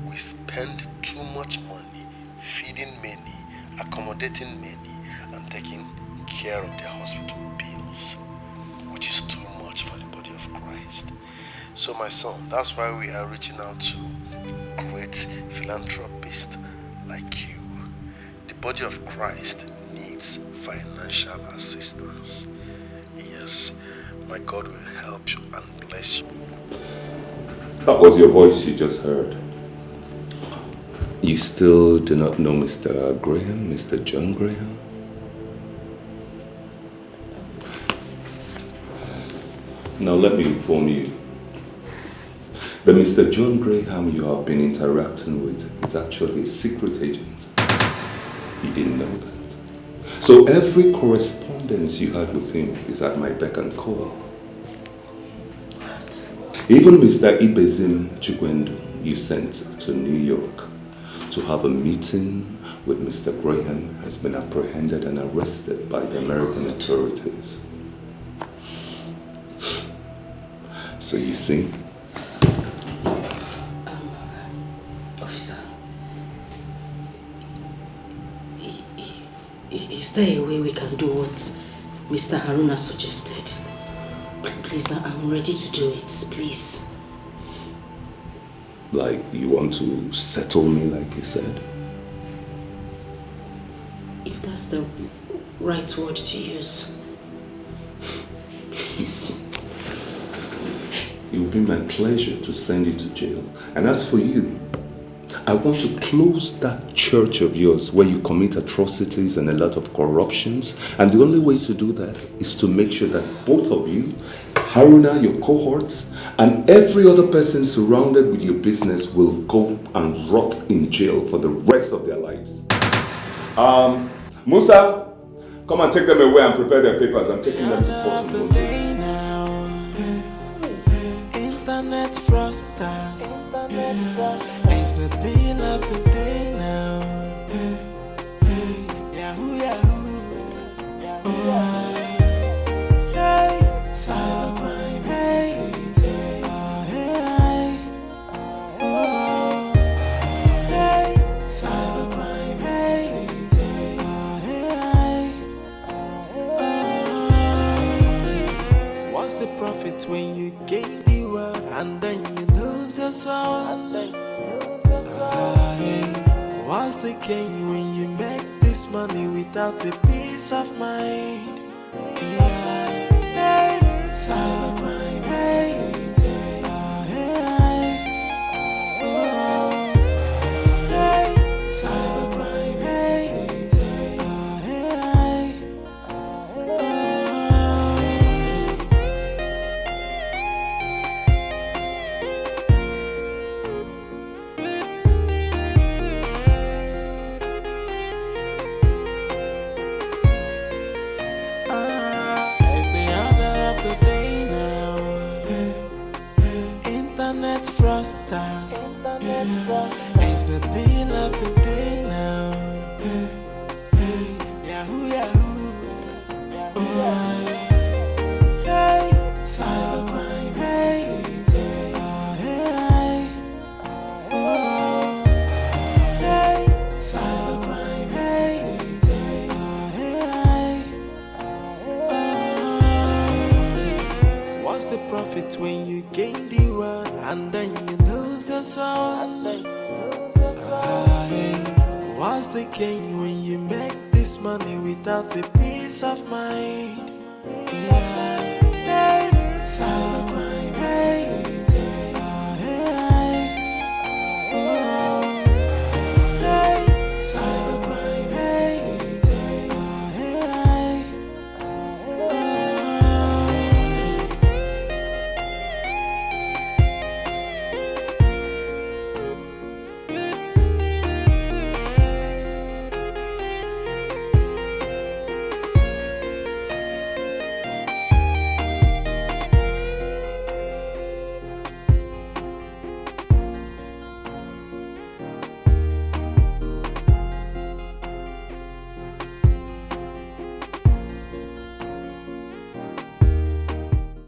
we spend too much money feeding many, accommodating many, and taking care of their hospital bills, which is too much for the body of Christ. So my son, that's why we are reaching out to great philanthropists like you. The body of Christ needs financial assistance. Yes, my God will help you and bless you.
That was your voice you just heard. You still do not know Mr. Graham, Mr. John Graham? Now let me inform you. The Mr. John Graham you have been interacting with is actually a secret agent. You didn't know that. So every correspondence you had with him is at my beck and call. Even Mr. Ibezim Chukwendo you sent to New York to have a meeting with Mr. Graham has been apprehended and arrested by the American authorities. So you see?
Officer, is there a way we can do what Mr. Haruna suggested? Please, I'm ready to do it, please.
Like you want to settle me like you said?
If that's the right word to use. Please.
It will be my pleasure to send you to jail. And as for you, I want to close that church of yours where you commit atrocities and a lot of corruptions. And the only way to do that is to make sure that both of you, Haruna, your cohorts, and every other person surrounded with your business will go and rot in jail for the rest of their lives. Musa, come and take them away and prepare their papers. I'm taking them to court.
Internet frosters. It's the deal of the day now. Yahoo, Yahoo. Hey, cybercrime. Hey, cybercrime. What's the profit when you gain the world and then you lose your soul? What's the gain when you make this money without a peace of mind? Cybercrime. It's the deal of the day now. Hey, hey, yahoo, yahoo. Hey, cybercrime, hey, hey, hey, cybercrime, hey, hey. What's the profit when you gain the world and then you lose your soul? What's the gain when you make this money without a peace of mind? Hey, cybercrime, hey.